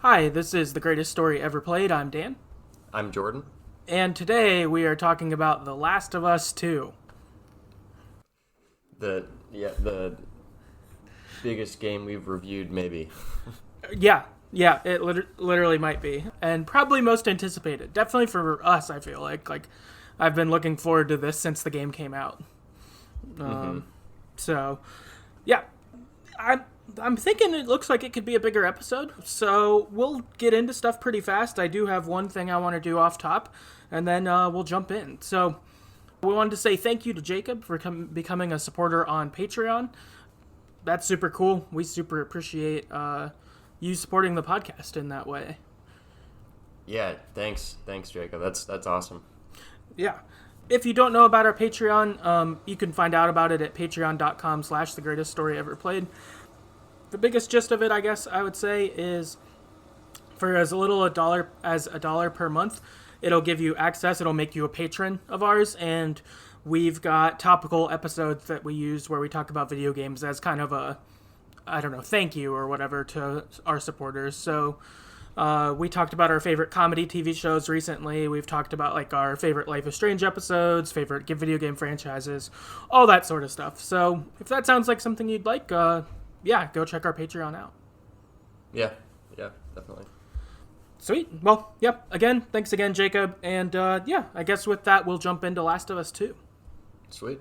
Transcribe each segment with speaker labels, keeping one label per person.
Speaker 1: Hi, this is The Greatest Story Ever Played. I'm Dan.
Speaker 2: I'm Jordan.
Speaker 1: And today we are talking about The Last of Us 2.
Speaker 2: The biggest game we've reviewed, maybe.
Speaker 1: Yeah, it literally might be. And probably most anticipated. Definitely for us, I feel like. I've been looking forward to this since the game came out. So, yeah. I'm thinking it looks like it could be a bigger episode, so we'll get into stuff pretty fast. I do have one thing I want to do off top, and then we'll jump in. So we wanted to say thank you to Jacob for becoming a supporter on Patreon. That's super cool. We super appreciate you supporting the podcast in that way.
Speaker 2: Yeah, thanks, Jacob. That's awesome.
Speaker 1: Yeah. If you don't know about our Patreon, you can find out about it at patreon.com/thegreateststoryeverplayed. The biggest gist of it, I guess I would say, is for as little as a dollar per month, it'll give you access. It'll make you a patron of ours, and we've got topical episodes that we use where we talk about video games as kind of a, thank you or whatever to our supporters. So we talked about our favorite comedy TV shows recently. We've talked about our favorite Life is Strange episodes, favorite video game franchises, all that sort of stuff. So if that sounds like something you'd like, go check our Patreon out.
Speaker 2: Yeah, definitely.
Speaker 1: Sweet. Well, yep. Again, thanks again, Jacob. And I guess with that, we'll jump into Last of Us 2.
Speaker 2: Sweet.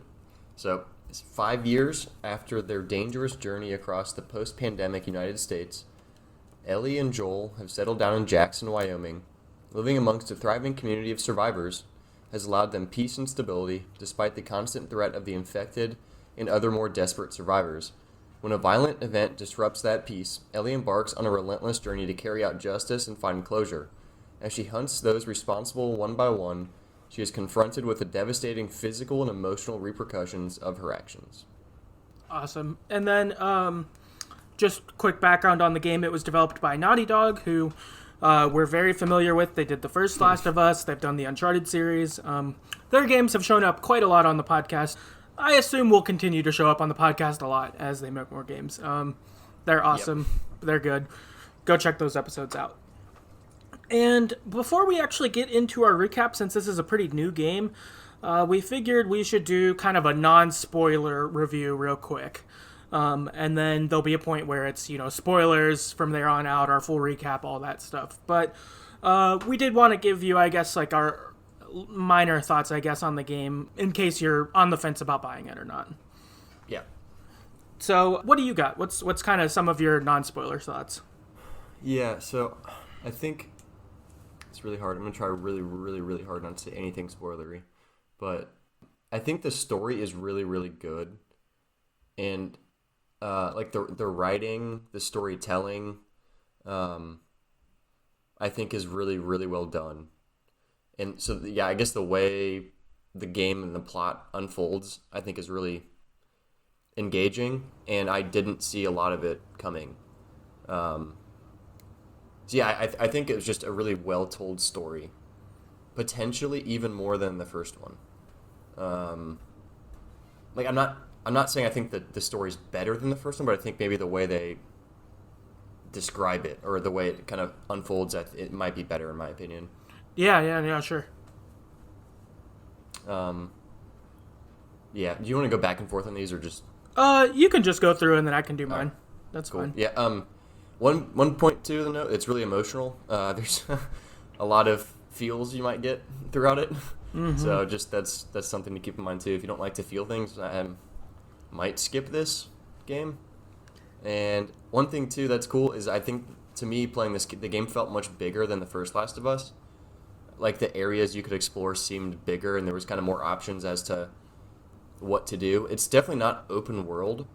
Speaker 2: So, it's 5 years after their dangerous journey across the post-pandemic United States, Ellie and Joel have settled down in Jackson, Wyoming. Living amongst a thriving community of survivors has allowed them peace and stability despite the constant threat of the infected and other more desperate survivors. When a violent event disrupts that peace, Ellie embarks on a relentless journey to carry out justice and find closure. As she hunts those responsible one by one, she is confronted with the devastating physical and emotional repercussions of her actions.
Speaker 1: Awesome. And then, just quick background on the game. It was developed by Naughty Dog, who we're very familiar with. They did the first Last of Us. They've done the Uncharted series. Their games have shown up quite a lot on the podcast. I assume will continue to show up on the podcast a lot as they make more games. They're awesome. Yep. They're good. Go check those episodes out. And before we actually get into our recap, since this is a pretty new game, we figured we should do kind of a non-spoiler review real quick. And then there'll be a point where it's, spoilers from there on out, our full recap, all that stuff. But we did want to give you, I guess, our minor thoughts, I guess, on the game in case you're on the fence about buying it or not.
Speaker 2: Yeah.
Speaker 1: So what do you got? What's kind of some of your non-spoiler thoughts?
Speaker 2: Yeah, so I think it's really hard. I'm going to try really, really, really hard not to say anything spoilery. But I think the story is really, really good. And the writing, the storytelling, I think is really, really well done. And so, yeah, I guess the way the game and the plot unfolds, I think, is really engaging, and I didn't see a lot of it coming. I think it was just a really well-told story, potentially even more than the first one. I'm not saying I think that the story's better than the first one, but I think maybe the way they describe it or the way it kind of unfolds, it might be better in my opinion.
Speaker 1: Yeah, sure.
Speaker 2: Do you want to go back and forth on these or just...
Speaker 1: You can just go through and then I can do mine. That's
Speaker 2: cool.
Speaker 1: Fine.
Speaker 2: Yeah, one point to the note, it's really emotional. There's a lot of feels you might get throughout it. Mm-hmm. So just that's something to keep in mind too. If you don't like to feel things, I might skip this game. And one thing too that's cool is I think, to me, playing the game felt much bigger than the first Last of Us. Like, the areas you could explore seemed bigger, and there was kind of more options as to what to do. It's definitely not open world,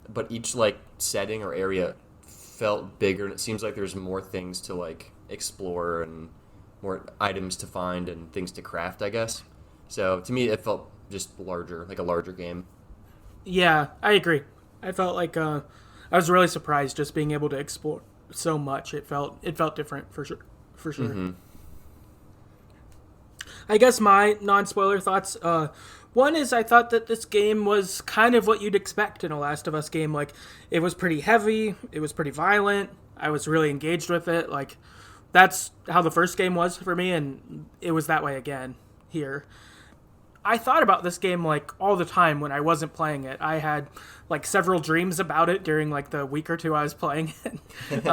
Speaker 2: but each, setting or area felt bigger, and it seems like there's more things to, explore and more items to find and things to craft, I guess. So, to me, it felt just larger, like a larger game.
Speaker 1: Yeah, I agree. I felt like I was really surprised just being able to explore so much. It felt different, for sure. Mm-hmm. I guess my non-spoiler thoughts, one is I thought that this game was kind of what you'd expect in a Last of Us game. It was pretty heavy, it was pretty violent, I was really engaged with it. Like, that's how the first game was for me, and it was that way again here. I thought about this game like all the time when I wasn't playing it. I had like several dreams about it during like the week or two I was playing it.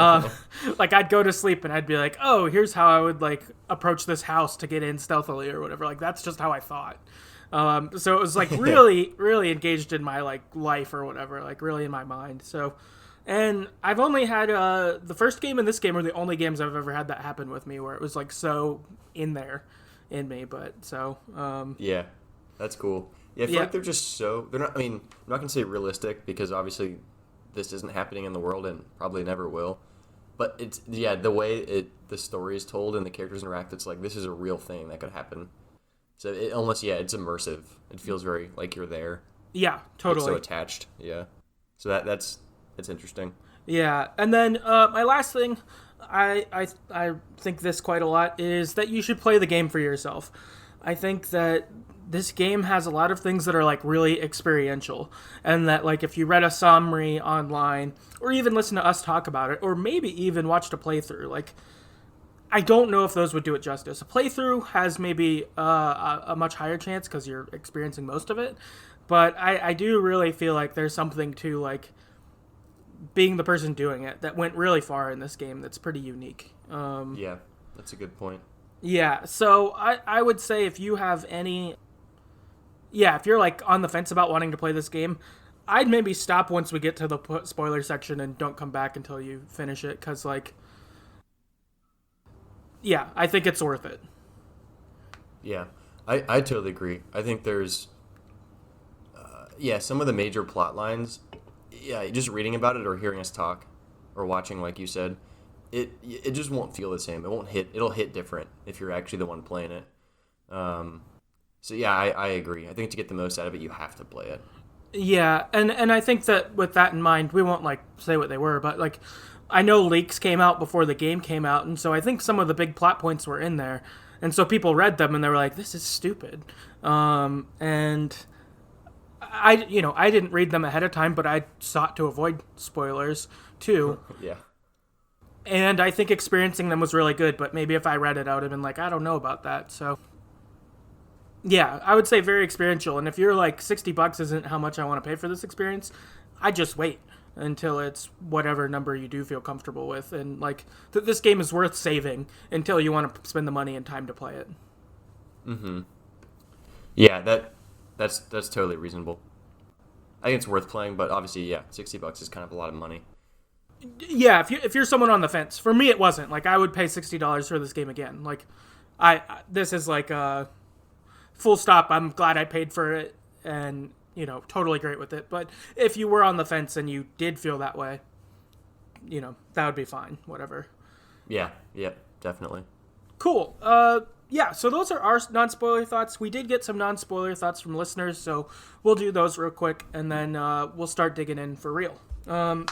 Speaker 1: Like I'd go to sleep and I'd be like, oh, here's how I would like approach this house to get in stealthily or whatever. Like that's just how I thought. So it was like really, really engaged in my like life or whatever, like really in my mind. So, and I've only had the first game and this game are the only games I've ever had that happen with me where it was like so in there in me. But so
Speaker 2: yeah. That's cool. Yeah, I feel like they're just so... They're not... I mean, I'm not going to say realistic because obviously this isn't happening in the world and probably never will. But it's... Yeah, the way the story is told and the characters interact, it's like this is a real thing that could happen. So it almost... Yeah, it's immersive. It feels very like you're there.
Speaker 1: Yeah, totally.
Speaker 2: You're so attached. Yeah. So that's interesting.
Speaker 1: Yeah, and then my last thing... I think this quite a lot is that you should play the game for yourself. I think that this game has a lot of things that are like really experiential, and that like if you read a summary online or even listen to us talk about it or maybe even watched a playthrough, like I don't know if those would do it justice. A playthrough has maybe a much higher chance because you're experiencing most of it, but I do really feel like there's something to like being the person doing it that went really far in this game that's pretty unique.
Speaker 2: Yeah, that's a good point.
Speaker 1: Yeah, so I would say if you have any... Yeah, if you're like on the fence about wanting to play this game, I'd maybe stop once we get to the spoiler section and don't come back until you finish it, because like... Yeah, I think it's worth it.
Speaker 2: Yeah, I totally agree. I think there's... some of the major plot lines, just reading about it or hearing us talk or watching, like you said, it just won't feel the same. It'll hit different if you're actually the one playing it. So yeah, I agree. I think to get the most out of it, you have to play it.
Speaker 1: Yeah, and I think that with that in mind, we won't like say what they were, but like I know leaks came out before the game came out, and so I think some of the big plot points were in there, and so people read them and they were like, "This is stupid," and I didn't read them ahead of time, but I sought to avoid spoilers too.
Speaker 2: Yeah.
Speaker 1: And I think experiencing them was really good, but maybe if I read it, I would have been like, I don't know about that. So, yeah, I would say very experiential. And if you're like, $60 isn't how much I want to pay for this experience, I just wait until it's whatever number you do feel comfortable with. And like, this game is worth saving until you want to spend the money and time to play it.
Speaker 2: Mm-hmm. Yeah, that's totally reasonable. I think it's worth playing, but obviously, yeah, $60 is kind of a lot of money.
Speaker 1: Yeah, if you're someone on the fence. For me, it wasn't. Like, I would pay $60 for this game again. Like, this is like a full stop. I'm glad I paid for it and, totally great with it. But if you were on the fence and you did feel that way, that would be fine. Whatever.
Speaker 2: Yeah, definitely.
Speaker 1: Cool. Yeah, so those are our non-spoiler thoughts. We did get some non-spoiler thoughts from listeners, so we'll do those real quick, and then we'll start digging in for real.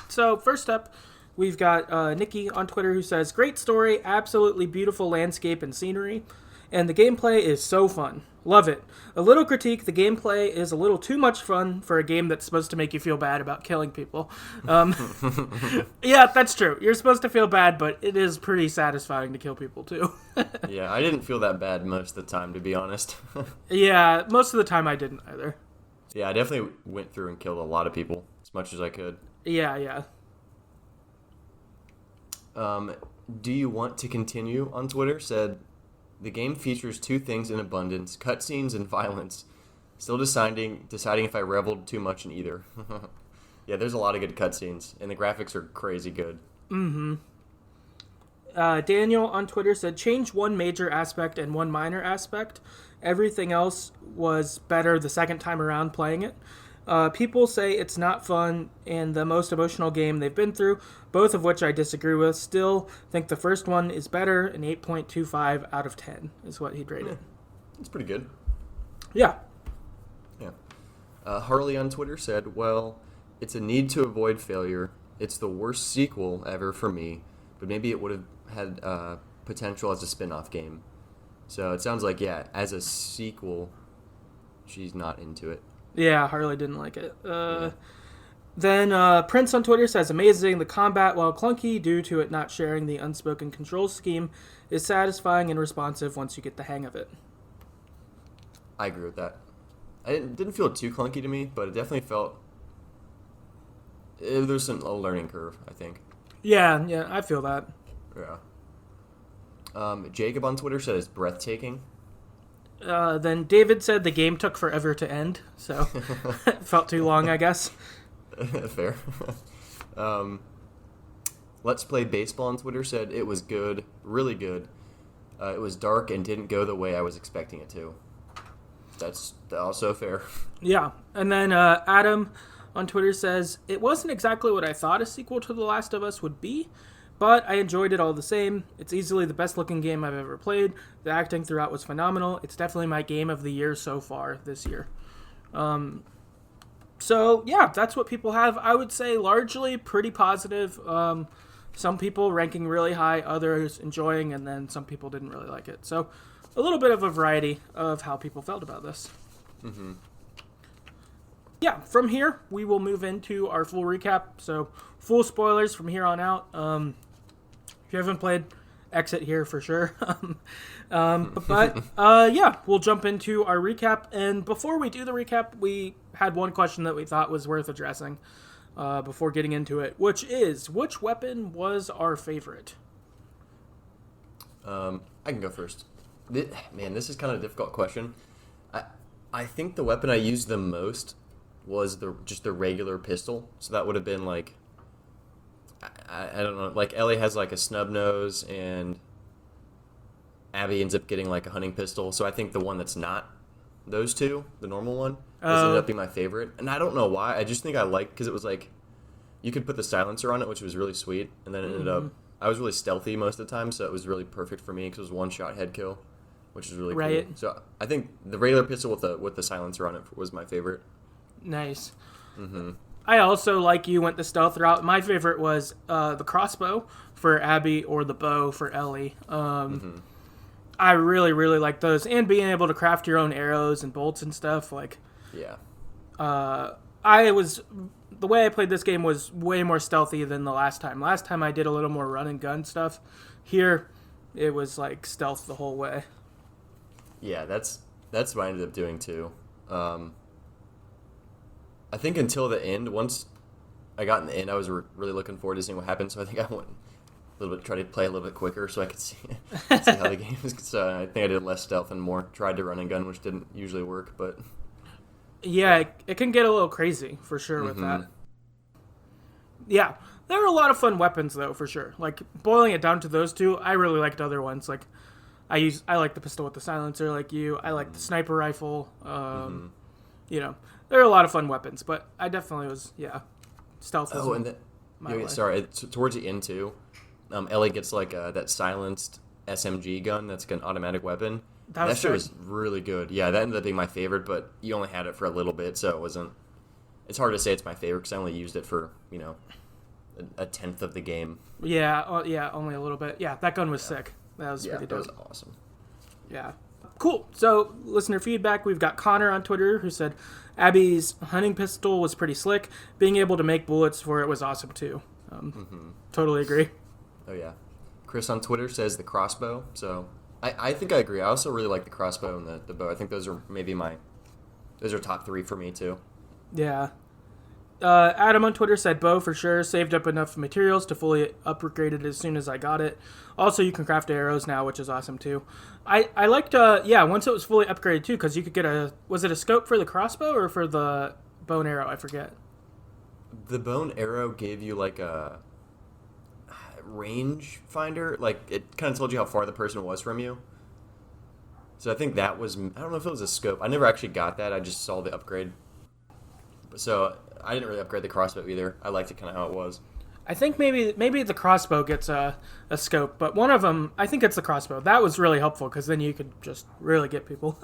Speaker 1: So first up, we've got Nikki on Twitter who says, "Great story, absolutely beautiful landscape and scenery, and the gameplay is so fun. Love it. A little critique, the gameplay is a little too much fun for a game that's supposed to make you feel bad about killing people." Yeah, that's true. You're supposed to feel bad, but it is pretty satisfying to kill people too.
Speaker 2: Yeah, I didn't feel that bad most of the time, to be honest.
Speaker 1: Yeah, most of the time I didn't either.
Speaker 2: Yeah, I definitely went through and killed a lot of people as much as I could.
Speaker 1: Yeah.
Speaker 2: Do you want to continue on Twitter? Said, "The game features two things in abundance, cutscenes and violence. Still deciding if I reveled too much in either." Yeah, there's a lot of good cutscenes, and the graphics are crazy good.
Speaker 1: Mm-hmm. Daniel on Twitter said, "Change one major aspect and one minor aspect. Everything else was better the second time around playing it. People say it's not fun and the most emotional game they've been through, both of which I disagree with. Still think the first one is better, an 8.25 out of 10 is what he'd rate it."
Speaker 2: It's pretty good.
Speaker 1: Yeah.
Speaker 2: Harley on Twitter said, "Well, it's a need to avoid failure. It's the worst sequel ever for me, but maybe it would have had potential as a spin-off game." So it sounds like, yeah, as a sequel, she's not into it.
Speaker 1: Yeah, Harley didn't like it.
Speaker 2: Yeah.
Speaker 1: Then Prince on Twitter says, amazing. The combat, while clunky due to it not sharing the unspoken control scheme, is satisfying and responsive once you get the hang of it.
Speaker 2: I agree with that. It didn't feel too clunky to me, but it definitely felt there's a learning curve, I think.
Speaker 1: Yeah, I feel that.
Speaker 2: Yeah. Jacob on Twitter said it's breathtaking.
Speaker 1: Then David said the game took forever to end, so it felt too long, I guess.
Speaker 2: Fair. Let's Play Baseball on Twitter said it was good, really good. It was dark and didn't go the way I was expecting it to. That's also fair.
Speaker 1: Yeah, and then Adam on Twitter says, it wasn't exactly what I thought a sequel to The Last of Us would be, but I enjoyed it all the same. It's easily the best looking game I've ever played. The acting throughout was phenomenal. It's definitely my game of the year so far this year. So, yeah, that's what people have. I would say largely pretty positive. Some people ranking really high, others enjoying, and then some people didn't really like it. So, a little bit of a variety of how people felt about this.
Speaker 2: Mm-hmm.
Speaker 1: Yeah, from here, we will move into our full recap. So, full spoilers from here on out. If you haven't played, exit here for sure. Yeah, we'll jump into our recap. And before we do the recap, we had one question that we thought was worth addressing before getting into it, which is, which weapon was our favorite?
Speaker 2: I can go first. Man, this is kind of a difficult question. I think the weapon I used the most was just the regular pistol. So that would have been like, I don't know, like Ellie has like a snub nose and Abby ends up getting like a hunting pistol. So I think the one that's not those two, the normal one, ended up being my favorite. And I don't know why. I just think I liked, because it was like, you could put the silencer on it, which was really sweet. And then it ended up, I was really stealthy most of the time, so it was really perfect for me because it was one-shot head kill, which is really cool. So I think the regular pistol with the silencer on it was my favorite.
Speaker 1: Nice.
Speaker 2: Mm-hmm.
Speaker 1: I also, like you, went the stealth route. My favorite was the crossbow for Abby or the bow for Ellie. I really, really like those. And being able to craft your own arrows and bolts and stuff. Like,
Speaker 2: yeah.
Speaker 1: The way I played this game was way more stealthy than the last time. Last time I did a little more run and gun stuff. Here, it was like stealth the whole way.
Speaker 2: Yeah, that's what I ended up doing too. I think until the end, once I got in the end, I was really looking forward to seeing what happened. So I think I went a little bit, try to play a little bit quicker so I could see how the game is. So I think I did less stealth and more tried to run and gun, which didn't usually work, but
Speaker 1: yeah, it can get a little crazy for sure with that. Yeah, there are a lot of fun weapons though, for sure. Like boiling it down to those two, I really liked other ones. Like I like the pistol with the silencer, like you. I like the sniper rifle. You know, there are a lot of fun weapons, but I definitely was stealth.
Speaker 2: Oh, and towards the end too, Ellie gets like that silenced SMG gun that's like an automatic weapon. That shit was really good. Yeah, that ended up being my favorite, but you only had it for a little bit, so it wasn't. It's hard to say it's my favorite because I only used it for a tenth of the game.
Speaker 1: Yeah, only a little bit. Yeah, that gun was sick. That was pretty dope.
Speaker 2: That was awesome.
Speaker 1: Yeah. Cool. So, listener feedback, we've got Connor on Twitter who said, Abby's hunting pistol was pretty slick. Being able to make bullets for it was awesome too. Totally agree.
Speaker 2: Oh, yeah. Chris on Twitter says the crossbow. So, I think I agree. I also really like the crossbow and the bow. I think those are those are top three for me too.
Speaker 1: Yeah. Adam on Twitter said bow for sure. Saved up enough materials to fully upgrade it as soon as I got it. Also, you can craft arrows now, which is awesome too. I liked, once it was fully upgraded too, because you could get was it a scope for the crossbow or for the bow and arrow? I forget.
Speaker 2: The bow and arrow gave you like a range finder. Like it kind of told you how far the person was from you. So I think that was, I don't know if it was a scope. I never actually got that. I just saw the upgrade. So I didn't really upgrade the crossbow either. I liked it kind of how it was.
Speaker 1: I think maybe the crossbow gets a scope, but one of them, I think it's the crossbow. That was really helpful because then you could just really get people.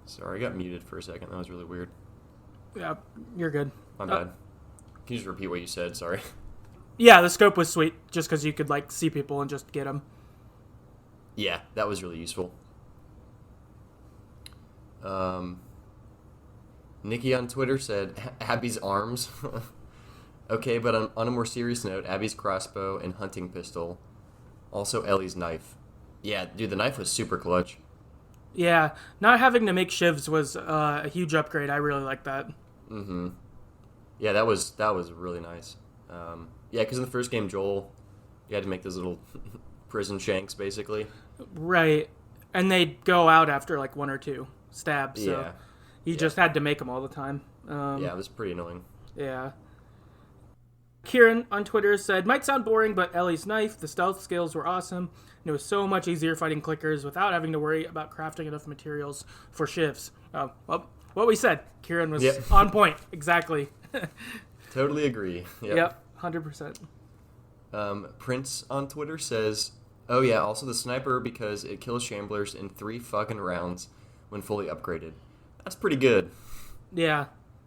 Speaker 2: Sorry, I got muted for a second. That was really weird.
Speaker 1: Yeah, you're good.
Speaker 2: My bad. Can you just repeat what you said? Sorry.
Speaker 1: Yeah, the scope was sweet just because you could like see people and just get them.
Speaker 2: Yeah, that was really useful. Nikki on Twitter said, Abby's arms. Okay, but on a more serious note, Abby's crossbow and hunting pistol. Also Ellie's knife. Yeah, dude, the knife was super clutch.
Speaker 1: Yeah, not having to make shivs was a huge upgrade. I really like that.
Speaker 2: Mm-hmm. Yeah, that was really nice. Yeah, because in the first game, Joel, you had to make those little prison shanks, basically.
Speaker 1: Right. And they'd go out after like one or two stabs, so
Speaker 2: Yeah.
Speaker 1: you just had to make them all the time.
Speaker 2: Yeah, it was pretty annoying.
Speaker 1: Yeah. Kieran on Twitter said, might sound boring, but Ellie's knife, the stealth skills were awesome, and it was so much easier fighting clickers without having to worry about crafting enough materials for shifts. Well, what we said. Kieran was on point. Exactly.
Speaker 2: Totally agree.
Speaker 1: Yep, 100%.
Speaker 2: Prince on Twitter says, oh yeah, also the sniper because it kills shamblers in 3 fucking rounds when fully upgraded. That's pretty good.
Speaker 1: Yeah.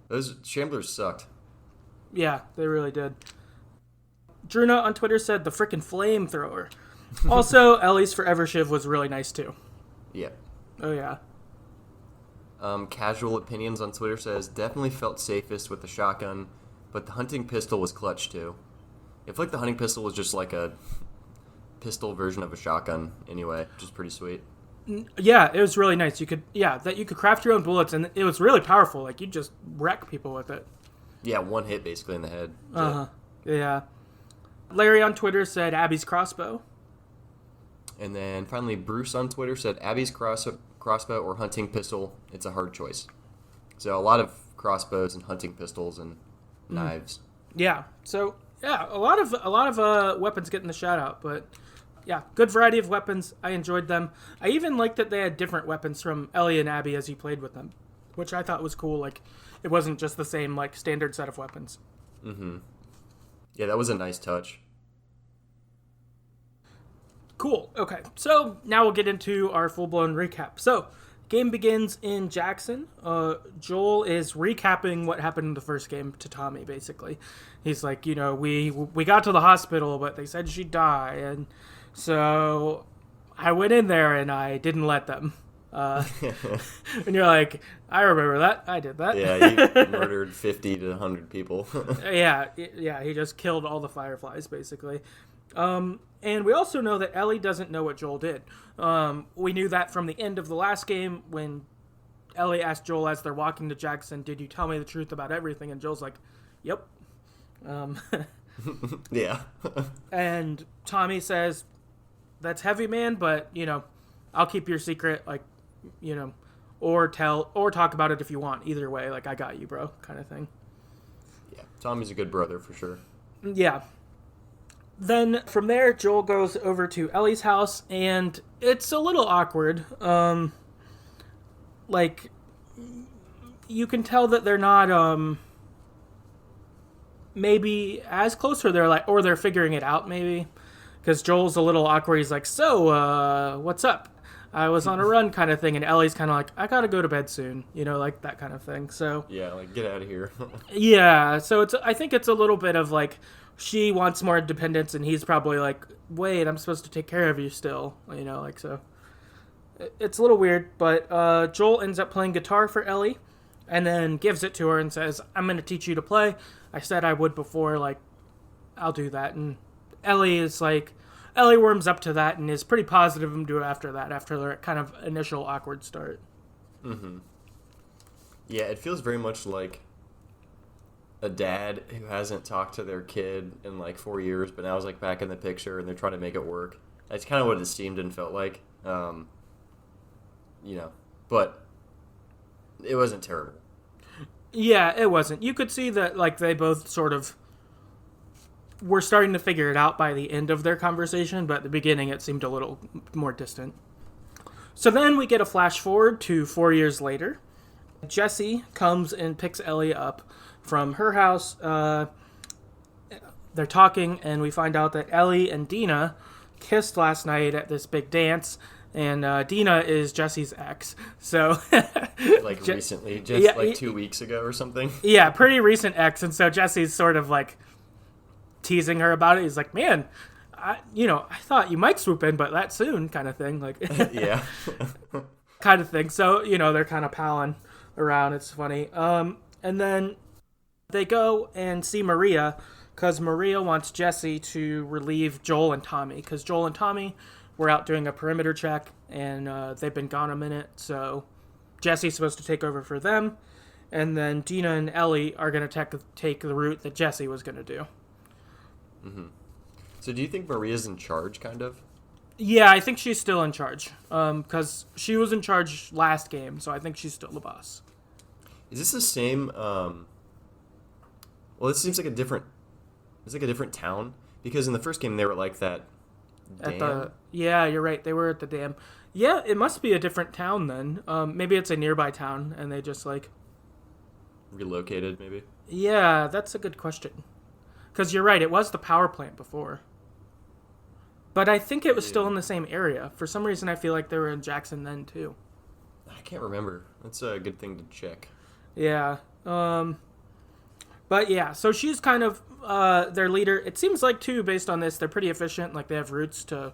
Speaker 2: Those shamblers sucked.
Speaker 1: Yeah, they really did. Druna on Twitter said the frickin' flamethrower. Also, Ellie's Forever Shiv was really nice too.
Speaker 2: Yeah.
Speaker 1: Oh yeah.
Speaker 2: Casual Opinions on Twitter says, definitely felt safest with the shotgun, but the hunting pistol was clutch too. I feel like the hunting pistol was just like a pistol version of a shotgun anyway, which is pretty sweet.
Speaker 1: Yeah, it was really nice. You could craft your own bullets, and it was really powerful. Like, you just wreck people with it.
Speaker 2: Yeah, one hit basically in the head.
Speaker 1: Uh-huh. Yeah. Larry on Twitter said Abby's crossbow.
Speaker 2: And then finally Bruce on Twitter said Abby's crossbow or hunting pistol. It's a hard choice. So a lot of crossbows and hunting pistols and knives.
Speaker 1: Yeah. So yeah, a lot of weapons getting the shout out, but yeah, good variety of weapons. I enjoyed them. I even liked that they had different weapons from Ellie and Abby as you played with them, which I thought was cool. Like, it wasn't just the same like standard set of weapons.
Speaker 2: Mm-hmm. Yeah, that was a nice touch.
Speaker 1: Cool. Okay, so now we'll get into our full-blown recap. So, game begins in Jackson. Joel is recapping what happened in the first game to Tommy, basically. He's like, we got to the hospital, but they said she'd die, and so I went in there and I didn't let them. And you're like, I remember that. I did that.
Speaker 2: Yeah, he murdered 50 to 100 people.
Speaker 1: Yeah, he just killed all the Fireflies, basically. And we also know that Ellie doesn't know what Joel did. We knew that from the end of the last game when Ellie asked Joel as they're walking to Jackson, did you tell me the truth about everything? And Joel's like, yep.
Speaker 2: Yeah.
Speaker 1: And Tommy says, that's heavy, man, but, I'll keep your secret, like, or talk about it if you want. Either way, like, I got you, bro, kind of thing.
Speaker 2: Yeah, Tommy's a good brother for sure.
Speaker 1: Yeah. Then from there, Joel goes over to Ellie's house, and it's a little awkward. Like, you can tell that they're not, maybe as close, or they're figuring it out, maybe. Because Joel's a little awkward. He's like, so, what's up? I was on a run kind of thing, and Ellie's kind of like, I gotta go to bed soon, like that kind of thing. So
Speaker 2: yeah, like, get out of here.
Speaker 1: Yeah, so I think it's a little bit of like, she wants more independence, and he's probably like, wait, I'm supposed to take care of you still, so. It's a little weird, but Joel ends up playing guitar for Ellie, and then gives it to her and says, I'm going to teach you to play. I said I would before, like, I'll do that. And Ellie warms up to that and is pretty positive and do it after that, after their kind of initial awkward start.
Speaker 2: Mm-hmm. Yeah, it feels very much like a dad who hasn't talked to their kid in like 4 years, but now is like back in the picture and they're trying to make it work. That's kind of what it seemed and felt like. But it wasn't terrible.
Speaker 1: Yeah, it wasn't. You could see that, like, they both sort of were starting to figure it out by the end of their conversation, but at the beginning it seemed a little more distant. So then we get a flash forward to 4 years later. Jessie comes and picks Ellie up from her house. They're talking, and we find out that Ellie and Dina kissed last night at this big dance. And Dina is Jessie's ex, so...
Speaker 2: like recently, just 2 weeks ago or something?
Speaker 1: Yeah, pretty recent ex, and so Jesse's sort of like teasing her about it. He's like, man, I thought you might swoop in, but that soon, kind of thing. Like,
Speaker 2: yeah.
Speaker 1: kind of thing. So, they're kind of palling around. It's funny. And then they go and see Maria because Maria wants Jesse to relieve Joel and Tommy because Joel and Tommy were out doing a perimeter check and they've been gone a minute. So Jesse's supposed to take over for them. And then Dina and Ellie are going to take the route that Jesse was going to do.
Speaker 2: Mm-hmm. So do you think Maria's in charge, kind of?
Speaker 1: Yeah, I think she's still in charge. Because she was in charge last game, so I think she's still the boss.
Speaker 2: Is this the same? Well, this seems like a different. It's like a different town because in the first game they were like that. Dam?
Speaker 1: Yeah, you're right. They were at the dam. Yeah, it must be a different town then. Maybe it's a nearby town, and they just
Speaker 2: relocated, maybe.
Speaker 1: Yeah, that's a good question. Because you're right, it was the power plant before. But I think it was still in the same area. For some reason, I feel like they were in Jackson then, too.
Speaker 2: I can't remember. That's a good thing to check.
Speaker 1: Yeah. But yeah, so she's kind of their leader. It seems like, too, based on this, they're pretty efficient. Like, they have routes to,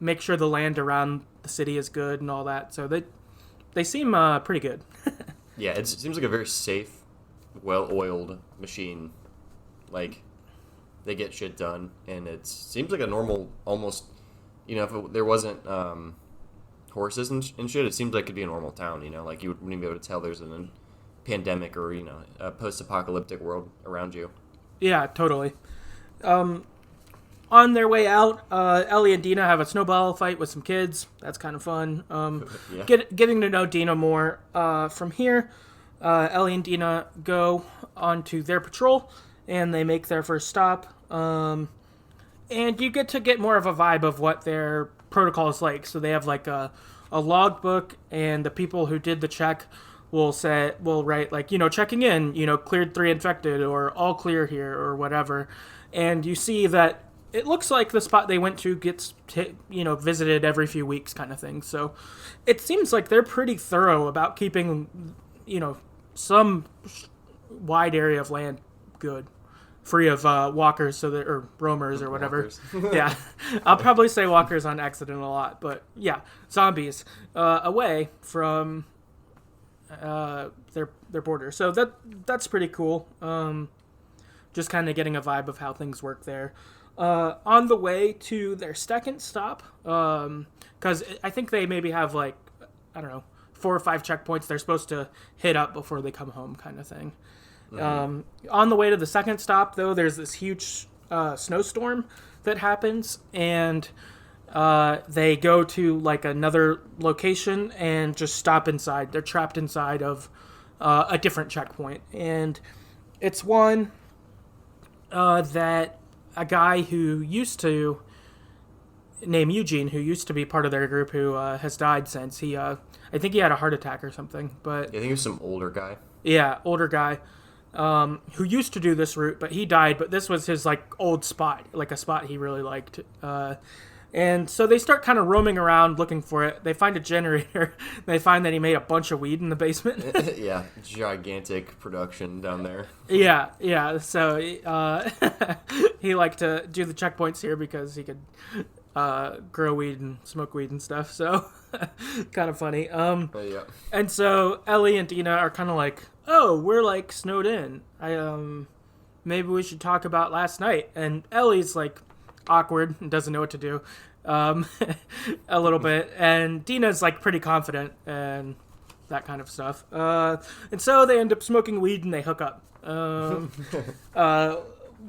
Speaker 1: make sure the land around the city is good and all that. So they seem pretty good.
Speaker 2: Yeah, it seems like a very safe, well-oiled machine. Like, they get shit done, and it seems like a normal, almost, if there wasn't horses and shit, it seems like it'd be a normal town, like you wouldn't be able to tell there's a pandemic or, a post-apocalyptic world around you.
Speaker 1: Yeah, totally. On their way out, Ellie and Dina have a snowball fight with some kids. That's kind of fun.
Speaker 2: Yeah.
Speaker 1: Getting to know Dina more. From here, Ellie and Dina go onto their patrol, and they make their first stop. And you get more of a vibe of what their protocol is like. So they have like a logbook, and the people who did the check will write checking in, cleared 3 infected, or all clear here, or whatever. And you see that it looks like the spot they went to gets visited every few weeks, kind of thing. So it seems like they're pretty thorough about keeping some wide area of land good, free of walkers, or roamers or whatever. Yeah, I'll probably say walkers on accident a lot, but yeah, zombies away from their border. So that's pretty cool. Just kind of getting a vibe of how things work there. On the way to their second stop, because I think they maybe have 4 or 5 checkpoints they're supposed to hit up before they come home, kind of thing. Mm-hmm. On the way to the second stop, though, there's this huge snowstorm that happens, and they go to another location and just stop inside. They're trapped inside of a different checkpoint, and it's one that a guy who used to named Eugene, who used to be part of their group, who has died since. He I think he had a heart attack or something. But
Speaker 2: I think he was some older guy.
Speaker 1: Yeah, older guy. Who used to do this route, but he died. But this was his old spot, a spot he really liked. And so they start kind of roaming around looking for it. They find a generator. They find that he made a bunch of weed in the basement.
Speaker 2: Yeah, gigantic production down there.
Speaker 1: Yeah. So he liked to do the checkpoints here because he could grow weed and smoke weed and stuff. So kind of funny.
Speaker 2: Yeah.
Speaker 1: And so Ellie and Dina are kind of like, oh, we're snowed in. Maybe we should talk about last night. And Ellie's awkward and doesn't know what to do a little bit, and Dina's pretty confident and that kind of stuff, and so they end up smoking weed and they hook up.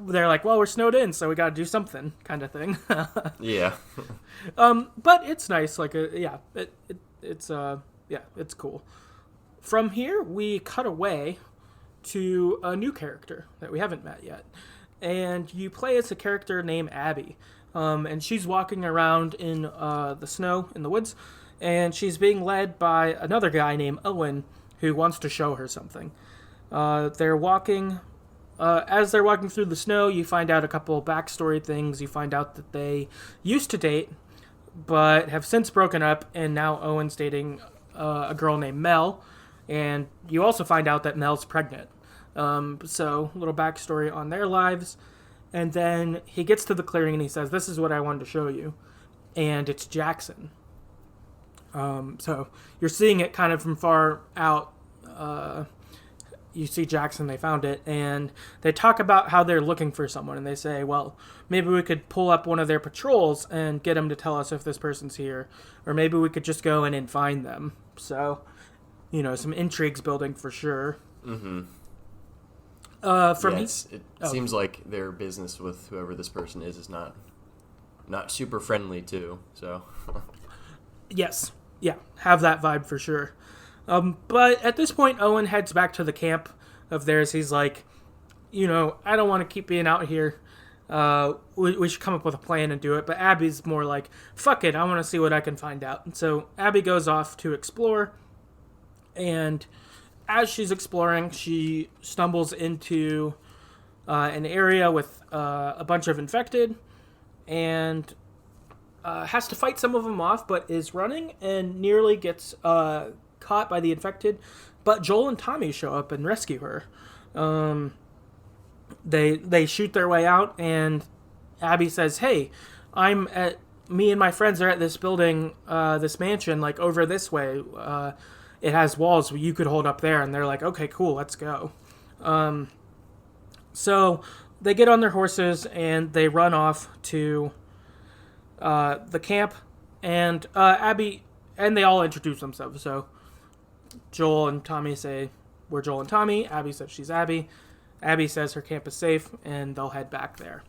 Speaker 1: They're like, well, we're snowed in, so we gotta do something, kind of thing.
Speaker 2: Yeah.
Speaker 1: But it's nice, it's cool. From here we cut away to a new character that we haven't met yet. And you play as a character named Abby. And she's walking around in the snow in the woods. And she's being led by another guy named Owen who wants to show her something. They're walking. As they're walking through the snow, you find out a couple of backstory things. You find out that they used to date, but have since broken up. And now Owen's dating a girl named Mel. And you also find out that Mel's pregnant. So a little backstory on their lives. And then he gets to the clearing and he says, this is what I wanted to show you. And it's Jackson. So you're seeing it kind of from far out. You see Jackson, they found it, and they talk about how they're looking for someone, and they say, well, maybe we could pull up one of their patrols and get them to tell us if this person's here, or maybe we could just go in and find them. So, some intrigues building for sure.
Speaker 2: Mm-hmm. It seems like their business with whoever this person is not super friendly too. So,
Speaker 1: yes, yeah, have that vibe for sure. But at this point, Owen heads back to the camp of theirs. He's like, I don't want to keep being out here. We should come up with a plan and do it. But Abby's more like, fuck it, I want to see what I can find out. And so Abby goes off to explore. And as she's exploring, she stumbles into an area with a bunch of infected. And has to fight some of them off, but is running and nearly gets caught by the infected, but Joel and Tommy show up and rescue her. They shoot their way out, and Abby says, "Hey, me and my friends are at this building, this mansion, like over this way. It has walls you could hold up there." And they're like, "Okay, cool, let's go." So they get on their horses and they run off to the camp, and Abby, and they all introduce themselves. So Joel and Tommy say, we're Joel and Tommy. Abby says she's Abby. Abby says her camp is safe, and they'll head back there.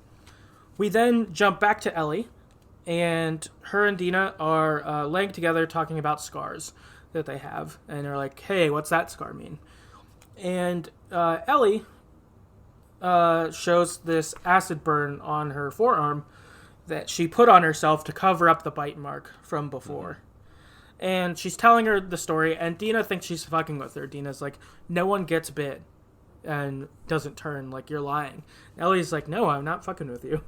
Speaker 1: We then jump back to Ellie, and her and Dina are laying together talking about scars that they have. And they're like, hey, what's that scar mean? And Ellie shows this acid burn on her forearm that she put on herself to cover up the bite mark from before. And she's telling her the story, and Dina thinks she's fucking with her. Dina's like, no one gets bit and doesn't turn, like, you're lying. Ellie's like, no, I'm not fucking with you.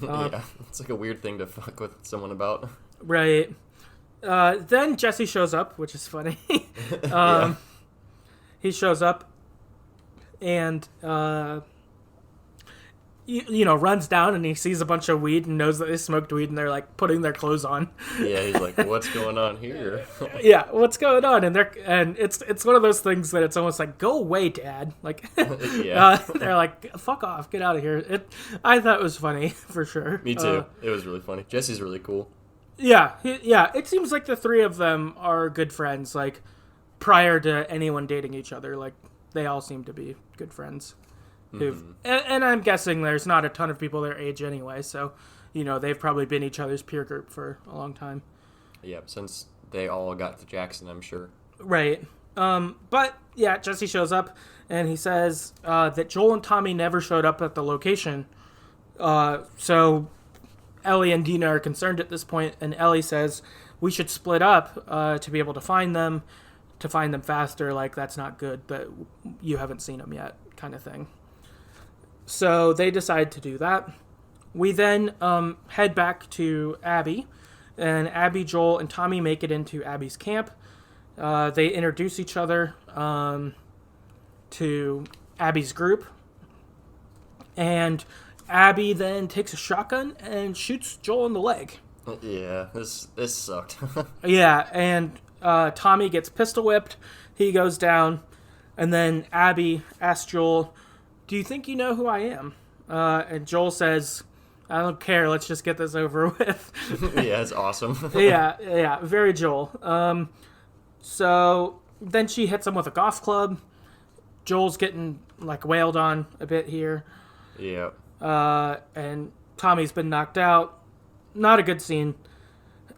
Speaker 2: Yeah, it's like a weird thing to fuck with someone about.
Speaker 1: Right. Then Jesse shows up, which is funny.
Speaker 2: Yeah.
Speaker 1: He shows up and runs down, and he sees a bunch of weed and knows that they smoked weed, and they're like putting their clothes on.
Speaker 2: Yeah, he's like, what's going on here?
Speaker 1: Yeah, what's going on? And it's one of those things that it's almost like, go away, Dad. Like,
Speaker 2: Yeah.
Speaker 1: They're like, fuck off, get out of here. I thought it was funny for sure.
Speaker 2: Me too. It was really funny. Jesse's really cool.
Speaker 1: Yeah. It seems like the three of them are good friends. Like, prior to anyone dating each other, like they all seem to be good friends. And I'm guessing there's not a ton of people their age anyway, so they've probably been each other's peer group for a long time.
Speaker 2: Yeah, since they all got to Jackson, I'm sure.
Speaker 1: Right. But yeah, Jesse shows up and he says that Joel and Tommy never showed up at the location. So Ellie and Dina are concerned at this point, and Ellie says we should split up to be able to find them faster. Like, that's not good that you haven't seen them yet, kind of thing. So they decide to do that. We then head back to Abby, and Abby, Joel, and Tommy make it into Abby's camp. They introduce each other to Abby's group, and Abby then takes a shotgun and shoots Joel in the leg.
Speaker 2: Yeah, this sucked.
Speaker 1: Yeah, and Tommy gets pistol whipped. He goes down, and then Abby asks Joel, do you think you know who I am? And Joel says, I don't care, let's just get this over with.
Speaker 2: Yeah, it's awesome.
Speaker 1: yeah, very Joel. So then she hits him with a golf club. Joel's getting, like, wailed on a bit here.
Speaker 2: Yeah.
Speaker 1: And Tommy's been knocked out. Not a good scene.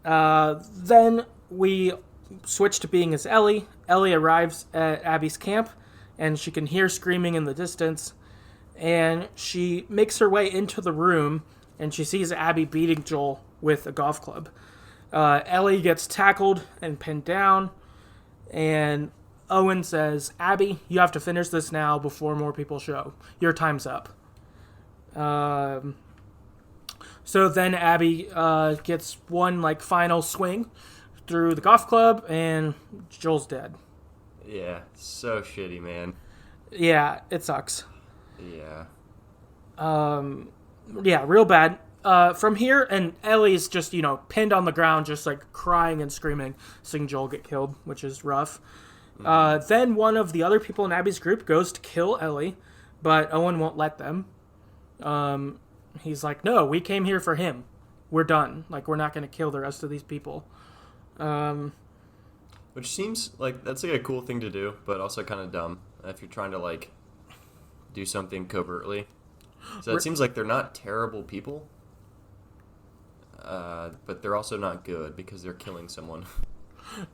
Speaker 1: Then we switch to being as Ellie. Ellie arrives at Abby's camp, and she can hear screaming in the distance. And she makes her way into the room, and she sees Abby beating Joel with a golf club. Ellie gets tackled and pinned down, and Owen says, Abby, you have to finish this now before more people show. Your time's up. So then Abby gets one, like, final swing through the golf club, and Joel's dead.
Speaker 2: Yeah, so shitty, man.
Speaker 1: Yeah, it sucks.
Speaker 2: Yeah.
Speaker 1: Yeah, real bad. from here, and Ellie's just, pinned on the ground, just, like, crying and screaming, seeing Joel get killed, which is rough. Then one of the other people in Abby's group goes to kill Ellie, but Owen won't let them. He's like, no, we came here for him. We're done. Like, we're not going to kill the rest of these people.
Speaker 2: Which seems like that's like a cool thing to do, but also kind of dumb if you're trying to, like, do something covertly. So it seems like they're not terrible people, but they're also not good because they're killing someone.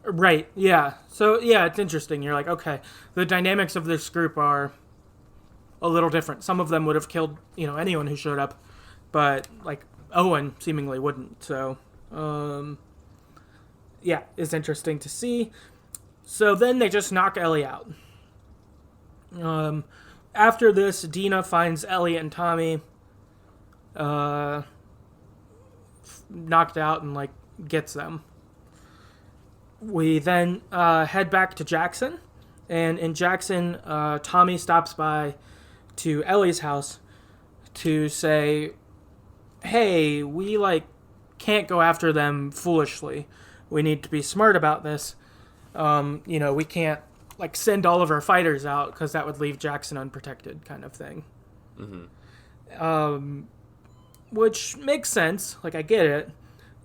Speaker 1: Right, yeah. So, yeah, it's interesting. You're like, okay, the dynamics of this group are a little different. Some of them would have killed, anyone who showed up, but, like, Owen seemingly wouldn't. So, yeah, it's interesting to see. So then they just knock Ellie out. After this, Dina finds Ellie and Tommy knocked out and, like, gets them. We then head back to Jackson, and in Jackson, Tommy stops by to Ellie's house to say, hey, we, like, can't go after them foolishly. We need to be smart about this. We can't, like, send all of our fighters out because that would leave Jackson unprotected, kind of thing. Mm-hmm. Which makes sense. Like, I get it.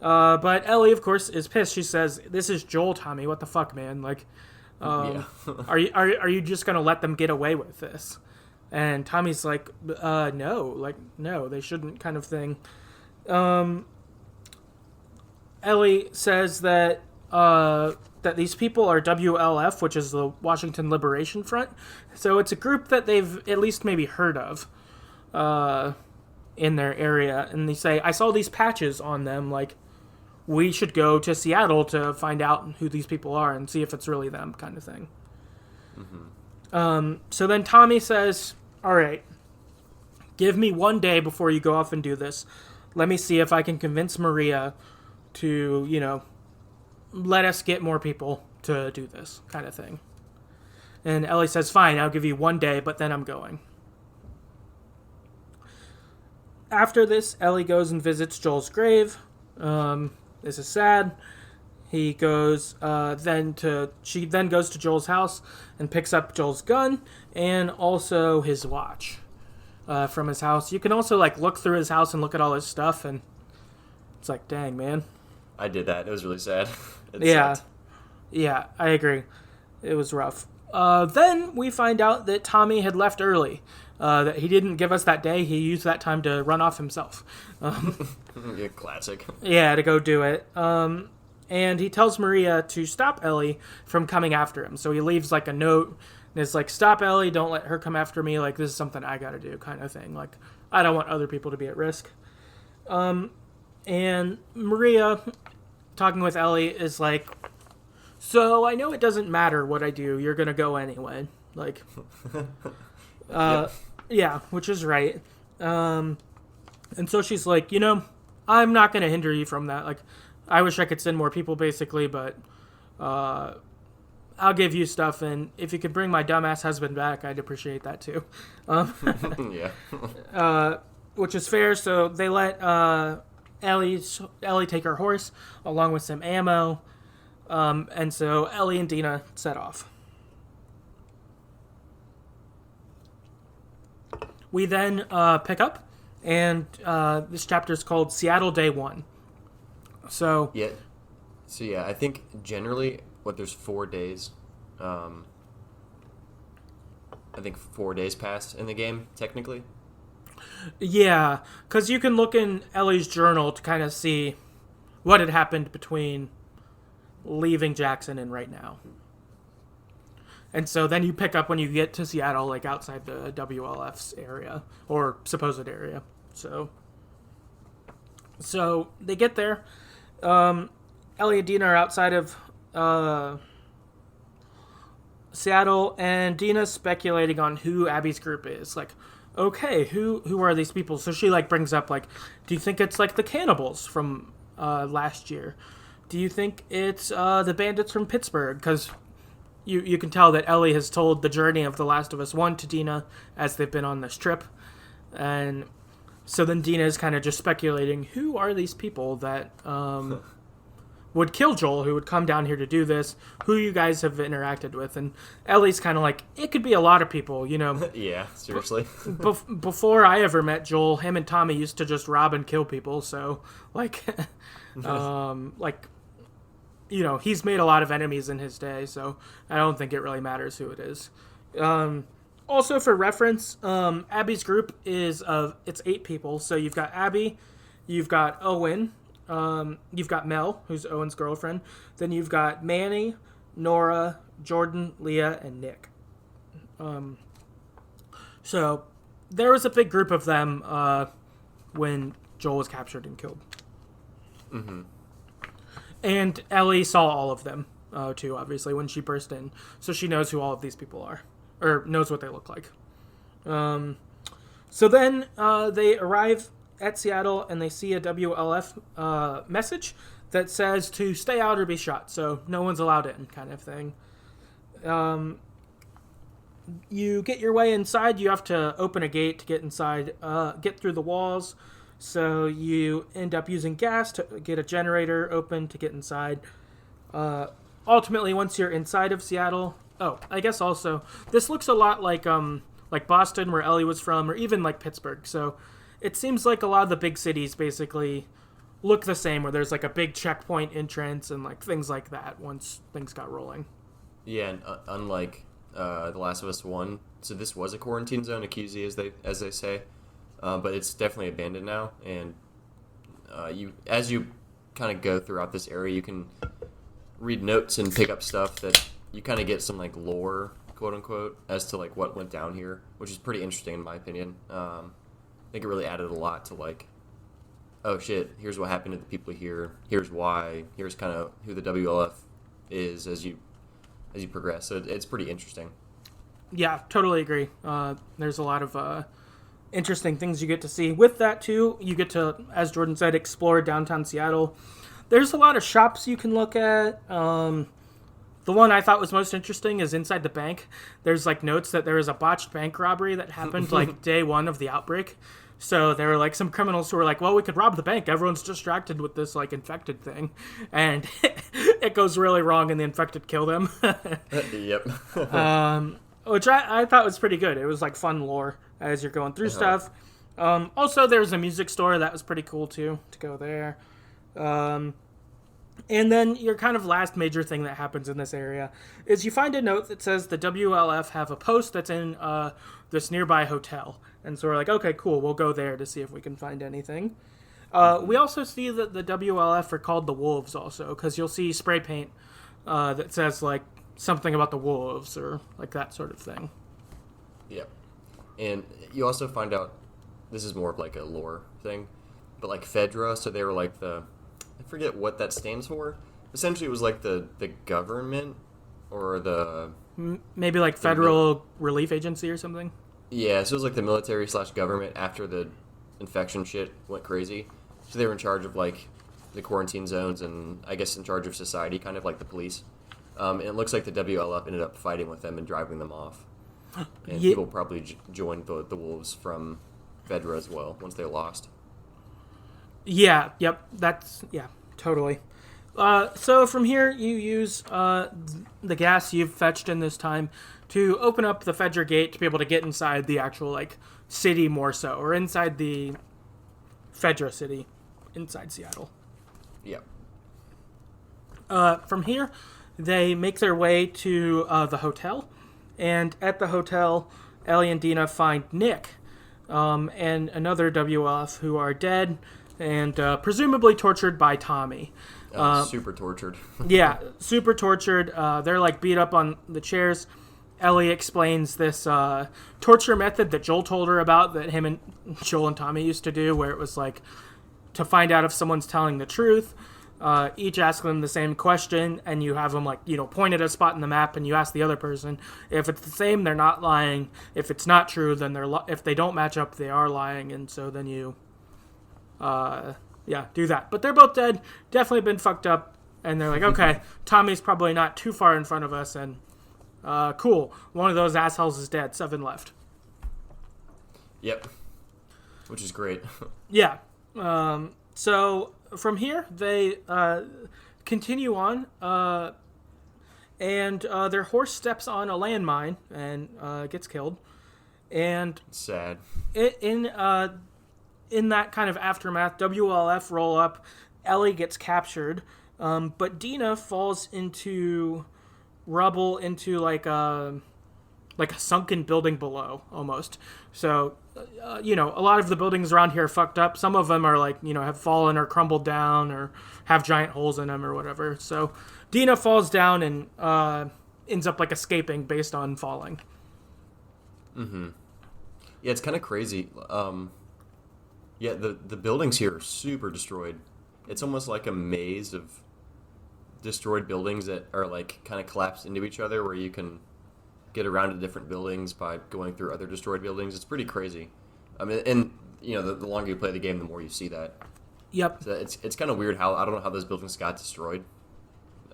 Speaker 1: But Ellie, of course, is pissed. She says, this is Joel, Tommy. What the fuck, man? Like, are you just going to let them get away with this? And Tommy's like, no, they shouldn't, kind of thing. Ellie says that these people are WLF, which is the Washington Liberation Front. So it's a group that they've at least maybe heard of in their area. And they say, I saw these patches on them, like, we should go to Seattle to find out who these people are and see if it's really them, kind of thing. Mm-hmm. So then Tommy says, all right, give me 1 day before you go off and do this. Let me see if I can convince Maria to, let us get more people to do this, kind of thing. And Ellie says, fine, I'll give you 1 day, but then I'm going. After this, Ellie goes and visits Joel's grave. This is sad. He goes, she then goes to Joel's house and picks up Joel's gun and also his watch from his house. You can also, like, look through his house and look at all his stuff, and it's like, dang, man.
Speaker 2: I did that. It was really sad.
Speaker 1: Yeah, I agree. It was rough. Then we find out that Tommy had left early. That he didn't give us that day. He used that time to run off himself.
Speaker 2: Yeah, classic.
Speaker 1: Yeah, to go do it. And he tells Maria to stop Ellie from coming after him. So he leaves, like, a note and is like, stop Ellie, don't let her come after me. Like, this is something I gotta do, kind of thing. Like, I don't want other people to be at risk. And Maria, talking with Ellie, is like, so I know it doesn't matter what I do. You're gonna go anyway. Like,
Speaker 2: Yep.
Speaker 1: Yeah, which is right. And so she's like, I'm not going to hinder you from that. Like, I wish I could send more people, basically, but I'll give you stuff, and if you could bring my dumbass husband back, I'd appreciate that, too.
Speaker 2: Yeah.
Speaker 1: Which is fair, so they let Ellie take her horse, along with some ammo, and so Ellie and Dina set off. We then pick up, and this chapter is called Seattle Day 1. So
Speaker 2: yeah, I think generally, there's 4 days. I think 4 days passed in the game, technically.
Speaker 1: Yeah, because you can look in Ellie's journal to kind of see what had happened between leaving Jackson and right now. And so then you pick up when you get to Seattle, like outside the WLF's area, or supposed area. So they get there. Ellie and Dina are outside of Seattle, and Dina's speculating on who Abby's group is. Like, okay, who are these people? So she, like, brings up, like, do you think it's, like, the cannibals from last year? Do you think it's the bandits from Pittsburgh? Because you can tell that Ellie has told the journey of The Last of Us 1 to Dina as they've been on this trip. And So then Dina is kind of just speculating, who are these people that would kill Joel, who would come down here to do this, who you guys have interacted with? And Ellie's kind of like, it could be a lot of people, you know.
Speaker 2: Yeah, seriously.
Speaker 1: Before I ever met Joel, him and Tommy used to just rob and kill people, so, like, you know, he's made a lot of enemies in his day, so I don't think it really matters who it is. Also, for reference, Abby's group is it's 8 people. So you've got Abby, you've got Owen, you've got Mel, who's Owen's girlfriend. Then you've got Manny, Nora, Jordan, Leah, and Nick. So there was a big group of them when Joel was captured and killed.
Speaker 2: Mm-hmm.
Speaker 1: And Ellie saw all of them, too, obviously, when she burst in. So she knows who all of these people are. Or knows what they look like. So then they arrive at Seattle and they see a WLF message that says to stay out or be shot. So no one's allowed in, kind of thing. You get your way inside. You have to open a gate to get inside, get through the walls. So you end up using gas to get a generator open to get inside. Ultimately, once you're inside of Seattle... Oh, I guess also, this looks a lot like Boston, where Ellie was from, or even like Pittsburgh. So it seems like a lot of the big cities basically look the same, where there's like a big checkpoint entrance and like things like that once things got rolling.
Speaker 2: Yeah, and unlike The Last of Us 1, so this was a quarantine zone, a QZ as they say, but it's definitely abandoned now. And as you kind of go throughout this area, you can read notes and pick up stuff that you kind of get some like lore, quote unquote, as to like what went down here, which is pretty interesting in my opinion. I think it really added a lot to like, oh shit, here's what happened to the people here. Here's why. Here's kind of who the WLF is as you progress. So it's pretty interesting.
Speaker 1: Yeah, totally agree. There's a lot of interesting things you get to see. With that too, you get to, as Jordan said, explore downtown Seattle. There's a lot of shops you can look at. The one I thought was most interesting is inside the bank. There's like notes that there was a botched bank robbery that happened like day 1 of the outbreak. So there were like some criminals who were like, well, we could rob the bank. Everyone's distracted with this like infected thing. And it goes really wrong and the infected kill them.
Speaker 2: Yep.
Speaker 1: Which I thought was pretty good. It was like fun lore as you're going through stuff. Also, there was a music store that was pretty cool too, to go there. And then your kind of last major thing that happens in this area is you find a note that says the WLF have a post that's in this nearby hotel. And so we're like, okay, cool, we'll go there to see if we can find anything. We also see that the WLF are called the Wolves also, because you'll see spray paint that says like something about the Wolves or like that sort of thing.
Speaker 2: Yep. And you also find out, this is more of like a lore thing, but like Fedra, so they were like I forget what that stands for. Essentially, it was like the government or the...
Speaker 1: Maybe like Federal Relief Agency or something?
Speaker 2: Yeah, so it was like the military/government after the infection shit went crazy. So they were in charge of like the quarantine zones and I guess in charge of society, kind of like the police. And it looks like the WLF ended up fighting with them and driving them off. And people probably joined the Wolves from Fedra as well once they lost.
Speaker 1: Yeah, yep, totally. So from here, you use the gas you've fetched in this time to open up the Fedra gate to be able to get inside the actual, like, city more so, or inside the Fedra city, inside Seattle.
Speaker 2: Yep.
Speaker 1: From here, they make their way to the hotel, and at the hotel, Ellie and Dina find Nick and another WLF who are dead and presumably tortured by Tommy.
Speaker 2: Super tortured.
Speaker 1: Yeah, super tortured. They're like beat up on the chairs. Ellie explains this torture method that Joel told her about that him and Joel and Tommy used to do, where it was like to find out if someone's telling the truth. Each ask them the same question, and you have them like, point at a spot in the map, and you ask the other person. If it's the same, they're not lying. If it's not true, then if they don't match up, they are lying, and so then you do that. But they're both dead, definitely been fucked up, and they're like, okay, Tommy's probably not too far in front of us, and cool, one of those assholes is dead, 7 left.
Speaker 2: Yep. which is great.
Speaker 1: Yeah. So from here, they continue on, and their horse steps on a landmine and gets killed. And
Speaker 2: Sad.
Speaker 1: in that kind of aftermath, WLF roll up. Ellie gets captured, but Dina falls into rubble, into like a sunken building below, almost. So, a lot of the buildings around here are fucked up. Some of them are like, have fallen or crumbled down or have giant holes in them or whatever. So Dina falls down and ends up like escaping based on falling.
Speaker 2: Mm-hmm. Yeah, it's kind of crazy. Yeah, the buildings here are super destroyed. It's almost like a maze of destroyed buildings that are like kind of collapsed into each other, where you can get around to different buildings by going through other destroyed buildings. It's pretty crazy. I mean, and the longer you play the game, the more you see that.
Speaker 1: Yep.
Speaker 2: So it's kind of weird how I don't know how those buildings got destroyed.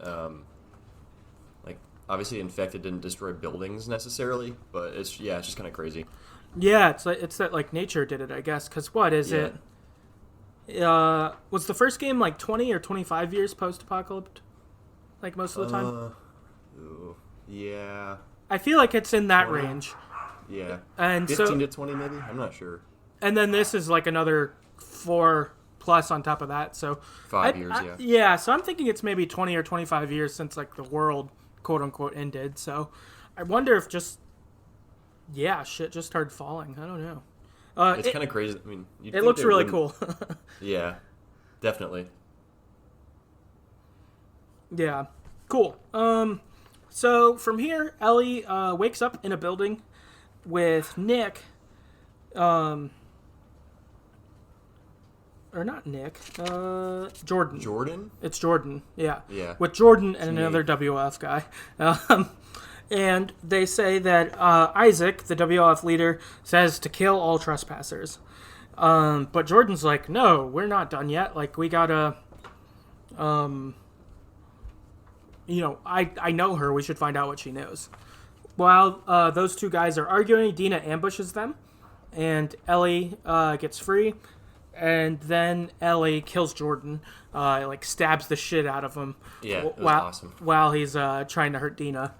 Speaker 2: Like obviously Infected didn't destroy buildings necessarily, but it's just kind of crazy.
Speaker 1: Yeah, it's that like nature did it, I guess. Because what is it? Was the first game like 20 or 25 years post-apocalypse? Like most of the time?
Speaker 2: Yeah.
Speaker 1: I feel like it's in that range.
Speaker 2: Yeah.
Speaker 1: And
Speaker 2: 15 to 20 maybe? I'm not sure.
Speaker 1: And then this is like another 4+ on top of that. So
Speaker 2: 5 years, yeah.
Speaker 1: Yeah, so I'm thinking it's maybe 20 or 25 years since like the world, quote unquote, ended. So I wonder if shit just started falling. I don't know.
Speaker 2: It's kind of crazy. I mean,
Speaker 1: it looks really cool.
Speaker 2: Yeah, definitely.
Speaker 1: Yeah, cool. So from here, Ellie wakes up in a building with Nick, or not Nick, Jordan.
Speaker 2: Jordan?
Speaker 1: It's Jordan, yeah.
Speaker 2: Yeah.
Speaker 1: With Jordan and another WLF guy. And they say that Isaac, the WLF leader, says to kill all trespassers. But Jordan's like, no, we're not done yet. Like, we gotta... I know her. We should find out what she knows. While those two guys are arguing, Dina ambushes them, and Ellie gets free, and then Ellie kills Jordan, stabs the shit out of him.
Speaker 2: Yeah, it was awesome.
Speaker 1: While he's trying to hurt Dina,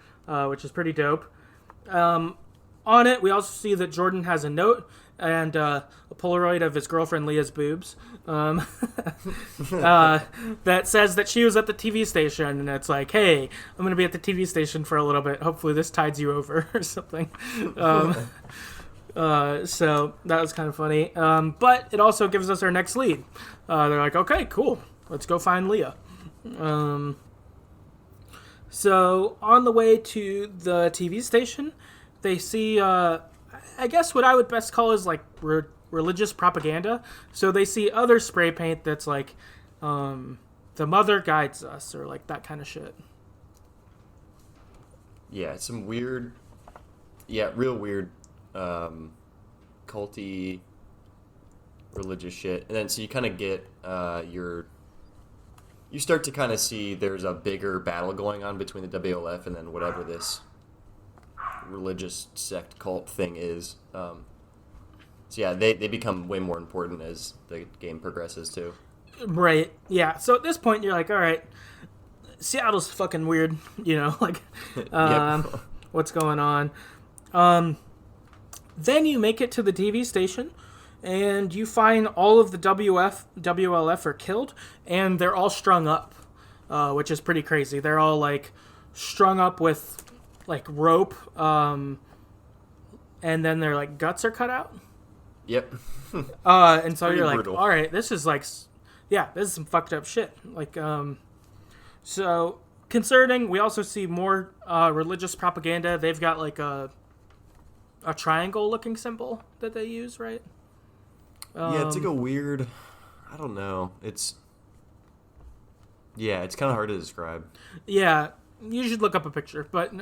Speaker 1: which is pretty dope. On it, we also see that Jordan has a note and a Polaroid of his girlfriend Leah's boobs that says that she was at the TV station, and it's like, hey, I'm going to be at the TV station for a little bit. Hopefully this tides you over or something. So that was kind of funny. But it also gives us our next lead. They're like, okay, cool. Let's go find Leah. So on the way to the TV station, they see, I guess what I would best call is like religious propaganda. So they see other spray paint that's like, the mother guides us, or like that kind of shit.
Speaker 2: Yeah, it's some weird, real weird, culty religious shit. And then so you kind of get you start to kind of see there's a bigger battle going on between the WLF and then whatever this religious sect cult thing is. So yeah, they become way more important as the game progresses too.
Speaker 1: Right. Yeah. So at this point, you're like, all right, Seattle's fucking weird. What's going on? Then you make it to the TV station, and you find all of the WLF are killed, and they're all strung up, which is pretty crazy. They're all like strung up with like rope, and then their like guts are cut out.
Speaker 2: Yep.
Speaker 1: And so you're like,
Speaker 2: brutal.
Speaker 1: all right, this is like, this is some fucked up shit. Like, so concerning. We also see more religious propaganda. They've got like a triangle looking symbol that they use, right?
Speaker 2: It's like a weird, I don't know. It's kind of hard to describe. Yeah,
Speaker 1: you should look up a picture, but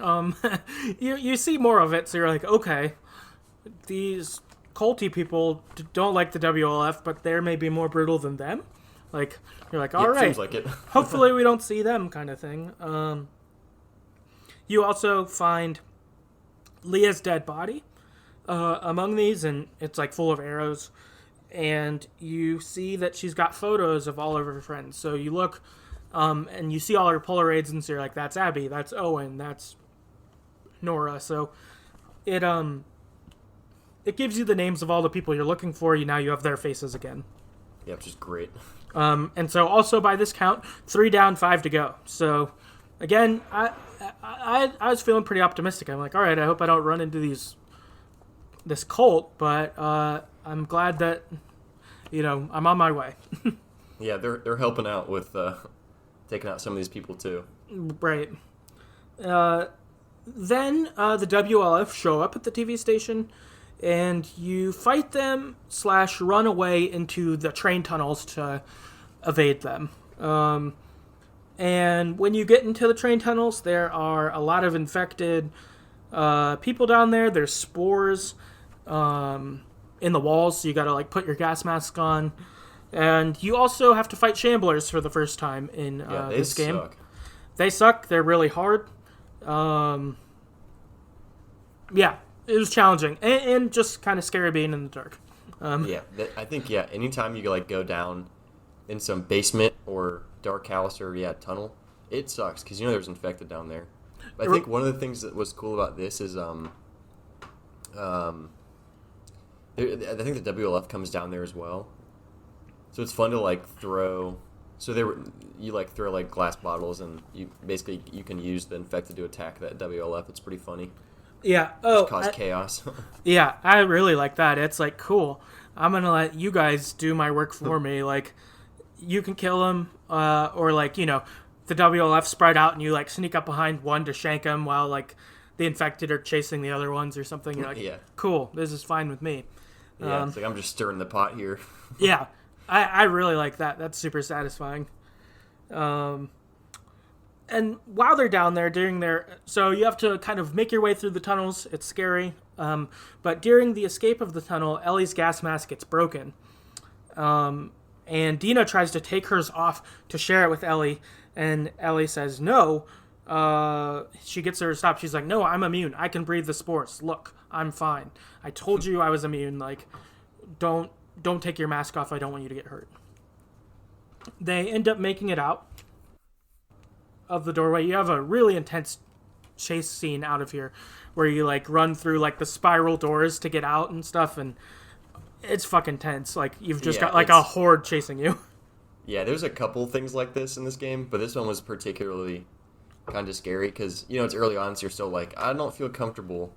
Speaker 1: you see more of it, so you're like, okay, these culty people don't like the WLF, but they're maybe more brutal than them. Like, you're like, all right,
Speaker 2: seems like it.
Speaker 1: Hopefully we don't see them, kind of thing. You also find Leah's dead body among these, and it's like full of arrows. and you see that she's got photos of all of her friends. So you look, and you see all her Polaroids, and so you're like, that's Abby, that's Owen, that's Nora. So it gives you the names of all the people you're looking for. Now you have their faces again.
Speaker 2: Yeah, which is great.
Speaker 1: And so also by this count, 3 down, 5 to go. So again, I was feeling pretty optimistic. I'm like, all right, I hope I don't run into this cult, but I'm glad that I'm on my way.
Speaker 2: Yeah, they're helping out with taking out some of these people too.
Speaker 1: Right. Then the WLF show up at the TV station, and you fight them / run away into the train tunnels to evade them. And when you get into the train tunnels, there are a lot of infected people down there. There's spores in the walls, so you gotta put your gas mask on. And you also have to fight shamblers for the first time in this game.
Speaker 2: Suck.
Speaker 1: They suck. They're really hard. Yeah, it was challenging and just kind of scary being in the dark.
Speaker 2: I think anytime you go down in some basement or dark house or tunnel, it sucks because there's infected down there. But I think one of the things that was cool about this is I think the WLF comes down there as well, so it's fun to throw. So you throw glass bottles, and you can use the infected to attack that WLF. It's pretty funny.
Speaker 1: Yeah.
Speaker 2: Just cause chaos.
Speaker 1: Yeah, I really like that. It's cool. I'm gonna let you guys do my work for me. You can kill them, or the WLF spread out and you sneak up behind one to shank them while the infected are chasing the other ones or something. You're
Speaker 2: yeah.
Speaker 1: Cool. This is fine with me.
Speaker 2: Yeah, it's I'm just stirring the pot here.
Speaker 1: Yeah, I really like that. That's super satisfying. And while they're down there, so you have to kind of make your way through the tunnels. It's scary. But during the escape of the tunnel, Ellie's gas mask gets broken. And Dina tries to take hers off to share it with Ellie. And Ellie says, no. She gets her to stop. She's like, no, I'm immune. I can breathe the spores. Look, I'm fine. I told you I was immune. Don't take your mask off. I don't want you to get hurt. They end up making it out of the doorway. You have a really intense chase scene out of here where you run through the spiral doors to get out and stuff, and it's fucking tense. You've just got a horde chasing you.
Speaker 2: Yeah, there's a couple things like this in this game, but this one was particularly kind of scary because it's early on, so you're still I don't feel comfortable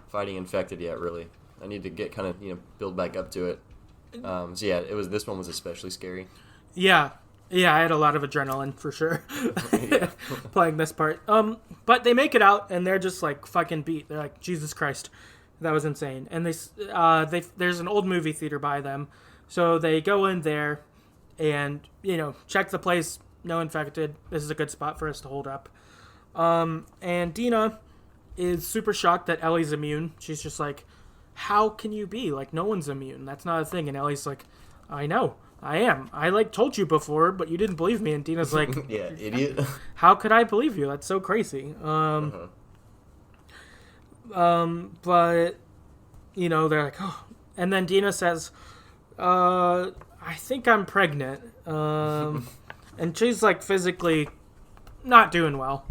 Speaker 2: fighting infected yet, really. I need to get kind of build back up to it. So yeah, this one was especially scary.
Speaker 1: Yeah, I had a lot of adrenaline for sure playing this part. But they make it out and they're just fucking beat. They're like, Jesus Christ, that was insane. And there's an old movie theater by them, so they go in there and check the place. No infected. This is a good spot for us to hold up. And Dina is super shocked that Ellie's immune. She's just like, how can you be? No one's immune. That's not a thing. And Ellie's like, I know. I am. I told you before, but you didn't believe me. And Dina's like,
Speaker 2: yeah, idiot.
Speaker 1: How could I believe you? That's so crazy. But they're like, oh. And then Dina says, I think I'm pregnant. And she's physically not doing well.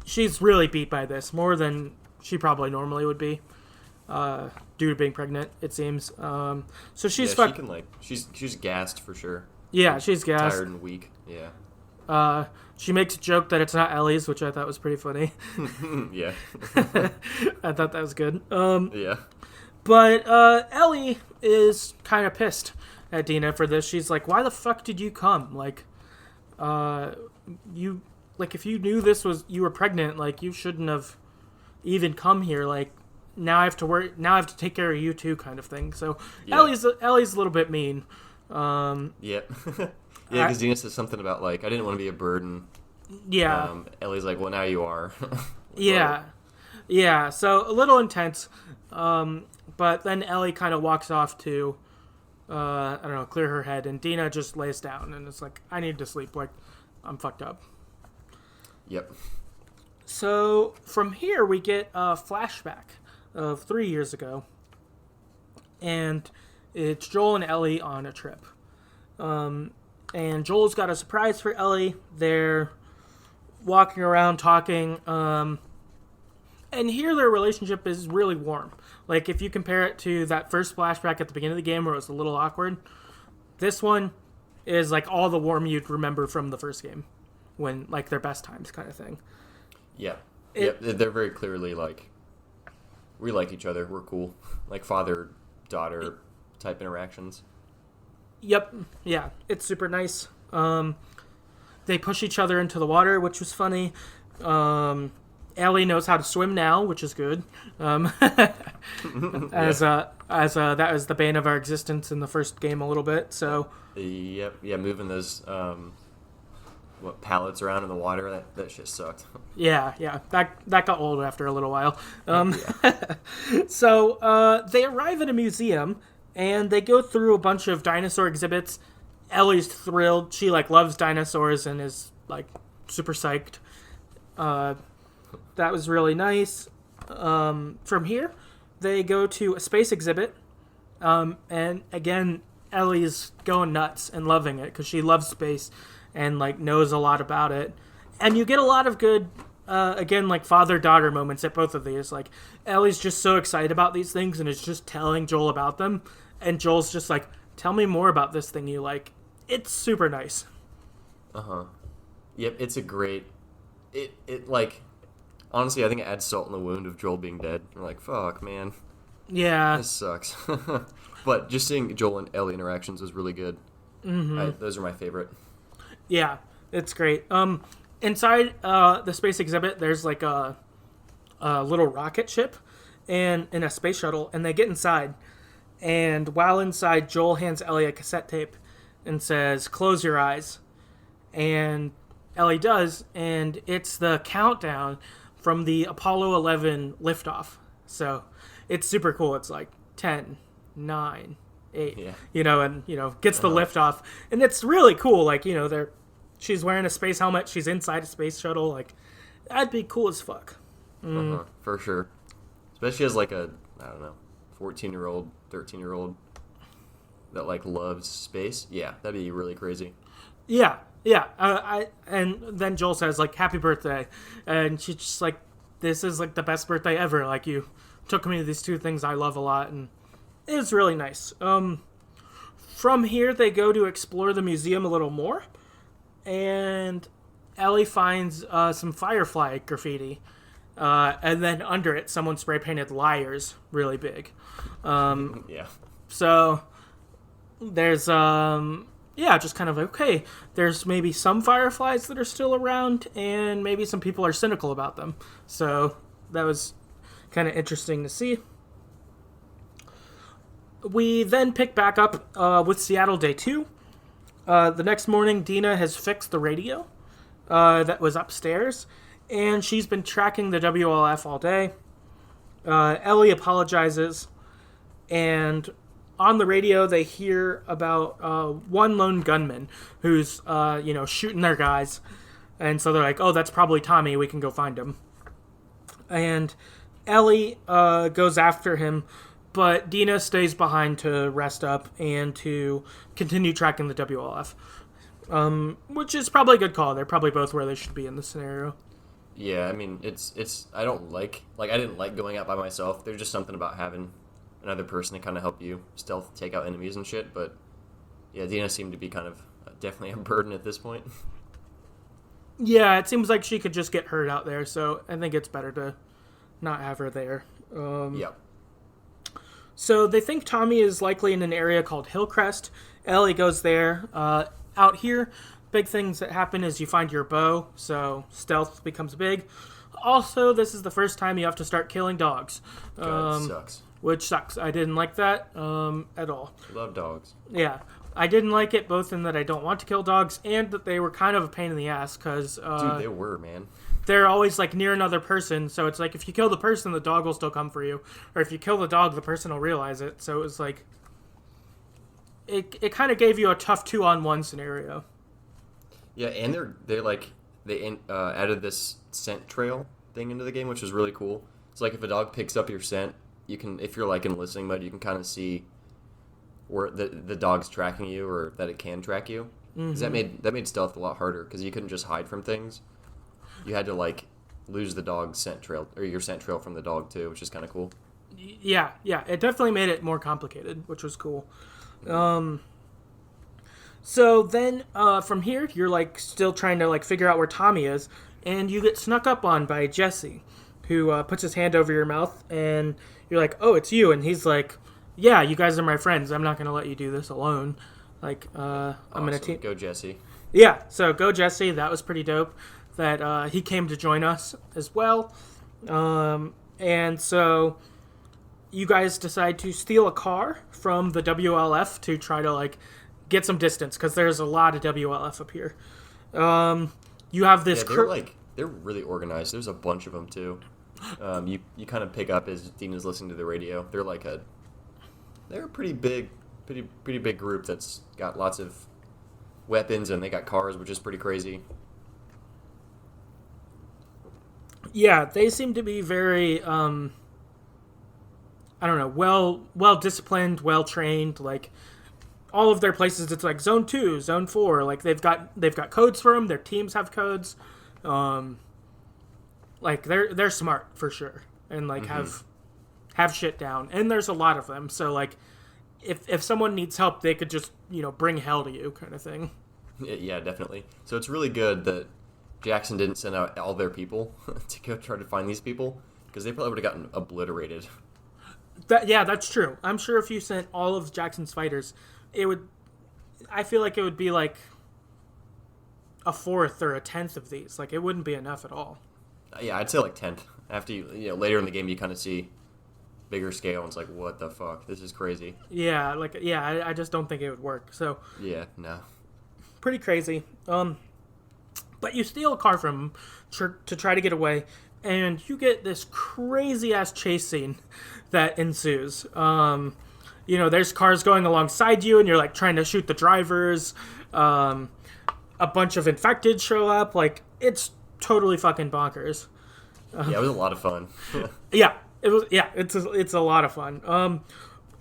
Speaker 1: She's really beat by this more than she probably normally would be. Due to being pregnant, it seems. So she's
Speaker 2: she's gassed for sure.
Speaker 1: Yeah, she's gassed.
Speaker 2: Tired and weak. Yeah.
Speaker 1: She makes a joke that it's not Ellie's, which I thought was pretty funny.
Speaker 2: Yeah.
Speaker 1: I thought that was good.
Speaker 2: Yeah.
Speaker 1: But Ellie is kind of pissed at Dina for this. She's like, why the fuck did you come? If you knew you were pregnant, you shouldn't have even come here. Now I have to worry. Now I have to take care of you too, kind of thing. So yeah. Ellie's a little bit mean.
Speaker 2: Yeah, yeah, because Dina says something about I didn't want to be a burden.
Speaker 1: Yeah.
Speaker 2: Ellie's like, well, now you are.
Speaker 1: Yeah, yeah. So a little intense. But then Ellie kind of walks off to, I don't know, clear her head, and Dina just lays down and it's like, I need to sleep. I'm fucked up.
Speaker 2: Yep.
Speaker 1: So from here we get a flashback of 3 years ago, and It's Joel and Ellie on a trip. And Joel's got a surprise for Ellie. They're walking around talking. And here their relationship is really warm. Like, if you compare it to that first flashback at the beginning of the game where it was a little awkward, this one is like all the warm you'd remember from the first game. When, like, their best times kind of thing.
Speaker 2: Yeah. They're very clearly, like, we like each other. We're cool. Like, father-daughter type interactions.
Speaker 1: Yep. Yeah. It's super nice. They push each other into the water, which was funny. Ellie knows how to swim now, which is good. That was the bane of our existence in the first game a little bit. So.
Speaker 2: Yep. Yeah. Moving those pallets around in the water. That shit sucked.
Speaker 1: Yeah. That got old after a little while. So they arrive at a museum. And they go through a bunch of dinosaur exhibits. Ellie's thrilled. She, like, loves dinosaurs and is, like, super psyched. That was really nice. From here, they go to a space exhibit. And, again, Ellie's going nuts and loving it because she loves space and, like, knows a lot about it. And you get a lot of good, again, like, father-daughter moments at both of these. Like, Ellie's just so excited about these things and is just telling Joel about them. And Joel's just like, tell me more about this thing you like. It's super nice.
Speaker 2: Uh-huh. Yep, it's a great... It like... Honestly, I think it adds salt in the wound of Joel being dead. You're like, fuck, man.
Speaker 1: Yeah.
Speaker 2: This sucks. But just seeing Joel and Ellie interactions was really good. Mm-hmm. Those are my favorite.
Speaker 1: Yeah, it's great. Inside the space exhibit, there's like a little rocket ship and in a space shuttle, and they get inside. And while inside, Joel hands Ellie a cassette tape and says, close your eyes. And Ellie does, and it's the countdown from the Apollo 11 liftoff. So it's super cool. It's like 10, 9, 8, gets the liftoff. And it's really cool. Like, she's wearing a space helmet. She's inside a space shuttle. Like, that'd be cool as fuck.
Speaker 2: For sure. Especially as, like, 14-year-old, 13-year-old that, like, loves space. Yeah, that'd be really crazy.
Speaker 1: Yeah. And then Joel says, like, happy birthday. And she's just like, this is, like, the best birthday ever. Like, you took me to these two things I love a lot. And it was really nice. From here, they go to explore the museum a little more. And Ellie finds some Firefly graffiti. And then under it, someone spray painted liars really big.
Speaker 2: Yeah.
Speaker 1: So there's, just kind of okay, there's maybe some fireflies that are still around, and maybe some people are cynical about them. So that was kind of interesting to see. We then pick back up with Seattle Day 2. The next morning, Dina has fixed the radio that was upstairs, and she's been tracking the WLF all day. Ellie apologizes, and on the radio they hear about one lone gunman who's, shooting their guys. And so they're like, oh, that's probably Tommy, we can go find him. And Ellie goes after him, but Dina stays behind to rest up and to continue tracking the WLF. Which is probably a good call. They're probably both where they should be in this scenario.
Speaker 2: Yeah, I mean, it's I don't like I didn't like going out by myself. There's just something about having another person to kind of help you stealth take out enemies and shit. But yeah, Dina seemed to be kind of definitely a burden at this point.
Speaker 1: Yeah, it seems like she could just get hurt out there, so I think it's better to not have her there.
Speaker 2: Yeah.
Speaker 1: So they think Tommy is likely in an area called Hillcrest. Ellie goes there. Out here, big things that happen is you find your bow, so stealth becomes big. Also, this is the first time you have to start killing dogs.
Speaker 2: God, it sucks.
Speaker 1: Which sucks. I didn't like that at all.
Speaker 2: I love dogs.
Speaker 1: Yeah. I didn't like it both in that I don't want to kill dogs and that they were kind of a pain in the ass because...
Speaker 2: Dude, they were, man.
Speaker 1: They're always, like, near another person, so it's like if you kill the person, the dog will still come for you. Or if you kill the dog, the person will realize it. So it was like... It kind of gave you a tough 2-on-1 scenario.
Speaker 2: Yeah, and they added this scent trail thing into the game, which is really cool. It's like if a dog picks up your scent, you can, if you're like in listening mode, you can kind of see or the dog's tracking you, or that it can track you. Because that made stealth a lot harder, because you couldn't just hide from things. You had to like lose the dog's scent trail, or your scent trail from the dog too, which is kind of cool.
Speaker 1: Yeah, it definitely made it more complicated, which was cool. So then from here, you're like still trying to like figure out where Tommy is, and you get snuck up on by Jesse, who puts his hand over your mouth, and you're like, "Oh, it's you," and he's like, "Yeah, you guys are my friends. I'm not gonna let you do this alone. Like, I'm gonna
Speaker 2: Go Jesse.
Speaker 1: Yeah, so go Jesse. That was pretty dope. That he came to join us as well, and so you guys decide to steal a car from the WLF to try to like get some distance, because there's a lot of WLF up here. You have this.
Speaker 2: Yeah, they're really organized. There's a bunch of them too. You kind of pick up as Dina's listening to the radio. They're a pretty big group that's got lots of weapons, and they got cars, which is pretty crazy.
Speaker 1: Yeah, they seem to be very I don't know, well disciplined, well trained. Like all of their places, it's like zone 2, zone 4. Like they've got codes for them. Their teams have codes. Like they're smart for sure, and like have shit down. And there's a lot of them, so like if someone needs help, they could just bring hell to you, kind of thing.
Speaker 2: Yeah, definitely. So it's really good that Jackson didn't send out all their people to go try to find these people, because they probably would have gotten obliterated.
Speaker 1: That's true. I'm sure if you sent all of Jackson's fighters, I feel like it would be like a fourth or a tenth of these. Like it wouldn't be enough at all.
Speaker 2: Yeah, I'd say like 10th. After later in the game, you kind of see bigger scale, and it's like, what the fuck? This is crazy.
Speaker 1: Yeah, I just don't think it would work. So
Speaker 2: yeah, no.
Speaker 1: Pretty crazy. But you steal a car from him to try to get away, and you get this crazy-ass chase scene that ensues. There's cars going alongside you, and you're, like, trying to shoot the drivers. A bunch of infected show up. Like, it's totally fucking bonkers.
Speaker 2: Yeah, it was a lot of fun.
Speaker 1: Yeah, it was. Yeah, it's a lot of fun.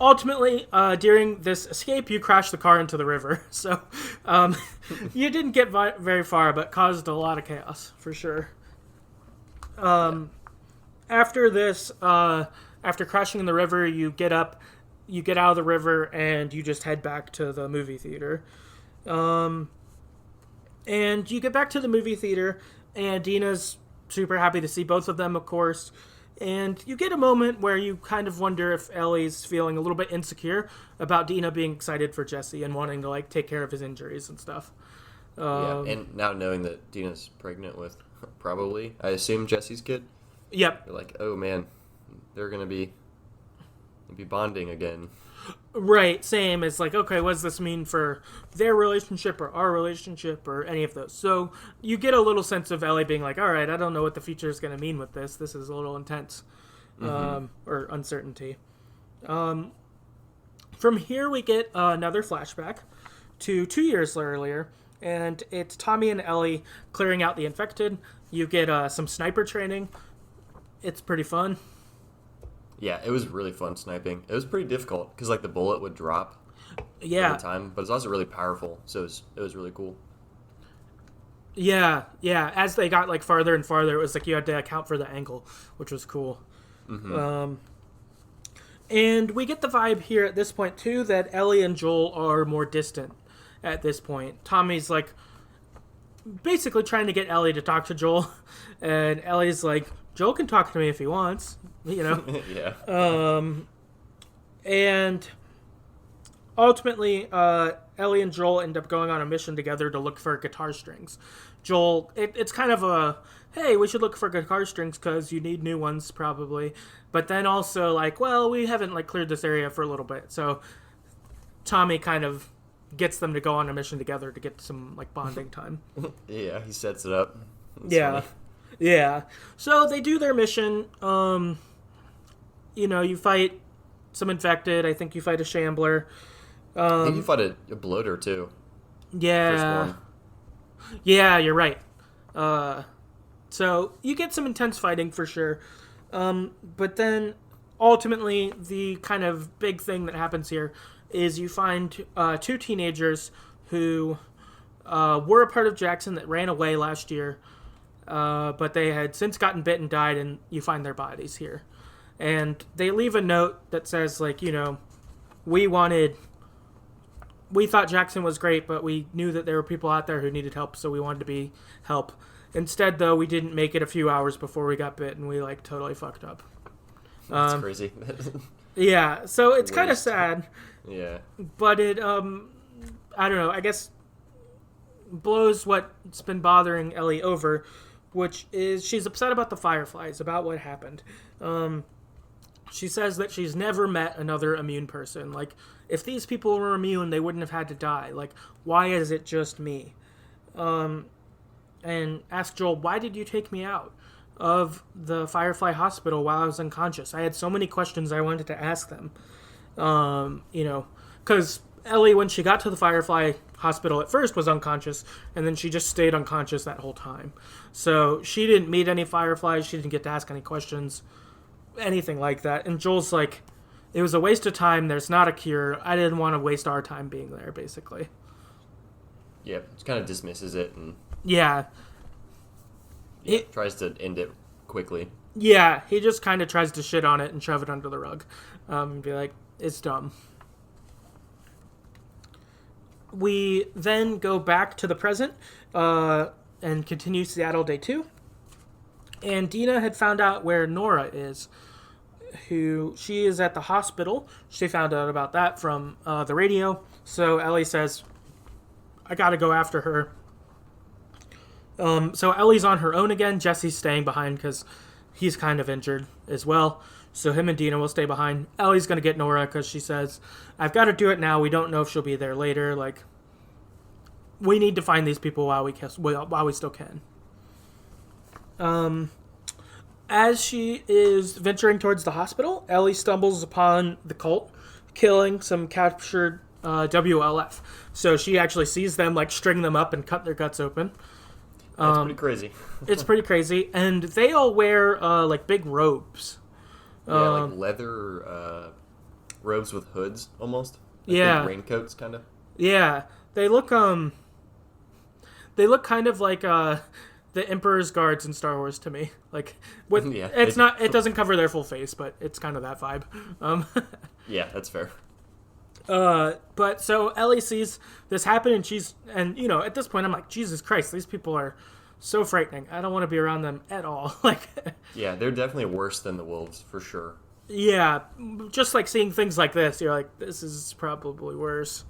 Speaker 1: Ultimately, during this escape, you crashed the car into the river. So, you didn't get very far, but caused a lot of chaos, for sure. After this, after crashing in the river, you get out of the river, and you just head back to the movie theater. And you get back to the movie theater, and Dina's super happy to see both of them, of course. And you get a moment where you kind of wonder if Ellie's feeling a little bit insecure about Dina being excited for Jesse and wanting to, like, take care of his injuries and stuff.
Speaker 2: Yeah, and now knowing that Dina's pregnant with, probably, I assume, Jesse's kid.
Speaker 1: Yep.
Speaker 2: You're like, oh man, they're going to be bonding again.
Speaker 1: Right, same. It's like, okay, what does this mean for their relationship or our relationship or any of those? So you get a little sense of Ellie being like, all right, I don't know what the future is going to mean with this. This is a little intense, or uncertainty. From here, we get another flashback to 2 years earlier, and it's Tommy and Ellie clearing out the infected. You get some sniper training. It's pretty fun.
Speaker 2: Yeah, it was really fun sniping. It was pretty difficult because like the bullet would drop every time, but it's also really powerful. So it was really cool.
Speaker 1: Yeah. As they got like farther and farther, it was like you had to account for the angle, which was cool. And we get the vibe here at this point too that Ellie and Joel are more distant at this point. Tommy's like basically trying to get Ellie to talk to Joel, and Ellie's like, Joel can talk to me if he wants,
Speaker 2: Yeah.
Speaker 1: And ultimately, Ellie and Joel end up going on a mission together to look for guitar strings. Joel, it's kind of a, hey, we should look for guitar strings because you need new ones probably. But then also like, well, we haven't like cleared this area for a little bit. So Tommy kind of gets them to go on a mission together to get some like bonding time.
Speaker 2: Yeah, he sets it up. That's
Speaker 1: yeah.
Speaker 2: funny.
Speaker 1: Yeah. So they do their mission. You fight some infected. I think you fight a shambler.
Speaker 2: I think you fight a bloater too.
Speaker 1: Yeah.
Speaker 2: First one.
Speaker 1: Yeah, you're right. So you get some intense fighting for sure. But then ultimately the kind of big thing that happens here is you find two teenagers who were a part of Jackson that ran away last year, but they had since gotten bit and died, and you find their bodies here. And they leave a note that says, like, you know, we thought Jackson was great, but we knew that there were people out there who needed help, so we wanted to be help. Instead, though, we didn't make it a few hours before we got bit, and we, like, totally fucked up.
Speaker 2: That's crazy.
Speaker 1: Yeah, so it's kind of sad.
Speaker 2: Yeah.
Speaker 1: But it, I don't know, I guess blows what's been bothering Ellie over, which is she's upset about the Fireflies, about what happened. She says that she's never met another immune person. Like, if these people were immune, they wouldn't have had to die. Like, why is it just me? And ask Joel, why did you take me out of the Firefly Hospital while I was unconscious? I had so many questions I wanted to ask them. You know, because Ellie, when she got to the Firefly Hospital at first, was unconscious, and then she just stayed unconscious that whole time. So she didn't meet any Fireflies, she didn't get to ask any questions, anything like that. And Joel's like, it was a waste of time, there's not a cure, I didn't want to waste our time being there, basically.
Speaker 2: Yeah, just kind of dismisses it and
Speaker 1: Yeah.
Speaker 2: tries to end it quickly.
Speaker 1: Yeah, he just kind of tries to shit on it and shove it under the rug. And be like, it's dumb. We then go back to the present and continue Seattle Day 2. And Dina had found out where Nora is. She is at the hospital. She found out about that from the radio. So Ellie says, I gotta go after her. So Ellie's on her own again. Jesse's staying behind because he's kind of injured as well. So him and Dina will stay behind. Ellie's going to get Nora because she says, I've got to do it now. We don't know if she'll be there later. Like, we need to find these people while we still can. As she is venturing towards the hospital, Ellie stumbles upon the cult killing some captured WLF. So she actually sees them, like, string them up and cut their guts open.
Speaker 2: That's pretty crazy.
Speaker 1: It's pretty crazy. And they all wear, like, big robes.
Speaker 2: Yeah, like leather robes with hoods, almost. Like
Speaker 1: yeah.
Speaker 2: big raincoats, kind of.
Speaker 1: Yeah. They look kind of like, the Emperor's Guards in Star Wars to me. Like, it doesn't cover their full face, but it's kind of that vibe.
Speaker 2: Yeah, that's fair.
Speaker 1: But so Ellie sees this happen, and you know, at this point I'm like, Jesus Christ, these people are so frightening. I don't want to be around them at all. Like,
Speaker 2: yeah, they're definitely worse than the wolves for sure.
Speaker 1: Yeah, just like seeing things like this, you're like, this is probably worse.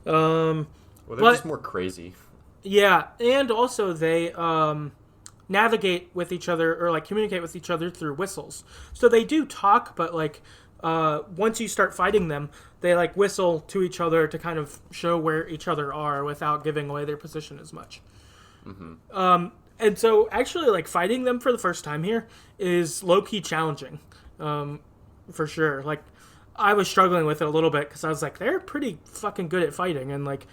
Speaker 2: Well, they're just more crazy.
Speaker 1: Yeah, and also they navigate with each other, or like communicate with each other through whistles. So they do talk, but like once you start fighting them, they like whistle to each other to kind of show where each other are without giving away their position as much. Mm-hmm. And so actually, like, fighting them for the first time here is low-key challenging, for sure. Like, I was struggling with it a little bit because I was like, they're pretty fucking good at fighting and like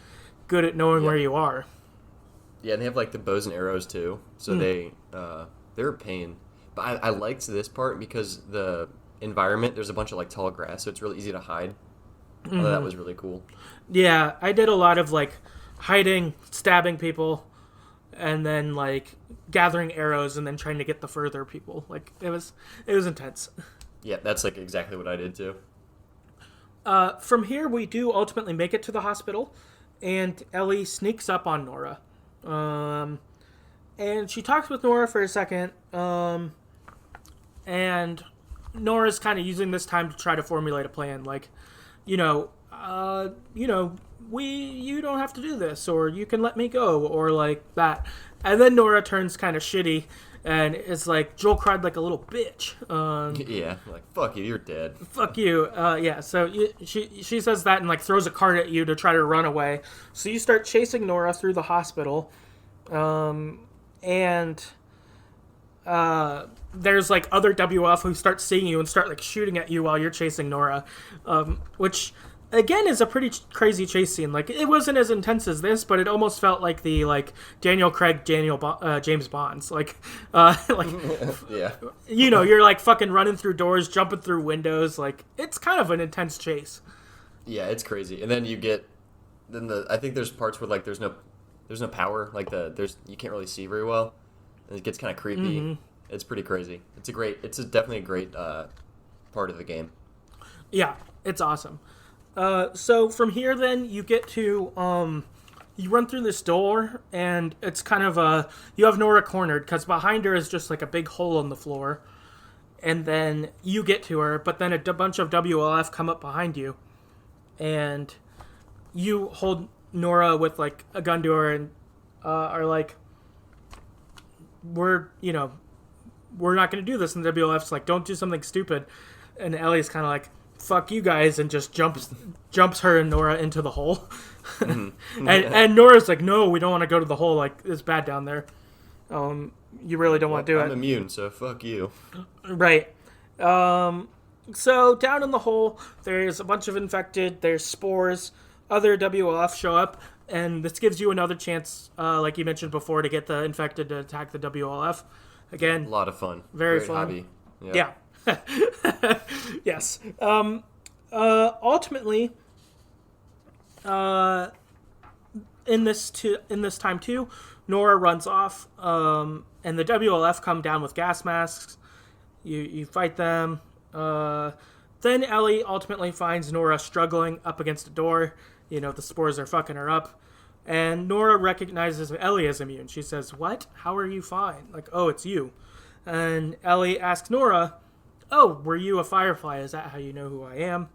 Speaker 1: good at knowing where you are.
Speaker 2: Yeah, and they have like the bows and arrows too, so they're a pain. But I liked this part because the environment, there's a bunch of like tall grass, so it's really easy to hide. Mm-hmm. That was really cool. Yeah,
Speaker 1: I did a lot of like hiding, stabbing people, and then like gathering arrows and then trying to get the further people. Like it was intense.
Speaker 2: Yeah, that's like exactly what I did too.
Speaker 1: From here, we do ultimately make it to the hospital, and Ellie sneaks up on Nora. And she talks with Nora for a second, and Nora's kind of using this time to try to formulate a plan. Like, you don't have to do this, or you can let me go, or like that. And then Nora turns kind of shitty, and it's like, Joel cried like a little bitch.
Speaker 2: Yeah, like, fuck you, you're dead.
Speaker 1: Fuck you. Yeah, so she says that and like throws a cart at you to try to run away. So you start chasing Nora through the hospital, and there's like other WF who start seeing you and start like shooting at you while you're chasing Nora, which again is a pretty crazy chase scene. Like, it wasn't as intense as this, but it almost felt like the like Daniel Craig James Bonds, like
Speaker 2: yeah,
Speaker 1: you're like fucking running through doors, jumping through windows. Like, it's kind of an intense chase.
Speaker 2: Yeah, it's crazy. And then I think there's parts where like there's no power, like you can't really see very well, and it gets kind of creepy.
Speaker 1: Mm-hmm.
Speaker 2: It's pretty crazy. Definitely a great part of the game.
Speaker 1: Yeah, it's awesome. So from here, then you get to you run through this door, and it's kind of you have Nora cornered because behind her is just like a big hole in the floor, and then you get to her, but then a bunch of WLF come up behind you, and you hold Nora with like a gun to her and are like, we're not going to do this. And the WLF's like, don't do something stupid. And Ellie's kind of like, fuck you guys, and just jumps her and Nora into the hole.
Speaker 2: Mm-hmm.
Speaker 1: and Nora's like, no, we don't want to go to the hole. Like, it's bad down there. You really don't want to do it.
Speaker 2: I'm immune, so fuck you.
Speaker 1: Right. So down in the hole, there's a bunch of infected. There's spores. Other WLF show up, and this gives you another chance, like you mentioned before, to get the infected to attack the WLF. Again,
Speaker 2: A lot of fun.
Speaker 1: Very
Speaker 2: Great
Speaker 1: fun.
Speaker 2: hobby.
Speaker 1: Yeah. Yes. Ultimately, in this time too, Nora runs off, and the WLF come down with gas masks. You fight them. Then Ellie ultimately finds Nora struggling up against a door. The spores are fucking her up. And Nora recognizes Ellie as immune. She says, "What? How are you fine?" Like, "Oh, it's you." And Ellie asks Nora, "Oh, were you a Firefly? Is that how you know who I am?"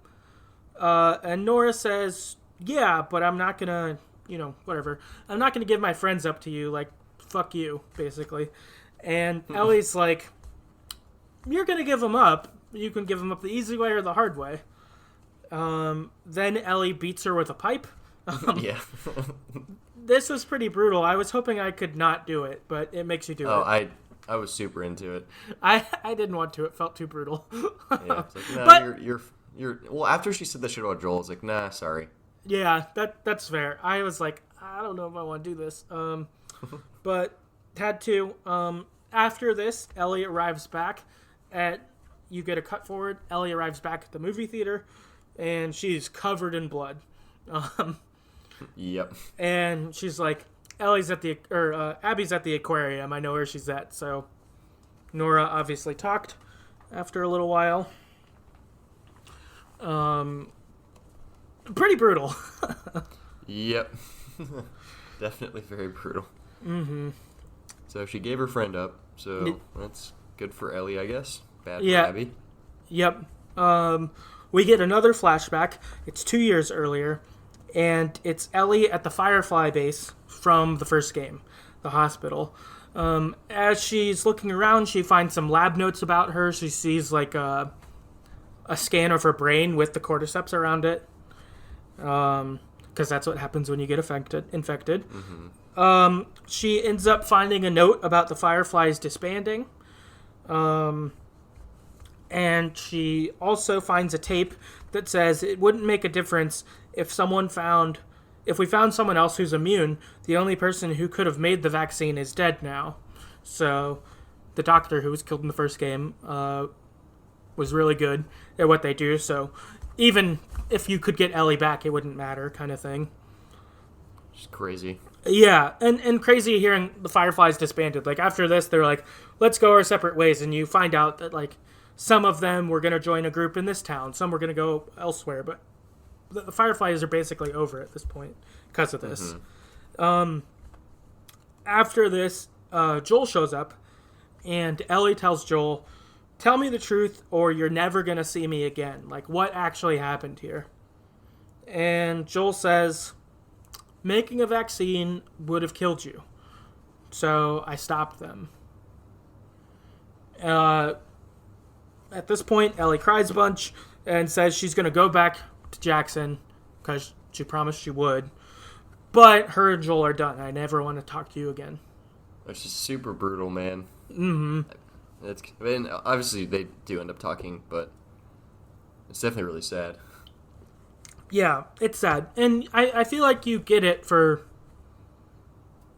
Speaker 1: And Nora says, "Yeah, but I'm not gonna, whatever. I'm not gonna give my friends up to you. Like, fuck you, basically." And Ellie's like, "You're gonna give them up. You can give them up the easy way or the hard way." Then Ellie beats her with a pipe.
Speaker 2: Yeah.
Speaker 1: This was pretty brutal. I was hoping I could not do it, but it makes you do it.
Speaker 2: I was super into it.
Speaker 1: I didn't want to. It felt too brutal.
Speaker 2: Yeah, it's like, nah,
Speaker 1: but
Speaker 2: you're well, after she said that shit about Joel, I was like, nah, sorry.
Speaker 1: yeah, that's fair. I was like, I don't know if I want to do this. But had to. After this, Ellie arrives back you get a cut forward. Ellie arrives back at the movie theater, and she's covered in blood.
Speaker 2: Yep.
Speaker 1: And she's like, Abby's at the aquarium. I know where she's at. So Nora obviously talked after a little while. Pretty brutal.
Speaker 2: Yep. Definitely very brutal.
Speaker 1: Mm-hmm.
Speaker 2: So she gave her friend up. So that's good for Ellie, I guess. Bad for
Speaker 1: Yeah.
Speaker 2: Abby.
Speaker 1: Yep. We get another flashback. It's 2 years earlier, and it's Ellie at the Firefly base from the first game, the hospital. As she's looking around, she finds some lab notes about her. She sees like a scan of her brain with the cordyceps around it, because that's what happens when you get infected.
Speaker 2: Mm-hmm.
Speaker 1: She ends up finding a note about the Fireflies disbanding. And she also finds a tape that says it wouldn't make a difference if we found someone else who's immune. The only person who could have made the vaccine is dead now. So the doctor who was killed in the first game was really good at what they do. So even if you could get Ellie back, it wouldn't matter, kind of thing.
Speaker 2: Just crazy.
Speaker 1: Yeah, and crazy hearing the Fireflies disbanded. Like, after this, they're like, let's go our separate ways. And you find out that, like, some of them were going to join a group in this town. Some were going to go elsewhere. But the Fireflies are basically over at this point because of this. Mm-hmm. After this, Joel shows up, and Ellie tells Joel, "Tell me the truth or you're never going to see me again. Like, what actually happened here?" And Joel says, "Making a vaccine would have killed you. So I stopped them." At this point, Ellie cries a bunch and says she's going to go back to Jackson because she promised she would. But her and Joel are done. "I never want to talk to you again."
Speaker 2: It's just super brutal, man.
Speaker 1: Mm-hmm.
Speaker 2: Obviously, they do end up talking, but it's definitely really sad.
Speaker 1: Yeah, it's sad. And I feel like you get it for...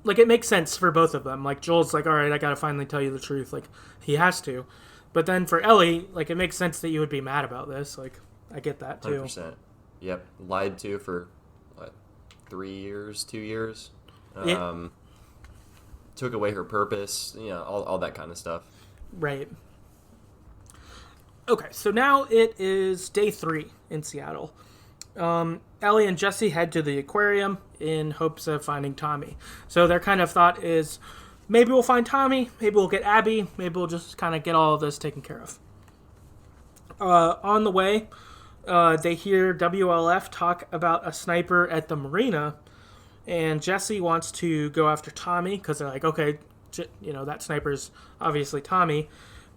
Speaker 1: Like, it makes sense for both of them. Like, Joel's like, all right, I gotta finally tell you the truth. Like, he has to. But then for Ellie, like, it makes sense that you would be mad about this. Like, I get that, too.
Speaker 2: 100%. Yep. Lied to for, what, 3 years, 2 years?
Speaker 1: Yeah.
Speaker 2: Took away her purpose, all that kind of stuff.
Speaker 1: Right. Okay, so now it is day 3 in Seattle. Ellie and Jesse head to the aquarium in hopes of finding Tommy. So their kind of thought is, maybe we'll find Tommy, maybe we'll get Abby, maybe we'll just kind of get all of this taken care of. On the way, they hear WLF talk about a sniper at the marina, and Jesse wants to go after Tommy because they're like, okay, that sniper's obviously Tommy.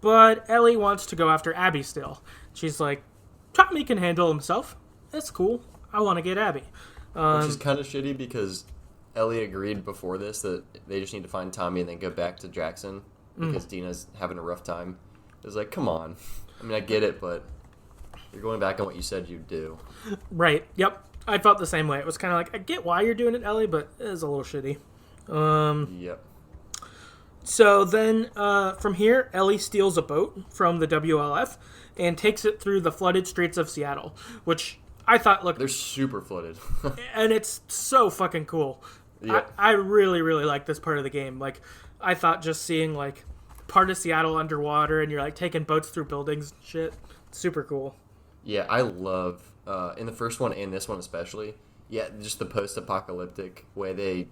Speaker 1: But Ellie wants to go after Abby still. She's like, Tommy can handle himself. That's cool. I want to get Abby.
Speaker 2: Which is kind of shitty because Ellie agreed before this that they just need to find Tommy and then go back to Jackson because Dina's having a rough time. It was like, come on. I mean, I get it, but you're going back on what you said you'd do.
Speaker 1: Right. Yep. I felt the same way. It was kind of like, I get why you're doing it, Ellie, but it is a little shitty.
Speaker 2: Yep.
Speaker 1: So then from here, Ellie steals a boat from the WLF and takes it through the flooded streets of Seattle, which I thought looked...
Speaker 2: They're super flooded.
Speaker 1: And it's so fucking cool.
Speaker 2: Yep.
Speaker 1: I really, really like this part of the game. Like, I thought just seeing, like, part of Seattle underwater and you're, like, taking boats through buildings and shit. Super cool.
Speaker 2: Yeah, I love, in the first one and this one especially, just the post-apocalyptic way they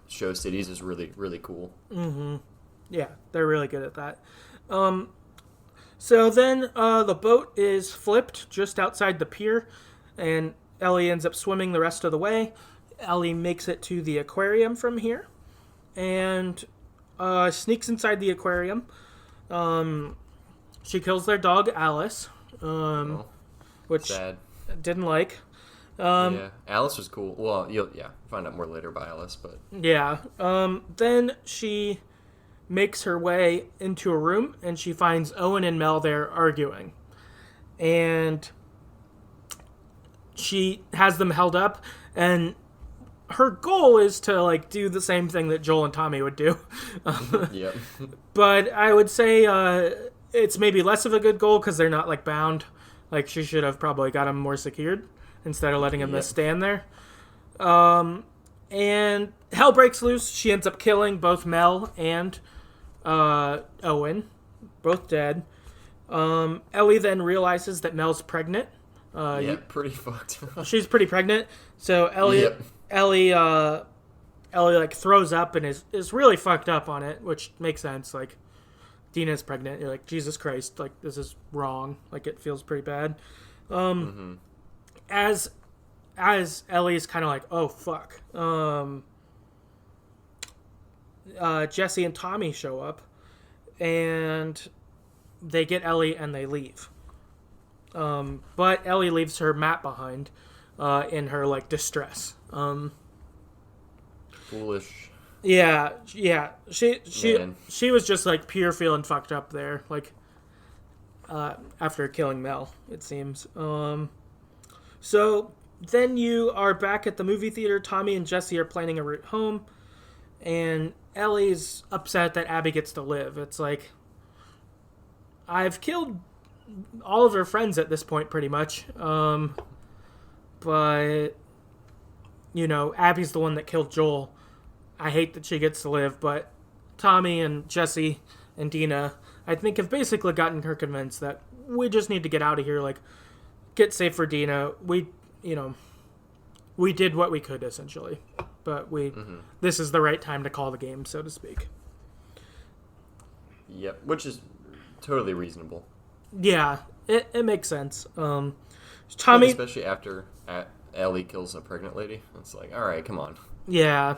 Speaker 2: show cities is really, really cool.
Speaker 1: Mm-hmm. Yeah, they're really good at that. So then the boat is flipped just outside the pier, and Ellie ends up swimming the rest of the way. Ellie makes it to the aquarium from here, and sneaks inside the aquarium. She kills their dog, Alice, which
Speaker 2: sad.
Speaker 1: Didn't like.
Speaker 2: Yeah, Alice was cool. Well, you'll find out more later about Alice, but...
Speaker 1: Yeah. Then she makes her way into a room, and she finds Owen and Mel there arguing. And she has them held up, and her goal is to, like, do the same thing that Joel and Tommy would do.
Speaker 2: Yep.
Speaker 1: But I would say it's maybe less of a good goal because they're not, like, bound. Like, she should have probably got them more secured instead of letting them just stand there. And hell breaks loose. She ends up killing both Mel and Owen, both dead. Ellie then realizes that Mel's pregnant.
Speaker 2: Pretty fucked.
Speaker 1: She's pretty pregnant. So Ellie like throws up and is really fucked up on it, which makes sense. Like, Dina's pregnant. You're like, Jesus Christ, like, this is wrong. Like, it feels pretty bad. As Ellie's kind of like, oh fuck. Jesse and Tommy show up, and they get Ellie and they leave. But Ellie leaves her map behind in her, like, distress.
Speaker 2: Foolish.
Speaker 1: Yeah. She was just, like, pure feeling fucked up there, like, after killing Mel, it seems. So then you are back at the movie theater. Tommy and Jesse are planning a route home, and Ellie's upset that Abby gets to live. It's like, I've killed all of her friends at this point, pretty much. But, Abby's the one that killed Joel. I hate that she gets to live, but Tommy and Jesse and Dina, I think, have basically gotten her convinced that we just need to get out of here, like, get safe for Dina. We did what we could, essentially. But this is the right time to call the game, so to speak.
Speaker 2: Yep, which is totally reasonable.
Speaker 1: Yeah, it makes sense. Tommy...
Speaker 2: Especially after Ellie kills a pregnant lady. It's like, all right, come on.
Speaker 1: Yeah.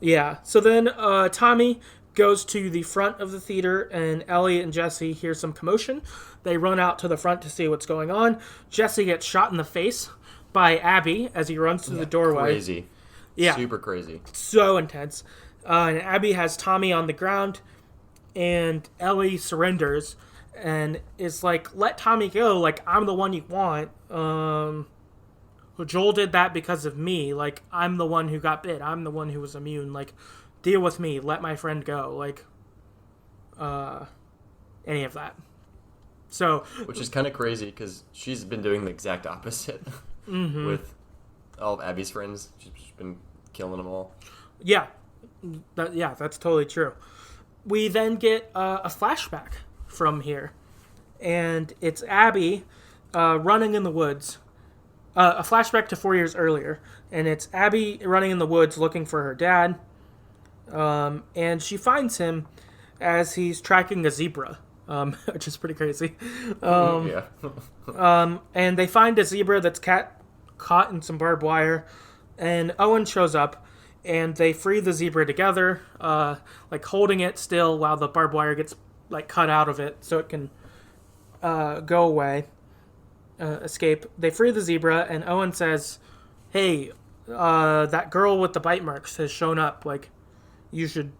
Speaker 1: Yeah, so then Tommy goes to the front of the theater, and Ellie and Jesse hear some commotion. They run out to the front to see what's going on. Jesse gets shot in the face by Abby as he runs through the doorway.
Speaker 2: Crazy.
Speaker 1: Yeah.
Speaker 2: Super crazy.
Speaker 1: So intense. And Abby has Tommy on the ground, and Ellie surrenders and is like, let Tommy go. Like, I'm the one you want. Joel did that because of me. Like, I'm the one who got bit. I'm the one who was immune. Like, deal with me. Let my friend go. Like, any of that. So,
Speaker 2: which is kind of crazy because she's been doing the exact opposite with all of Abby's friends. She's been killing them all.
Speaker 1: Yeah, that's totally true. We then get a flashback from here, and it's Abby running in the woods. A flashback to 4 years earlier, and it's Abby running in the woods looking for her dad, and she finds him as he's tracking a zebra, which is pretty crazy.
Speaker 2: Yeah.
Speaker 1: And they find a zebra that's caught in some barbed wire, and Owen shows up, and they free the zebra together, like holding it still while the barbed wire gets like cut out of it so it can go away. Escape. They free the zebra, and Owen says, "Hey, that girl with the bite marks has shown up. Like, you should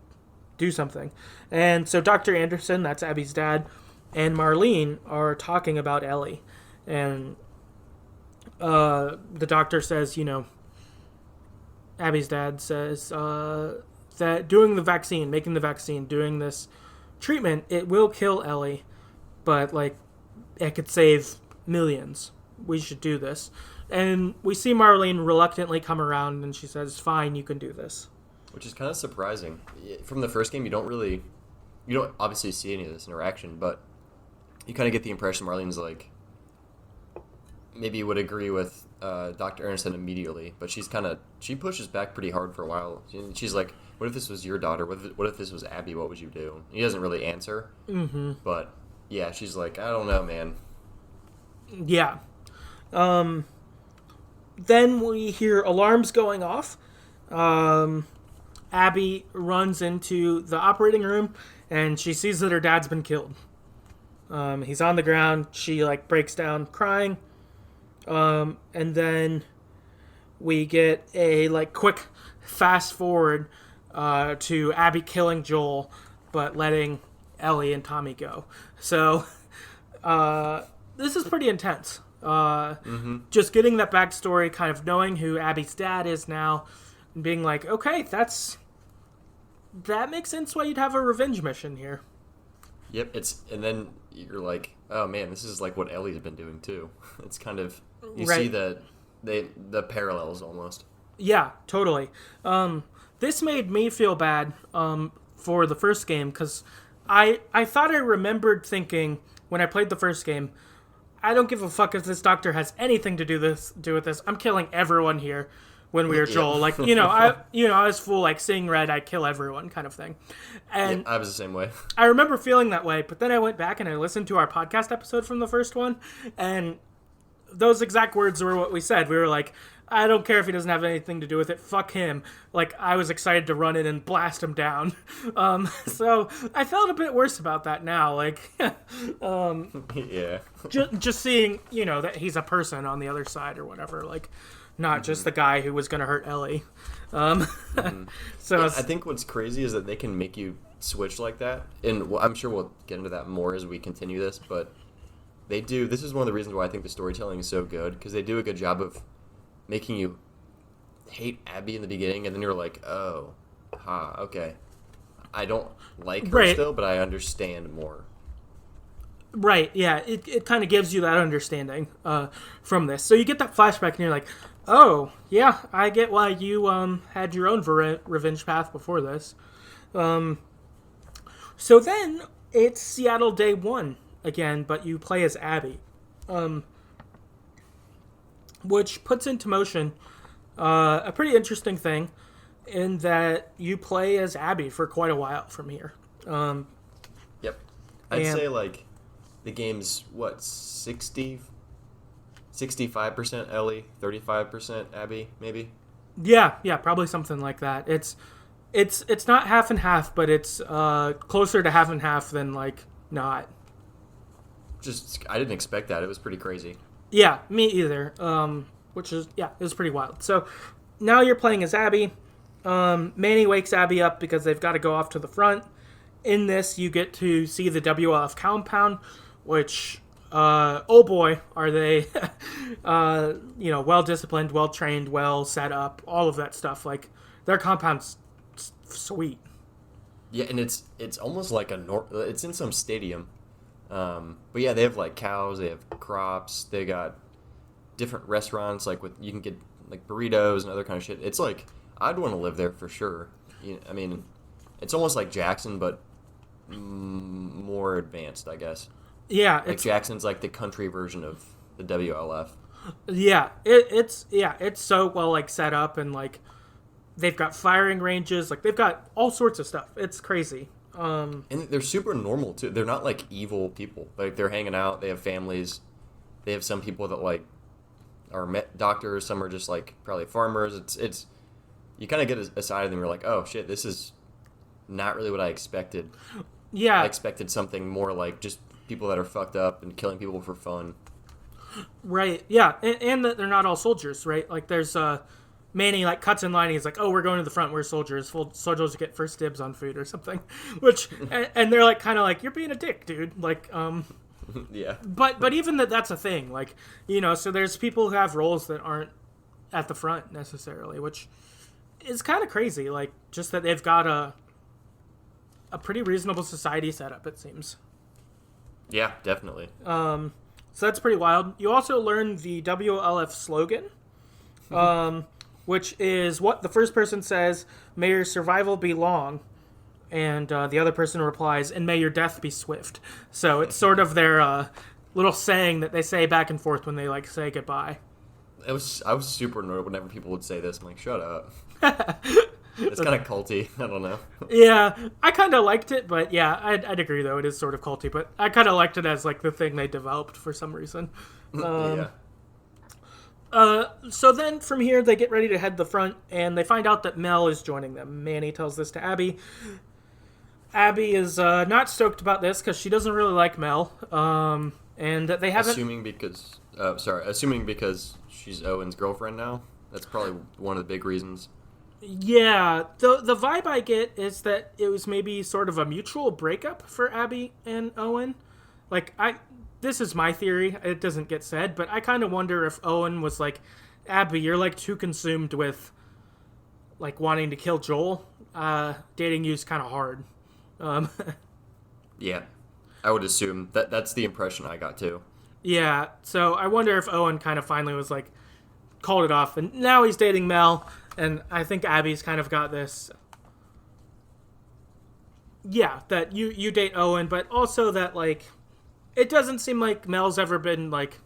Speaker 1: do something." And so Dr. Anderson, that's Abby's dad, and Marlene are talking about Ellie, and the doctor says, Abby's dad says that doing the vaccine, making the vaccine, doing this treatment, it will kill Ellie, but like it could save millions. We should do this. And we see Marlene reluctantly come around, and she says, "Fine, you can do this."
Speaker 2: Which is kind of surprising. From the first game, you don't obviously see any of this interaction, but you kind of get the impression Marlene's like, maybe would agree with Dr. Anderson immediately, but she pushes back pretty hard for a while. She's like, "What if this was your daughter? What if this was Abby? What would you do?" He doesn't really answer, but yeah, she's like, "I don't know, man."
Speaker 1: Yeah. Then we hear alarms going off. Abby runs into the operating room, and she sees that her dad's been killed. He's on the ground. She like breaks down crying. And then we get a like quick fast forward to Abby killing Joel, but letting Ellie and Tommy go. So this is pretty intense. Just getting that backstory, kind of knowing who Abby's dad is now, and being like, okay, that makes sense why you'd have a revenge mission here.
Speaker 2: Yep, and then you're like, oh man, this is like what Ellie's been doing too. It's kind of, you see the parallels almost.
Speaker 1: Yeah, totally. This made me feel bad for the first game, because I thought I remembered thinking when I played the first game, I don't give a fuck if this doctor has anything to do with this. I'm killing everyone here. When we were Joel, like I was full like seeing red, I kill everyone kind of thing, and
Speaker 2: I was the same way.
Speaker 1: I remember feeling that way, but then I went back and I listened to our podcast episode from the first one, and those exact words were what we said. We were like, I don't care if he doesn't have anything to do with it. Fuck him. Like, I was excited to run in and blast him down. So I felt a bit worse about that now. Like,
Speaker 2: yeah.
Speaker 1: just seeing, that he's a person on the other side or whatever. Like, not just the guy who was going to hurt Ellie. So
Speaker 2: yeah, I think what's crazy is that they can make you switch like that. And I'm sure we'll get into that more as we continue this, but they do. This is one of the reasons why I think the storytelling is so good, because they do a good job of making you hate Abby in the beginning, and then you're like, oh, okay. I don't like her still, but I understand more.
Speaker 1: Right, yeah. It kind of gives you that understanding from this. So you get that flashback, and you're like, oh, yeah, I get why you had your own revenge path before this. So then it's Seattle Day 1 again, but you play as Abby. Which puts into motion a pretty interesting thing in that you play as Abby for quite a while from here.
Speaker 2: Yep. I'd say, like, the game's, 65% Ellie, 35% Abby, maybe?
Speaker 1: Yeah, probably something like that. It's not half and half, but it's closer to half and half than, like, not.
Speaker 2: I didn't expect that. It was pretty crazy.
Speaker 1: Yeah, me either. Which is, it was pretty wild. So now you're playing as Abby. Manny wakes Abby up because they've got to go off to the front. In this, you get to see the WLF compound, which, oh boy, are they, well-disciplined, well-trained, well set up, all of that stuff. Like, their compound's sweet.
Speaker 2: Yeah, and it's almost like it's in some stadium. But yeah, they have like cows, they have crops, they got different restaurants like you can get like burritos and other kind of shit. It's like I'd want to live there for sure. I mean, it's almost like Jackson, but more advanced, I guess.
Speaker 1: Yeah,
Speaker 2: like Jackson's like the country version of the WLF.
Speaker 1: Yeah, it's so well like set up, and like they've got firing ranges, like they've got all sorts of stuff. It's crazy.
Speaker 2: And they're super normal too. They're not like evil people. Like they're hanging out. They have families. They have some people that like are doctors. Some are just like probably farmers. It's you kind of get a side of them. You're like, oh shit, this is not really what I expected.
Speaker 1: Yeah,
Speaker 2: I expected something more like just people that are fucked up and killing people for fun.
Speaker 1: Right. Yeah, and that they're not all soldiers, right? Like there's Manny like cuts in line. And he's like, "Oh, we're going to the front. We're soldiers. Soldiers get first dibs on food or something." Which and they're like kind of like, "You're being a dick, dude." Like
Speaker 2: Yeah.
Speaker 1: But even that's a thing. Like so there's people who have roles that aren't at the front necessarily, which is kind of crazy. Like just that they've got a pretty reasonable society set up, it seems.
Speaker 2: Yeah, definitely.
Speaker 1: So that's pretty wild. You also learn the WLF slogan, which is what the first person says, "May your survival be long," and the other person replies, "And may your death be swift." So it's sort of their little saying that they say back and forth when they like say goodbye.
Speaker 2: I was super annoyed whenever people would say this. I'm like, shut up. It's kind of culty. I don't know.
Speaker 1: Yeah, I kind of liked it, but yeah, I'd agree though. It is sort of culty, but I kind of liked it as like the thing they developed for some reason.
Speaker 2: Yeah.
Speaker 1: So then from here, they get ready to head the front, and they find out that Mel is joining them. Manny tells this to Abby. Abby is not stoked about this because she doesn't really like Mel, and that they haven't...
Speaker 2: Assuming because she's Owen's girlfriend now. That's probably one of the big reasons.
Speaker 1: Yeah, the vibe I get is that it was maybe sort of a mutual breakup for Abby and Owen. Like, this is my theory. It doesn't get said, but I kind of wonder if Owen was like, Abby, you're like too consumed with like wanting to kill Joel. Dating you's kind of hard.
Speaker 2: Yeah, I would assume that's the impression I got too.
Speaker 1: Yeah, so I wonder if Owen kind of finally was like, called it off, and now he's dating Mel, and I think Abby's kind of got this... Yeah, that you date Owen, but also that, like, it doesn't seem like Mel's ever been, like,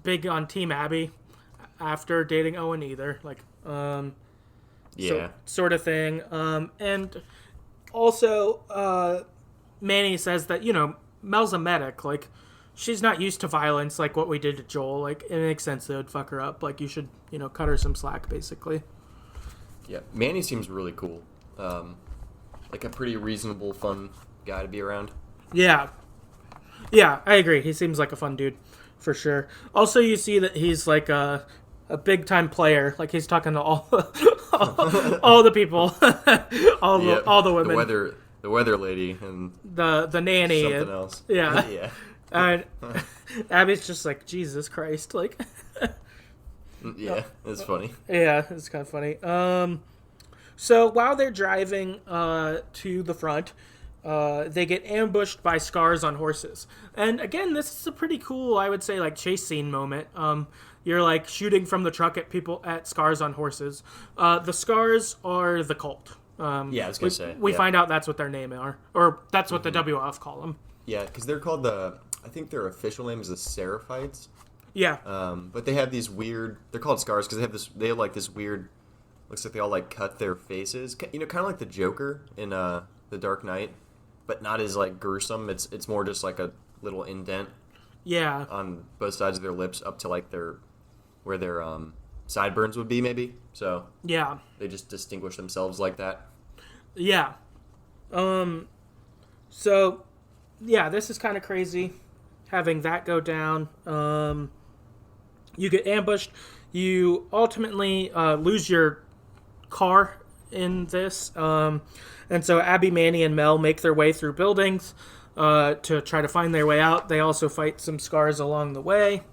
Speaker 1: big on Team Abby after dating Owen either. Like,
Speaker 2: yeah.
Speaker 1: So, sort of thing. And also, Manny says that, Mel's a medic, like, she's not used to violence like what we did to Joel. Like, it makes sense they would fuck her up. Like, you should, cut her some slack, basically.
Speaker 2: Yeah, Manny seems really cool. Like a pretty reasonable, fun guy to be around.
Speaker 1: Yeah. Yeah, I agree. He seems like a fun dude, for sure. Also, you see that he's like a big-time player. Like, he's talking to all the people. all the women.
Speaker 2: The weather lady and
Speaker 1: the nanny.
Speaker 2: Something else.
Speaker 1: Yeah.
Speaker 2: Yeah.
Speaker 1: And Abby's just like, Jesus Christ, like...
Speaker 2: Yeah, it's funny.
Speaker 1: Yeah, it's kind of funny. So while they're driving to the front, they get ambushed by scars on horses. And again, this is a pretty cool, I would say, like, chase scene moment. You're, like, shooting from the truck at scars on horses. The scars are the cult.
Speaker 2: Yeah, I was going to say.
Speaker 1: We find out that's what their name are. Or that's what the WLF call them.
Speaker 2: Yeah, because they're called I think their official name is the Seraphites.
Speaker 1: Yeah.
Speaker 2: But they have these weird... They're called scars because they have like this weird... Looks like they all like cut their faces. Kind of like the Joker in The Dark Knight, but not as like gruesome. It's more just like a little indent.
Speaker 1: Yeah.
Speaker 2: On both sides of their lips up to like where their sideburns would be maybe. So
Speaker 1: yeah.
Speaker 2: They just distinguish themselves like that.
Speaker 1: Yeah. So yeah, this is kind of crazy having that go down. You get ambushed. You ultimately lose your car in this. And so Abby, Manny, and Mel make their way through buildings to try to find their way out. They also fight some scars along the way.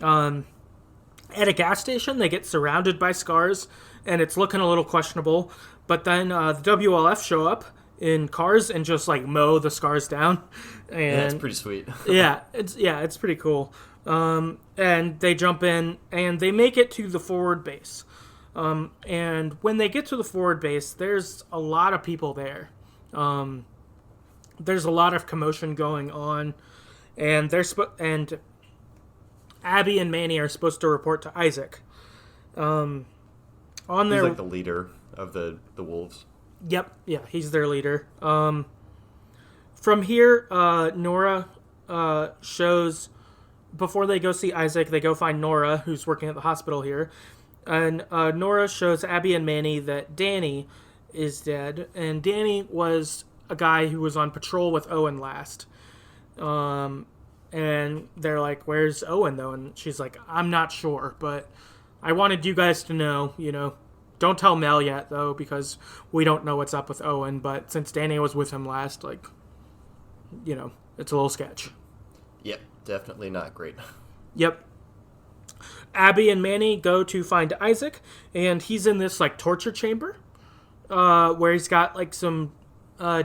Speaker 1: At a gas station, they get surrounded by scars, and it's looking a little questionable. But then the WLF show up in cars and just like mow the scars down. And
Speaker 2: Yeah, it's pretty sweet.
Speaker 1: it's pretty cool. And they jump in and they make it to the forward base. And when they get to the forward base, there's a lot of people there. There's a lot of commotion going on, and and Abby and Manny are supposed to report to Isaac. On
Speaker 2: He's
Speaker 1: their
Speaker 2: like the leader of the wolves.
Speaker 1: Yep, yeah, he's their leader. From here, Nora shows, before they go see Isaac, they go find Nora, who's working at the hospital here. And Nora shows Abby and Manny that Danny is dead. And Danny was a guy who was on patrol with Owen last. And they're like, where's Owen, though? And she's like, I'm not sure, but I wanted you guys to know, don't tell Mel yet, though, because we don't know what's up with Owen. But since Danny was with him last, it's a little sketch.
Speaker 2: Yep, definitely not great.
Speaker 1: Yep. Abby and Manny go to find Isaac, and he's in this, torture chamber, where he's got, some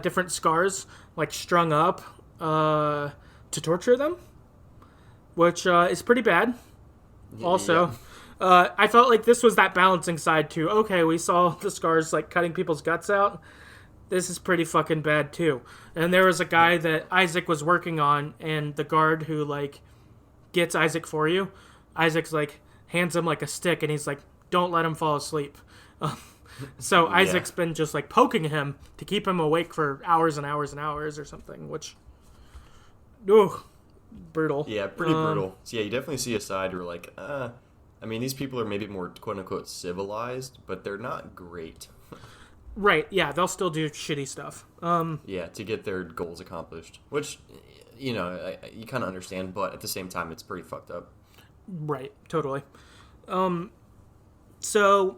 Speaker 1: different scars, strung up to torture them, which is pretty bad. Also, I felt like this was that balancing side, too. Okay, we saw the scars, cutting people's guts out. This is pretty fucking bad, too. And there was a guy that Isaac was working on, and the guard who, gets Isaac for you, Isaac's hands him a stick, and he's like, don't let him fall asleep. So Isaac's been just poking him to keep him awake for hours and hours and hours or something, which, brutal.
Speaker 2: Yeah, pretty brutal. So yeah, you definitely see a side where these people are maybe more quote unquote civilized, but they're not great.
Speaker 1: Right, yeah, they'll still do shitty stuff.
Speaker 2: To get their goals accomplished, which, you kind of understand, but at the same time, it's pretty fucked up.
Speaker 1: Right, totally. So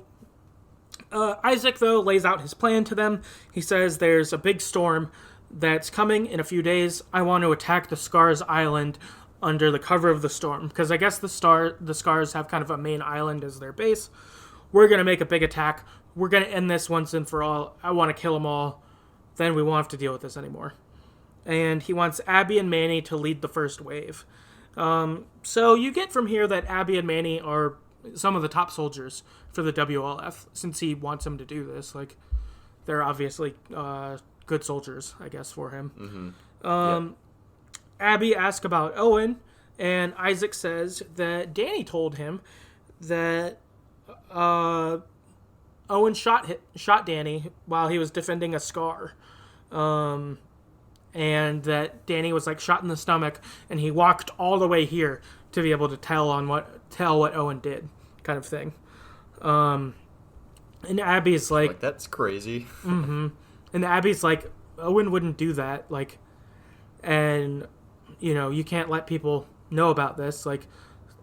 Speaker 1: Isaac, though, lays out his plan to them. He says there's a big storm that's coming in a few days. I want to attack the Scars Island under the cover of the storm, because I guess the Scars have kind of a main island as their base. We're going to make a big attack. We're going to end this once and for all. I want to kill them all. Then we won't have to deal with this anymore. And he wants Abby and Manny to lead the first wave. So you get from here that Abby and Manny are some of the top soldiers for the WLF, since he wants them to do this. They're obviously good soldiers, I guess, for him. Mm-hmm. Abby asks about Owen, and Isaac says that Danny told him that Owen shot Danny while he was defending a scar. And that Danny was shot in the stomach, and he walked all the way here to be able to tell what Owen did, kind of thing. And Abby's
Speaker 2: that's crazy.
Speaker 1: Mm-hmm. And Abby's Owen wouldn't do that, and you can't let people know about this.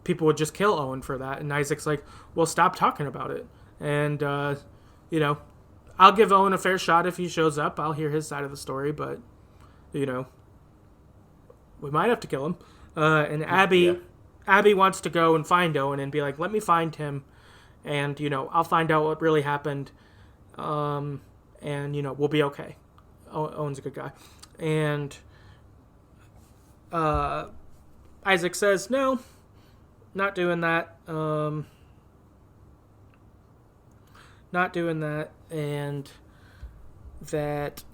Speaker 1: People would just kill Owen for that. And Isaac's well, stop talking about it. And I'll give Owen a fair shot if he shows up. I'll hear his side of the story, but we might have to kill him. And Abby wants to go and find Owen and be like, let me find him. And, I'll find out what really happened. And, we'll be okay. Owen's a good guy. And Isaac says, no, not doing that. Not doing that. And that...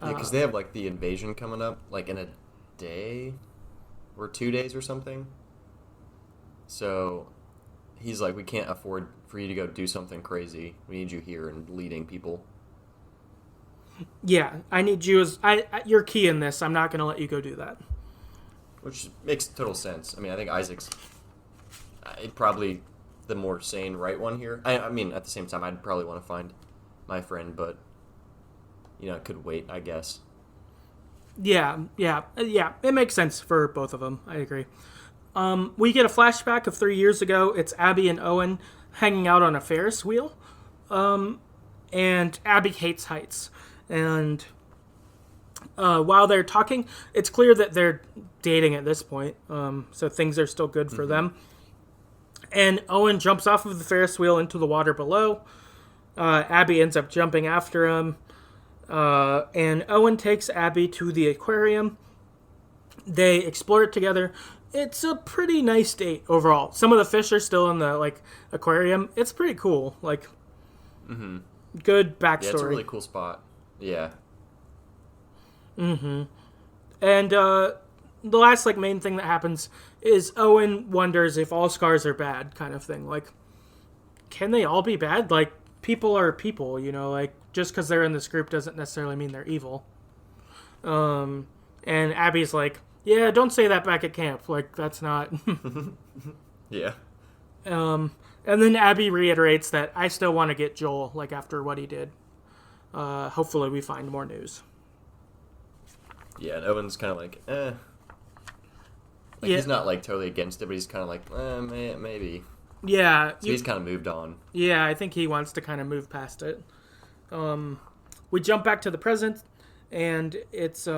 Speaker 2: Yeah, because they have, the invasion coming up, in a day or 2 days or something. So he's like, we can't afford for you to go do something crazy. We need you here and leading people.
Speaker 1: Yeah, I need you as... you're key in this. I'm not going to let you go do that.
Speaker 2: Which makes total sense. I think Isaac's probably the more sane right one here. At the same time, I'd probably want to find my friend, but... it could wait, I guess.
Speaker 1: Yeah. It makes sense for both of them. I agree. We get a flashback of 3 years ago. It's Abby and Owen hanging out on a Ferris wheel. And Abby hates heights. And while they're talking, it's clear that they're dating at this point. So things are still good for them. And Owen jumps off of the Ferris wheel into the water below. Abby ends up jumping after him. And Owen takes Abby to the aquarium. They explore it together. It's a pretty nice date overall. Some of the fish are still in the aquarium. It's pretty cool. Good backstory.
Speaker 2: Yeah, it's a really cool spot. Yeah.
Speaker 1: And the last main thing that happens is Owen wonders if all scars are bad, kind of thing. Can they all be bad? People are people, just because they're in this group doesn't necessarily mean they're evil. And Abby's like, yeah, don't say that back at camp. That's not...
Speaker 2: Yeah.
Speaker 1: And then Abby reiterates that I still want to get Joel, after what he did. Hopefully we find more news.
Speaker 2: Yeah, and Owen's kind of eh. He's not totally against it, but he's kind of maybe.
Speaker 1: Yeah.
Speaker 2: So he's kind of moved on.
Speaker 1: Yeah, I think he wants to kind of move past it. We jump back to the present, and it's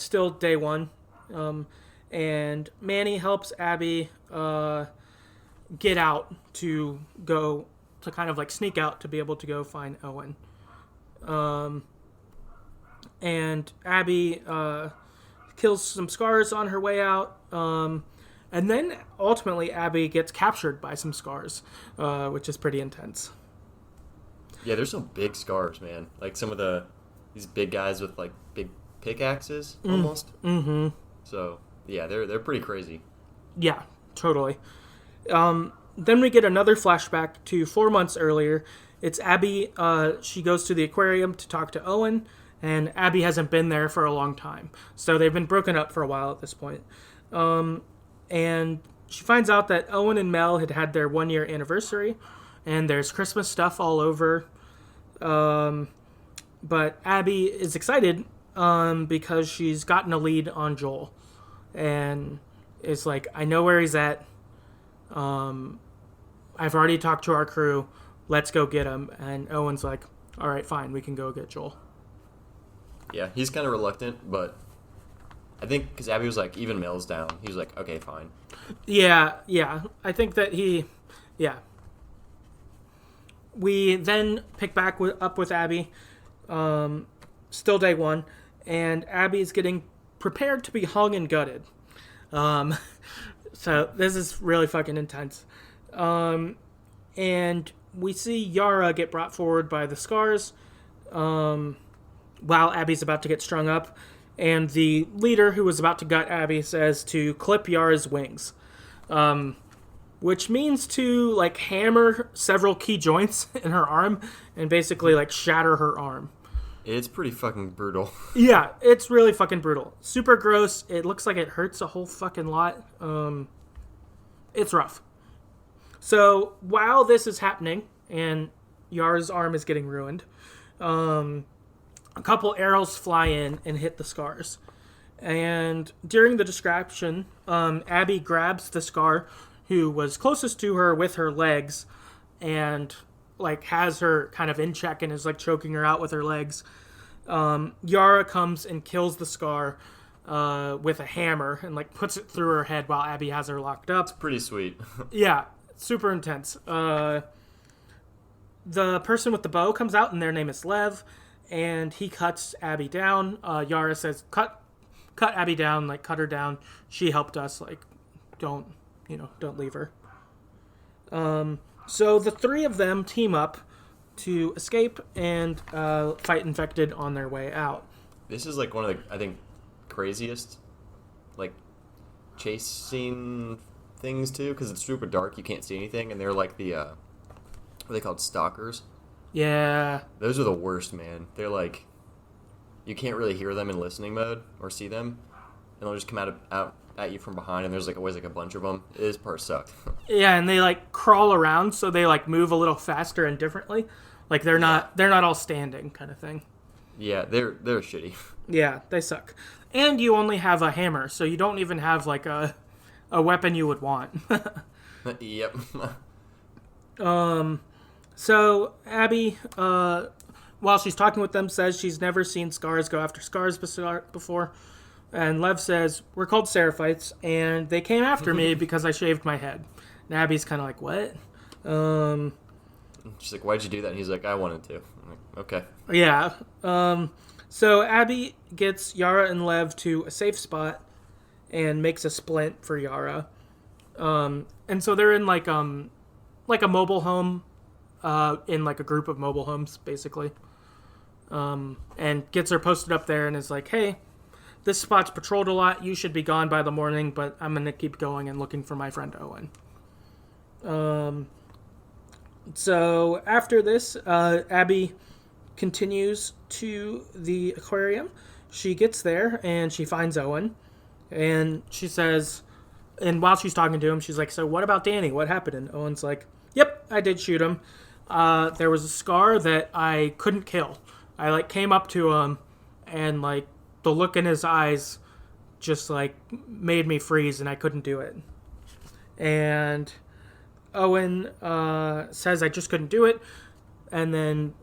Speaker 1: still day one. And Manny helps Abby get out to go to kind of sneak out to be able to go find Owen. And Abby kills some scars on her way out. And then ultimately Abby gets captured by some scars, which is pretty intense.
Speaker 2: Yeah, there's some big scars, man. Some of these big guys with big pickaxes almost.
Speaker 1: Mm-hmm.
Speaker 2: So yeah, they're pretty crazy.
Speaker 1: Yeah, totally. Then we get another flashback to 4 months earlier. It's Abby. She goes to the aquarium to talk to Owen, and Abby hasn't been there for a long time. So they've been broken up for a while at this point. And she finds out that Owen and Mel had their 1-year anniversary, and there's Christmas stuff all over. But Abby is excited because she's gotten a lead on Joel. And is I know where he's at. I've already talked to our crew. Let's go get him. And Owen's like, all right, fine. We can go get Joel.
Speaker 2: Yeah, he's kind of reluctant, but I think because Abby was even Mel's down. He was like, okay, fine.
Speaker 1: Yeah. I think that yeah. We then pick back up with Abby. Still day one. And Abby's getting prepared to be hung and gutted. So this is really fucking intense. And we see Yara get brought forward by the scars while Abby's about to get strung up. And the leader who was about to gut Abby says to clip Yara's wings. Which means to hammer several key joints in her arm and basically shatter her arm.
Speaker 2: It's pretty fucking brutal.
Speaker 1: Yeah, it's really fucking brutal. Super gross. It looks like it hurts a whole fucking lot. It's rough. So while this is happening and Yara's arm is getting ruined, a couple arrows fly in and hit the scars. And during the distraction, Abby grabs the scar who was closest to her with her legs and has her kind of in check and is choking her out with her legs. Yara comes and kills the scar with a hammer and puts it through her head while Abby has her locked up.
Speaker 2: It's pretty sweet.
Speaker 1: Yeah, super intense. The person with the bow comes out and their name is Lev, and he cuts Abby down. Yara says, cut Abby down, cut her down. She helped us, don't leave her. So the three of them team up to escape and fight infected on their way out.
Speaker 2: This is one of the, I think, craziest chase scene things too, because it's super dark, you can't see anything, and they're the what are they called, stalkers?
Speaker 1: Yeah,
Speaker 2: those are the worst, man. They're you can't really hear them in listening mode or see them, and they'll just come out at you from behind, and there's always a bunch of them. This part sucked.
Speaker 1: Yeah, and they crawl around, so they move a little faster and differently. They're not all standing, kind of thing.
Speaker 2: Yeah, they're shitty.
Speaker 1: Yeah, they suck. And you only have a hammer, so you don't even have a weapon you would want.
Speaker 2: Yep.
Speaker 1: So Abby, while she's talking with them, says she's never seen scars go after scars before. And Lev says, we're called Seraphites, and they came after me because I shaved my head. And Abby's kind of what?
Speaker 2: She's why'd you do that? And he's I wanted to. I'm okay.
Speaker 1: Yeah. So Abby gets Yara and Lev to a safe spot and makes a splint for Yara. And so they're in like a mobile home, in like a group of mobile homes, basically. And gets her posted up there and is like, hey, this spot's patrolled a lot. You should be gone by the morning, but I'm going to keep going and looking for my friend Owen. So after this, Abby continues to the aquarium. She gets there and she finds Owen. And she says, and while she's talking to him, she's like, so what about Danny? What happened? And Owen's like, yep, I did shoot him. There was a scar that I couldn't kill. I like came up to him and like the look in his eyes just like made me freeze and I couldn't do it. And Owen says I just couldn't do it. And then,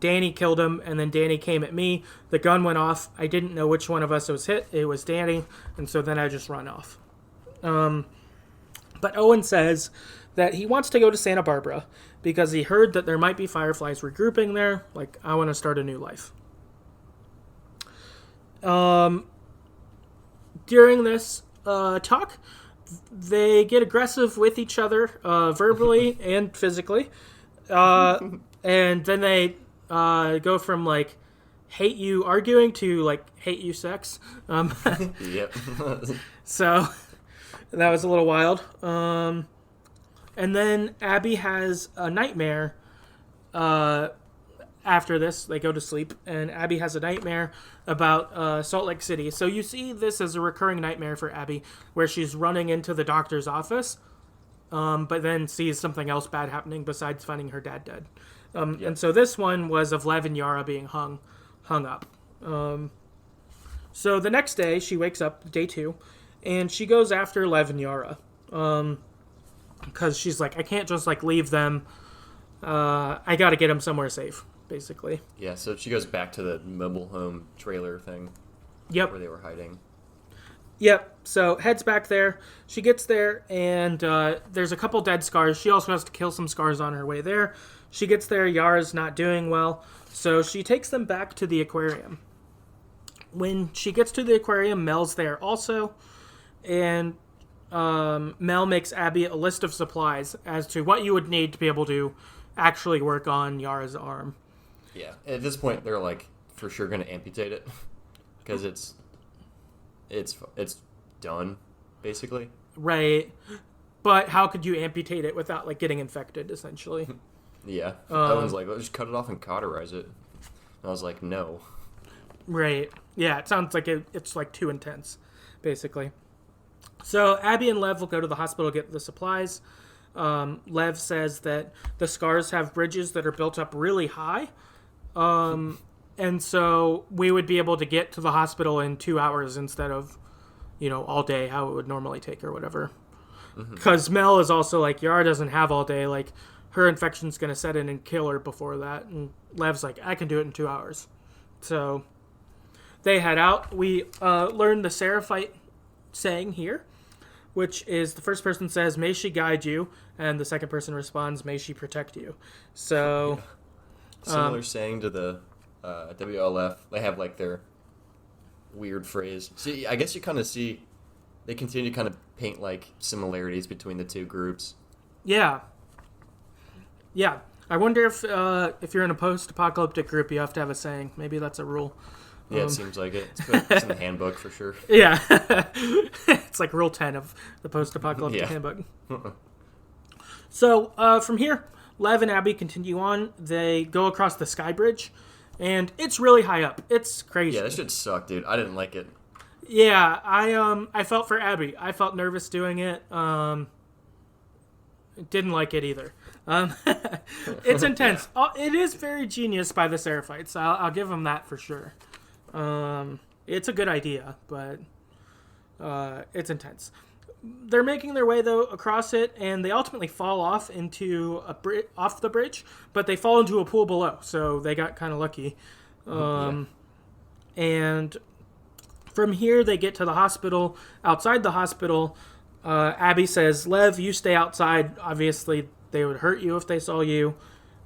Speaker 1: Danny killed him, and then Danny came at me. The gun went off. I didn't know which one of us was hit. It was Danny, and so then I just run off. But Owen says that he wants to go to Santa Barbara because he heard that there might be fireflies regrouping there. Like, I want to start a new life. During this talk, they get aggressive with each other, verbally and physically. And then they go from, like, hate you arguing to, like, hate you sex.
Speaker 2: Yep.
Speaker 1: So that was a little wild. And then Abby has a nightmare. After this, they go to sleep, and Abby has a nightmare about Salt Lake City. So you see this as a recurring nightmare for Abby, where she's running into the doctor's office, but then sees something else bad happening besides finding her dad dead. Yep. And so this one was of Lev and Yara being hung up. So the next day, she wakes up, day 2, and she goes after Lev and Yara. Because she's like, I can't just, like, leave them. I gotta get them somewhere safe, basically.
Speaker 2: Yeah, so she goes back to the mobile home trailer thing.
Speaker 1: Yep.
Speaker 2: Where they were hiding.
Speaker 1: Yep, so heads back there. She gets there, and there's a couple dead scars. She also has to kill some scars on her way there. She gets there, Yara's not doing well, so she takes them back to the aquarium. When she gets to the aquarium, Mel's there also, and Mel makes Abby a list of supplies as to what you would need to be able to actually work on Yara's arm.
Speaker 2: Yeah, at this point, they're, like, for sure going to amputate it, because it's done, basically.
Speaker 1: Right. But how could you amputate it without, like, getting infected, essentially?
Speaker 2: Yeah. Owen's like, let's just cut it off and cauterize it. And I was like, no.
Speaker 1: Right. Yeah, it sounds like it's, like, too intense, basically. So Abby and Lev will go to the hospital to get the supplies. Lev says that the scars have bridges that are built up really high. And so we would be able to get to the hospital in 2 hours instead of, all day, how it would normally take or whatever. Because Mel is also like, Yara doesn't have all day. Like, her infection's going to set in and kill her before that. And Lev's like, I can do it in 2 hours. So they head out. We learn the Seraphite saying here, which is the first person says, may she guide you. And the second person responds, may she protect you. So
Speaker 2: similar saying to the WLF. They have, like, their weird phrase. See, I guess you kind of see they continue to kind of paint, like, similarities between the two groups.
Speaker 1: Yeah. Yeah. I wonder if you're in a post-apocalyptic group, you have to have a saying. Maybe that's a rule.
Speaker 2: Yeah, it seems like it. It's in the handbook for sure.
Speaker 1: Yeah. It's like Rule 10 of the post-apocalyptic handbook. So, from here, Lev and Abby continue on. They go across the sky bridge, and it's really high up. It's crazy.
Speaker 2: Yeah, that shit sucked, dude. I didn't like it.
Speaker 1: Yeah, I felt for Abby. I felt nervous doing it. Didn't like it either. It's intense. It is very genius by the Seraphites. I'll give them that for sure. It's a good idea, but it's intense. They're making their way, though, across it, and they ultimately fall off into off the bridge, but they fall into a pool below, so they got kind of lucky. And from here, they get to the hospital. Outside the hospital, Abby says, Lev, you stay outside. Obviously, they would hurt you if they saw you.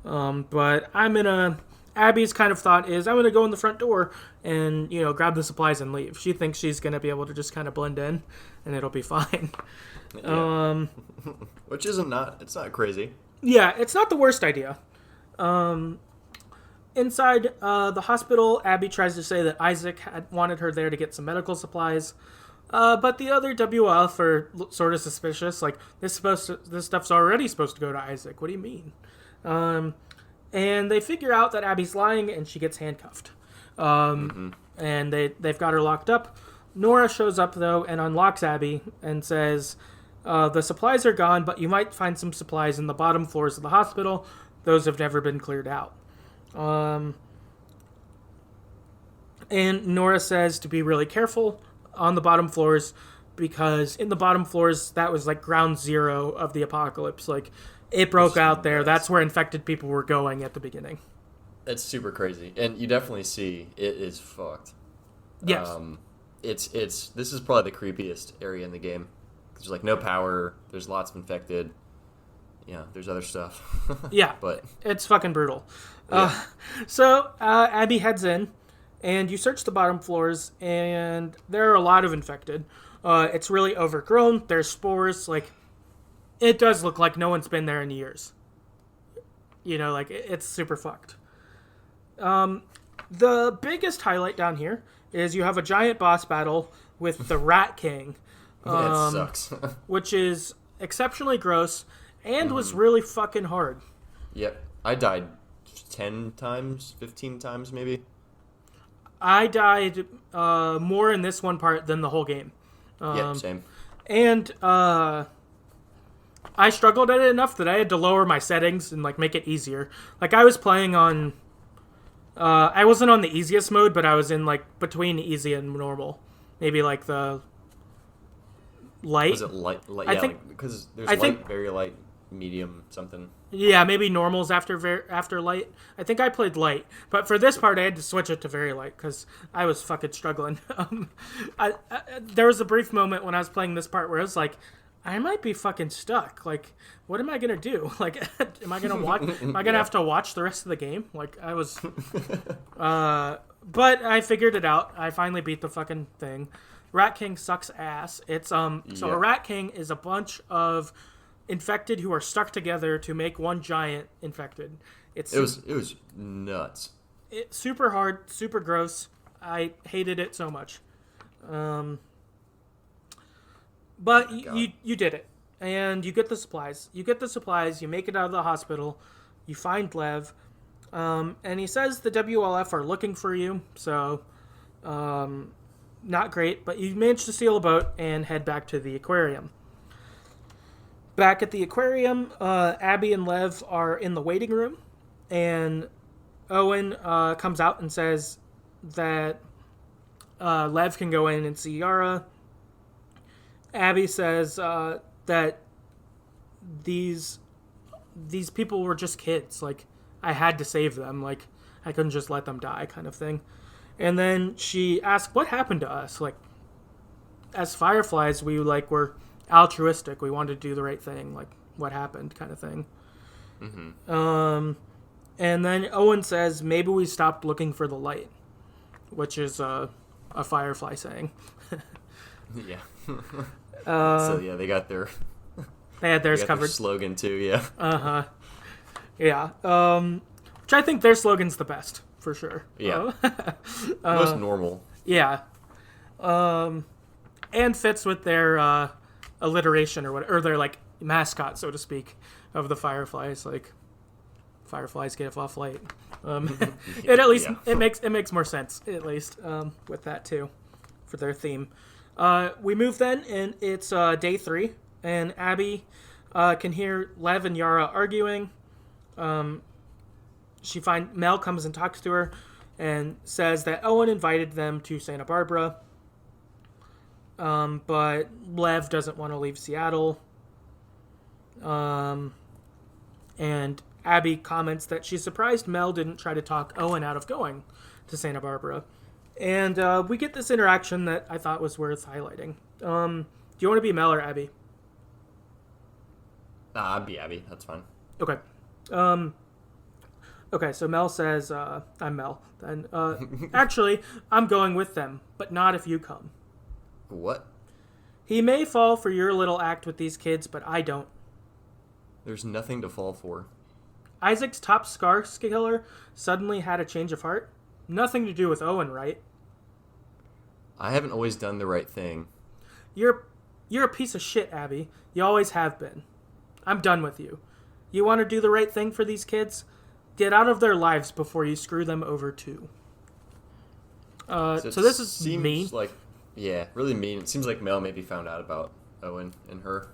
Speaker 1: But I'm going to Abby's kind of thought is, I'm going to go in the front door and, grab the supplies and leave. She thinks she's going to be able to just kind of blend in and it'll be fine.
Speaker 2: Yeah. Which it's not crazy.
Speaker 1: Yeah, it's not the worst idea. Inside the hospital, Abby tries to say that Isaac had wanted her there to get some medical supplies. But the other WLF are sort of suspicious. Like, this stuff's already supposed to go to Isaac. What do you mean? And they figure out that Abby's lying, and she gets handcuffed. And they've got her locked up. Nora shows up, though, and unlocks Abby and says, the supplies are gone, but you might find some supplies in the bottom floors of the hospital. Those have never been cleared out. And Nora says to be really careful on the bottom floors, because in the bottom floors, that was like ground zero of the apocalypse. Like, it broke out there. That's where infected people were going at the beginning.
Speaker 2: It's super crazy, and you definitely see it is fucked.
Speaker 1: Yes.
Speaker 2: This is probably the creepiest area in the game. There's like no power. There's lots of infected. Yeah, there's other stuff.
Speaker 1: Yeah,
Speaker 2: but
Speaker 1: it's fucking brutal.
Speaker 2: Yeah.
Speaker 1: So Abby heads in, and you search the bottom floors, and there are a lot of infected. It's really overgrown. There's spores. Like, it does look like no one's been there in years. Like, it's super fucked. The biggest highlight down here is you have a giant boss battle with the Rat King.
Speaker 2: It sucks.
Speaker 1: Which is exceptionally gross and was really fucking hard.
Speaker 2: Yep. I died 10 times, 15 times maybe.
Speaker 1: I died more in this one part than the whole game.
Speaker 2: Yeah, same.
Speaker 1: And I struggled at it enough that I had to lower my settings and like make it easier. Like, I was playing on I wasn't on the easiest mode, but I was in like between easy and normal. Maybe like the light.
Speaker 2: Was it light? Yeah,
Speaker 1: I think,
Speaker 2: because there's
Speaker 1: light,
Speaker 2: very light, medium, something.
Speaker 1: Yeah, maybe normal's after light. I think I played light, but for this part I had to switch it to very light because I was fucking struggling. There was a brief moment when I was playing this part where I was like, I might be fucking stuck. Like, what am I gonna do? Like, am I gonna watch? Am I gonna have to watch the rest of the game? Like, I was. But I figured it out. I finally beat the fucking thing. Rat King sucks ass. It's So a Rat King is a bunch of infected who are stuck together to make one giant infected. It
Speaker 2: was nuts.
Speaker 1: It's super hard, super gross. I hated it so much. But you did it, and you get the supplies. You make it out of the hospital, you find Lev, and he says the WLF are looking for you, so not great, but you manage to steal a boat and head back to the aquarium. Back at the aquarium, Abby and Lev are in the waiting room, and Owen comes out and says that Lev can go in and see Yara. Abby says that these people were just kids. Like, I had to save them. Like, I couldn't just let them die, kind of thing. And then she asked, what happened to us? Like, as Fireflies, we were altruistic. We wanted to do the right thing. Like, what happened, kind of thing. Mm-hmm. And then Owen says, maybe we stopped looking for the light, which is a Firefly saying.
Speaker 2: Yeah. So yeah, they got their.
Speaker 1: They had theirs covered.
Speaker 2: Their slogan too, yeah.
Speaker 1: Yeah. Which I think their slogan's the best for sure.
Speaker 2: Yeah. Most normal.
Speaker 1: Yeah. And fits with their alliteration or their like mascot, so to speak, of the Fireflies. Like, Fireflies get off light. It at least it makes more sense at least with that too, for their theme. We move then, and it's day 3, and Abby can hear Lev and Yara arguing. Mel comes and talks to her and says that Owen invited them to Santa Barbara, but Lev doesn't want to leave Seattle. And Abby comments that she's surprised Mel didn't try to talk Owen out of going to Santa Barbara. And we get this interaction that I thought was worth highlighting. Do you want to be Mel or Abby?
Speaker 2: I'd be Abby. That's fine.
Speaker 1: Okay. Okay, so Mel says, I'm Mel. Then, actually, I'm going with them, but not if you come.
Speaker 2: What?
Speaker 1: He may fall for your little act with these kids, but I don't.
Speaker 2: There's nothing to fall for.
Speaker 1: Isaac's top scar killer suddenly had a change of heart. Nothing to do with Owen, right?
Speaker 2: I haven't always done the right thing.
Speaker 1: You're a piece of shit, Abby. You always have been. I'm done with you. You want to do the right thing for these kids? Get out of their lives before you screw them over too. So this is mean.
Speaker 2: Yeah, really mean. It seems like Mel maybe found out about Owen and her.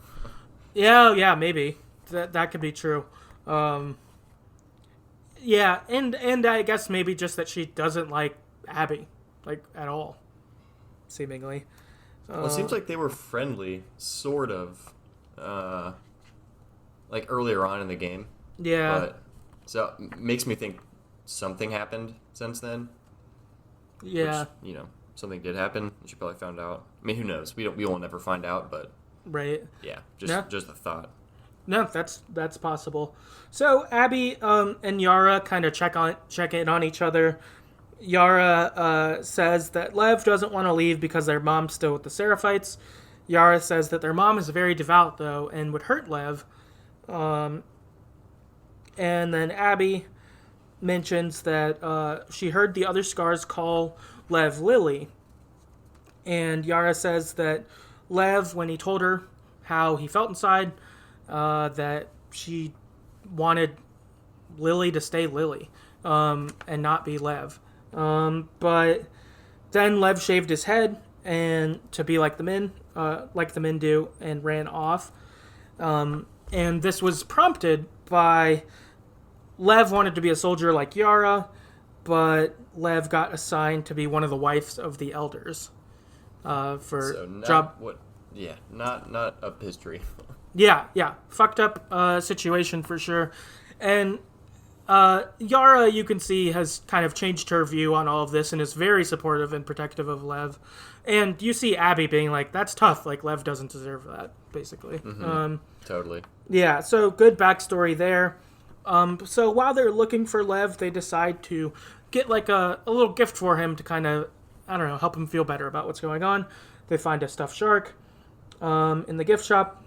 Speaker 1: Yeah, maybe. That could be true. Yeah, and I guess maybe just that she doesn't like Abby, like, at all, seemingly.
Speaker 2: Well, it seems like they were friendly, sort of, like earlier on in the game.
Speaker 1: Yeah.
Speaker 2: But, so it makes me think something happened since then.
Speaker 1: Yeah.
Speaker 2: Which, something did happen. She probably found out. I mean, who knows? We will never find out, but
Speaker 1: right.
Speaker 2: Yeah, just a thought.
Speaker 1: No, that's possible. So Abby and Yara kind of check in on each other. Yara says that Lev doesn't want to leave because their mom's still with the Seraphites. Yara says that their mom is very devout, though, and would hurt Lev. And then Abby mentions that she heard the other scars call Lev Lily. And Yara says that Lev, when he told her how he felt inside, that she wanted Lily to stay Lily and not be Lev. But then Lev shaved his head and to be like the men do, and ran off. And this was prompted by Lev wanted to be a soldier like Yara, but Lev got assigned to be one of the wives of the elders job.
Speaker 2: Yeah, not up history.
Speaker 1: Yeah, fucked up situation for sure. And Yara, you can see, has kind of changed her view on all of this and is very supportive and protective of Lev. And you see Abby being like, that's tough, like Lev doesn't deserve that, basically.
Speaker 2: Mm-hmm. Totally.
Speaker 1: Yeah, so good backstory there. So while they're looking for Lev, they decide to get like a little gift for him to kind of, I don't know, help him feel better about what's going on. They find a stuffed shark in the gift shop.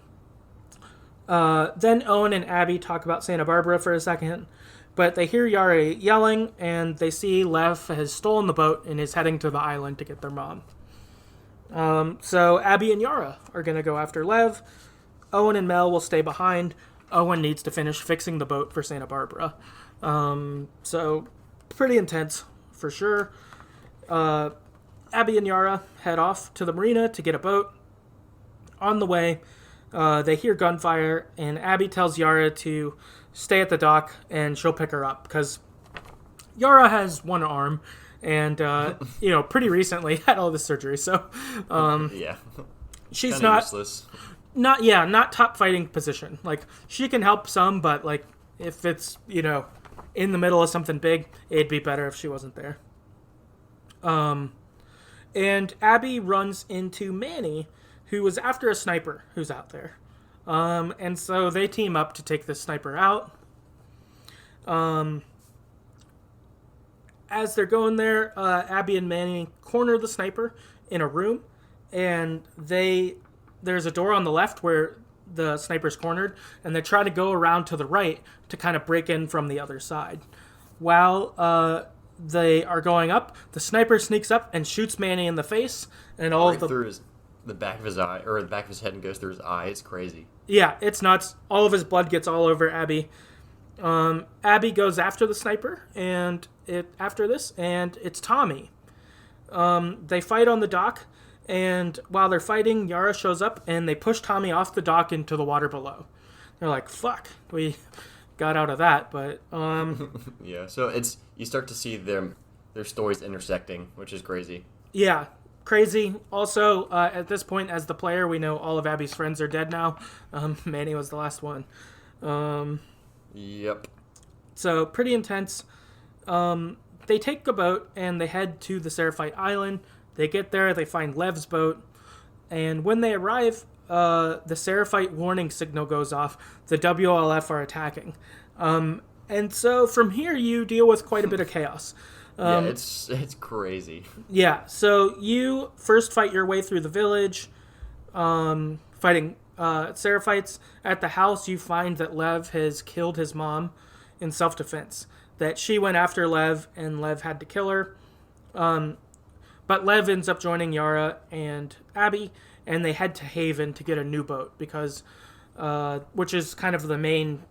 Speaker 1: Then Owen and Abby talk about Santa Barbara for a second, but they hear Yara yelling, and they see Lev has stolen the boat and is heading to the island to get their mom. So Abby and Yara are going to go after Lev. Owen and Mel will stay behind. Owen needs to finish fixing the boat for Santa Barbara. So pretty intense, for sure. Abby and Yara head off to the marina to get a boat. On the way, they hear gunfire, and Abby tells Yara to stay at the dock, and she'll pick her up, because Yara has one arm, and, pretty recently had all this surgery, so,
Speaker 2: yeah.
Speaker 1: She's
Speaker 2: kinda
Speaker 1: not
Speaker 2: useless.
Speaker 1: Not top fighting position. Like, she can help some, but, like, if it's, in the middle of something big, it'd be better if she wasn't there. And Abby runs into Manny, who was after a sniper who's out there. And so they team up to take this sniper out. As they're going there, Abby and Manny corner the sniper in a room, and there's a door on the left where the sniper's cornered, and they try to go around to the right to kind of break in from the other side. While they are going up, the sniper sneaks up and shoots Manny in the face, and
Speaker 2: through the back of his eye, or the back of his head, and goes through his eye. It's crazy.
Speaker 1: Yeah, it's nuts. All of his blood gets all over Abby. Abby goes after the sniper, and it's Tommy. They fight on the dock, and while they're fighting, Yara shows up, and they push Tommy off the dock into the water below. They're like, fuck, we got out of that, but...
Speaker 2: Yeah, so you start to see their stories intersecting, which is crazy.
Speaker 1: Yeah, crazy. Also, at this point, as the player, we know all of Abby's friends are dead now. Manny was the last one.
Speaker 2: Yep.
Speaker 1: So, pretty intense. They take a boat, and they head to the Seraphite Island. They get there, they find Lev's boat, and when they arrive, the Seraphite warning signal goes off. The WLF are attacking. And so from here, you deal with quite a bit of chaos.
Speaker 2: Yeah, it's crazy.
Speaker 1: Yeah, so you first fight your way through the village, fighting Seraphites. At the house, you find that Lev has killed his mom in self-defense. That she went after Lev, and Lev had to kill her. But Lev ends up joining Yara and Abby, and they head to Haven to get a new boat, because, which is kind of the main,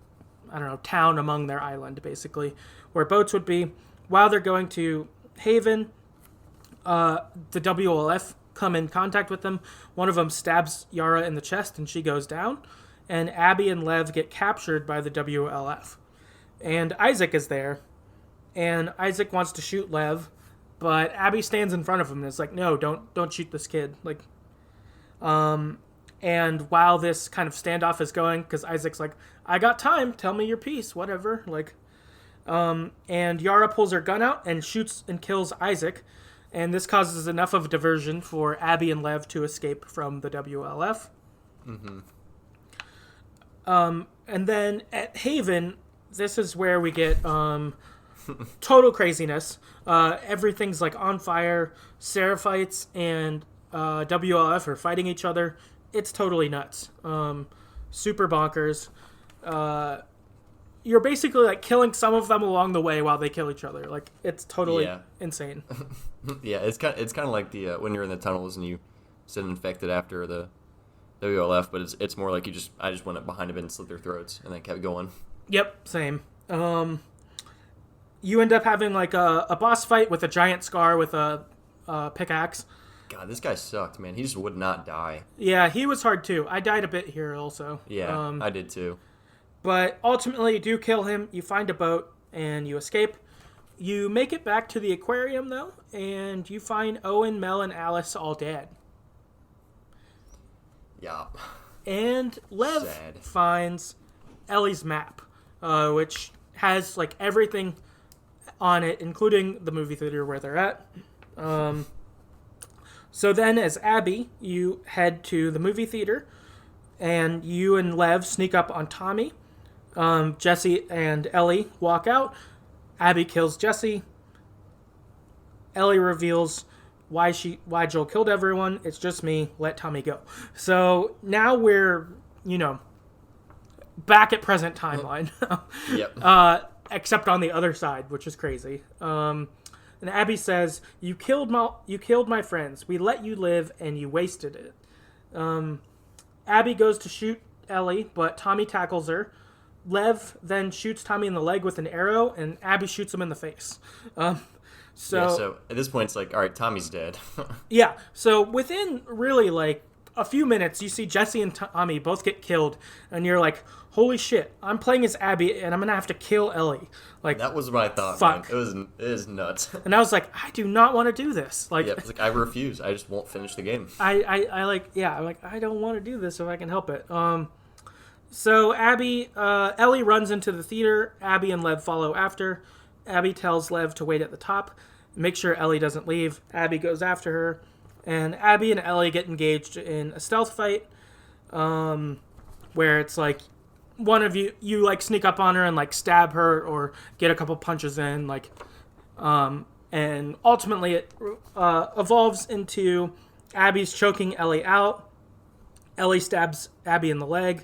Speaker 1: town among their island, basically, where boats would be. While they're going to Haven, the WLF come in contact with them. One of them stabs Yara in the chest, and she goes down. And Abby and Lev get captured by the WLF. And Isaac is there, and Isaac wants to shoot Lev, but Abby stands in front of him and is like, "No, don't shoot this kid." And while this kind of standoff is going, because Isaac's like, "I got time. Tell me your piece, whatever." And Yara pulls her gun out and shoots and kills Isaac, and this causes enough of a diversion for Abby and Lev to escape from the WLF.
Speaker 2: Mm-hmm.
Speaker 1: And then at Haven, this is where we get total craziness. Everything's on fire. Seraphites and WLF are fighting each other. It's totally nuts. Super bonkers. You're basically killing some of them along the way while they kill each other. It's totally insane.
Speaker 2: Yeah, it's kind of like the when you're in the tunnels and you sit infected after the WLF, but it's more like I just went up behind them and slit their throats and then kept going.
Speaker 1: Yep, same. You end up having a boss fight with a giant Scar with a pickaxe.
Speaker 2: God, this guy sucked, man. He just would not die.
Speaker 1: Yeah, he was hard too. I died a bit here also.
Speaker 2: Yeah, I did too.
Speaker 1: But ultimately, you do kill him. You find a boat and you escape. You make it back to the aquarium though, and you find Owen, Mel, and Alice all dead.
Speaker 2: Yeah.
Speaker 1: And Lev finds Ellie's map, which has everything on it, including the movie theater where they're at. So then, as Abby, you head to the movie theater, and you and Lev sneak up on Tommy. Jesse and Ellie walk out. Abby kills Jesse. Ellie reveals why Joel killed everyone. It's just me. Let Tommy go. So now we're, back at present timeline.
Speaker 2: Yep.
Speaker 1: Except on the other side, which is crazy. And Abby says, you killed my friends. We let you live, and you wasted it. Abby goes to shoot Ellie, but Tommy tackles her. Lev then shoots Tommy in the leg with an arrow, and Abby shoots him in the face.
Speaker 2: So at this point, it's all right, Tommy's dead.
Speaker 1: Yeah, so within really a few minutes, you see Jesse and Tommy both get killed, and you're like, holy shit, I'm playing as Abby, and I'm going to have to kill Ellie.
Speaker 2: That was what I thought,
Speaker 1: fuck.
Speaker 2: Man. It is nuts.
Speaker 1: And I was like, I do not want to do this.
Speaker 2: I refuse. I just won't finish the game.
Speaker 1: I'm I don't want to do this if I can help it. So Ellie runs into the theater. Abby and Lev follow after. Abby tells Lev to wait at the top, make sure Ellie doesn't leave. Abby goes after her, and Abby and Ellie get engaged in a stealth fight, where it's one of you sneak up on her and stab her or get a couple punches in, and ultimately it evolves into Abby's choking Ellie out. Ellie stabs Abby in the leg.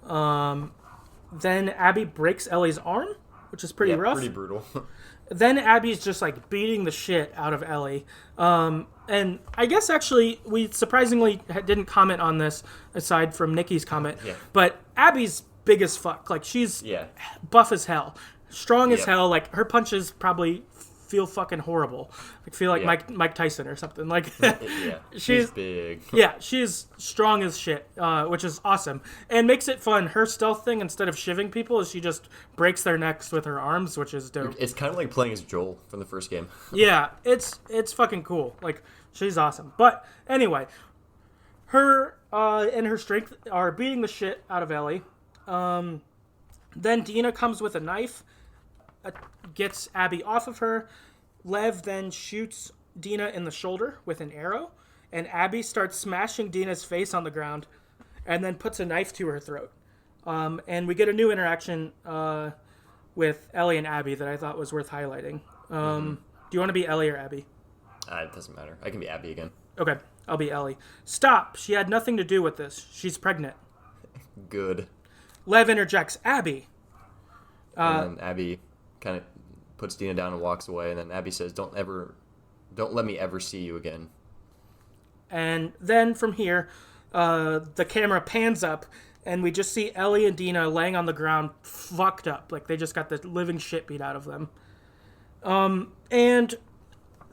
Speaker 1: Then Abby breaks Ellie's arm, which is pretty rough.
Speaker 2: Pretty brutal.
Speaker 1: Then Abby's just beating the shit out of Ellie. And I guess actually we surprisingly didn't comment on this aside from Nikki's comment.
Speaker 2: Yeah.
Speaker 1: But Abby's big as fuck. she's buff as hell, strong as hell. Her punches probably feel fucking horrible. Feel like Mike Tyson or something.
Speaker 2: Yeah, she's big.
Speaker 1: Yeah, she's strong as shit, which is awesome. And makes it fun. Her stealth thing, instead of shivving people, is she just breaks their necks with her arms, which is dope.
Speaker 2: It's kind of like playing as Joel from the first game.
Speaker 1: Yeah, it's fucking cool. She's awesome. But anyway, her and her strength are beating the shit out of Ellie. Then Dina comes with a knife, gets Abby off of her. Lev then shoots Dina in the shoulder with an arrow, and Abby starts smashing Dina's face on the ground and then puts a knife to her throat. And we get a new interaction with Ellie and Abby that I thought was worth highlighting. Do you want to be Ellie or Abby?
Speaker 2: It doesn't matter. I can be Abby again.
Speaker 1: Okay, I'll be Ellie. Stop! She had nothing to do with this. She's pregnant.
Speaker 2: Good.
Speaker 1: Lev interjects, Abby.
Speaker 2: And then Abby kind of puts Dina down and walks away, and then Abby says, don't let me ever see you again.
Speaker 1: And then from here, the camera pans up, and we just see Ellie and Dina laying on the ground, fucked up. Like, they just got the living shit beat out of them. And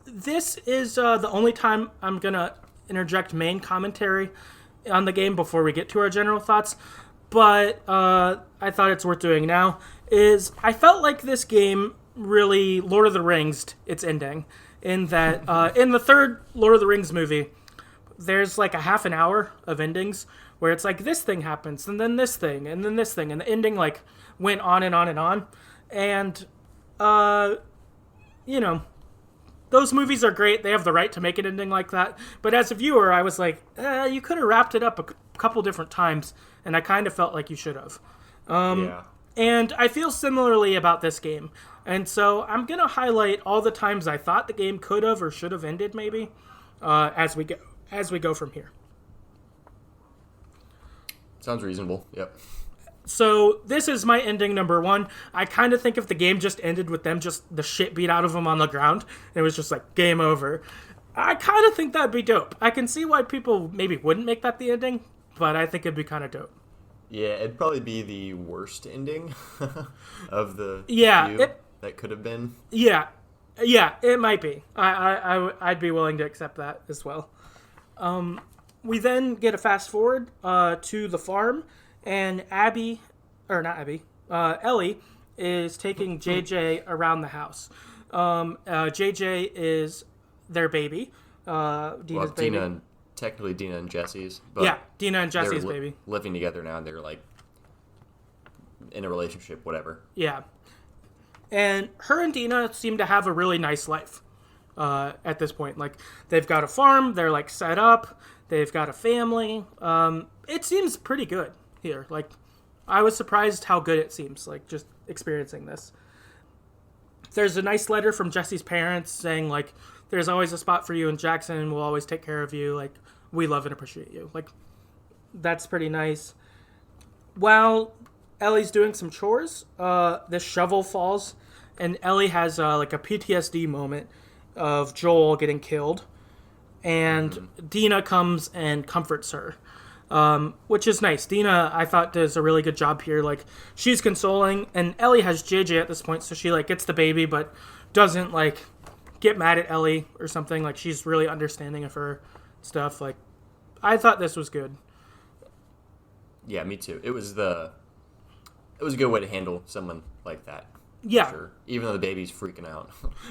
Speaker 1: this is the only time I'm going to interject main commentary on the game before we get to our general thoughts. But I thought it's worth doing now. I felt like this game really Lord of the Rings its ending. In that, in the third Lord of the Rings movie, there's like a half an hour of endings where it's like this thing happens, and then this thing, and then this thing, and the ending like went on and on and on. And, you know, those movies are great. They have the right to make an ending like that. But as a viewer, I was like, you could have wrapped it up a couple different times, and I kind of felt like you should have.
Speaker 2: Yeah.
Speaker 1: And I feel similarly about this game. And so I'm going to highlight all the times I thought the game could have or should have ended, maybe, as we go from here.
Speaker 2: Sounds reasonable. Yep.
Speaker 1: So this is my ending number 1. I kind of think if the game just ended with them just the shit beat out of them on the ground, and it was just like game over, I kind of think that'd be dope. I can see why people maybe wouldn't make that the ending, but I think it'd be kind of dope.
Speaker 2: Yeah, it'd probably be the worst ending of the few that could have been.
Speaker 1: Yeah, it might be. I'd be willing to accept that as well. We then get a fast forward to the farm, and Ellie is taking JJ around the house. JJ is their baby, Dina's baby.
Speaker 2: Technically Dina and Jesse's. But
Speaker 1: yeah, Dina and Jesse's baby.
Speaker 2: Living together now, and they're like in a relationship, whatever.
Speaker 1: Yeah. And her and Dina seem to have a really nice life at this point. Like, they've got a farm, they're like set up, they've got a family. It seems pretty good here. Like, I was surprised how good it seems, like, just experiencing this. There's a nice letter from Jesse's parents saying, like, there's always a spot for you in Jackson, and we'll always take care of you. Like, we love and appreciate you. Like, that's pretty nice. While Ellie's doing some chores, this shovel falls, and Ellie has like a PTSD moment of Joel getting killed, and Dina comes and comforts her, which is nice. Dina, I thought, does a really good job here. Like, she's consoling, and Ellie has JJ at this point, so she like gets the baby, but doesn't like get mad at Ellie or something. Like, she's really understanding of her stuff. Like, I thought this was good.
Speaker 2: Yeah, me too. It was a good way to handle someone like that.
Speaker 1: Yeah.
Speaker 2: Sure. Even though the baby's freaking out.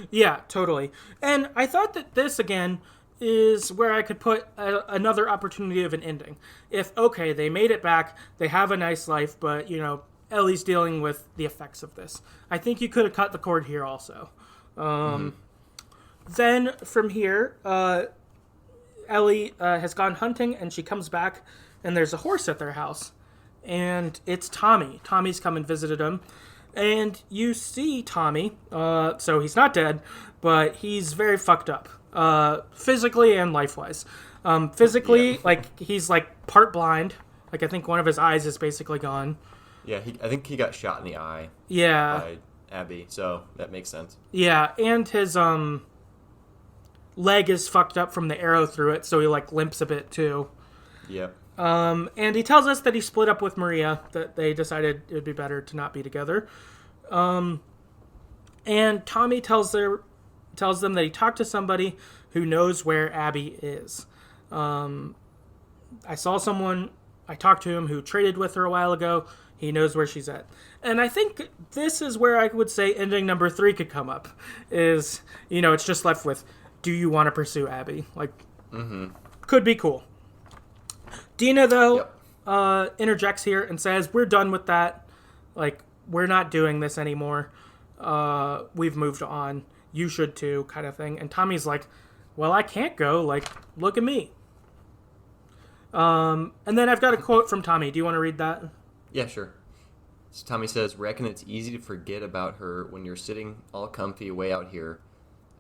Speaker 1: Yeah, totally. And I thought that this, again, is where I could put another opportunity of an ending. If, okay, they made it back, they have a nice life, but, you know, Ellie's dealing with the effects of this. I think you could have cut the cord here also. Then, from here, Ellie has gone hunting, and she comes back, and there's a horse at their house. And it's Tommy. Tommy's come and visited him. And you see Tommy, so he's not dead, but he's very fucked up, physically and life-wise. Physically, like, he's, like, part blind. Like, I think one of his eyes is basically gone.
Speaker 2: Yeah, I think he got shot in the eye.
Speaker 1: Yeah.
Speaker 2: By Abby, so that makes sense.
Speaker 1: Yeah, and his, leg is fucked up from the arrow through it, so he, like, limps a bit, too.
Speaker 2: Yep.
Speaker 1: And he tells us that he split up with Maria, that they decided it would be better to not be together. And Tommy tells them that he talked to somebody who knows where Abby is. I saw someone, I talked to him who traded with her a while ago. He knows where she's at. And I think this is where I would say ending number 3 could come up. Is, you know, it's just left with, do you want to pursue Abby? Like, could be cool. Dina, though, interjects here and says, we're done with that. Like, we're not doing this anymore. We've moved on. You should too, kind of thing. And Tommy's like, well, I can't go. Like, look at me. And then I've got a quote from Tommy. Do you want to read that?
Speaker 2: Yeah, sure. So Tommy says, reckon it's easy to forget about her when you're sitting all comfy way out here.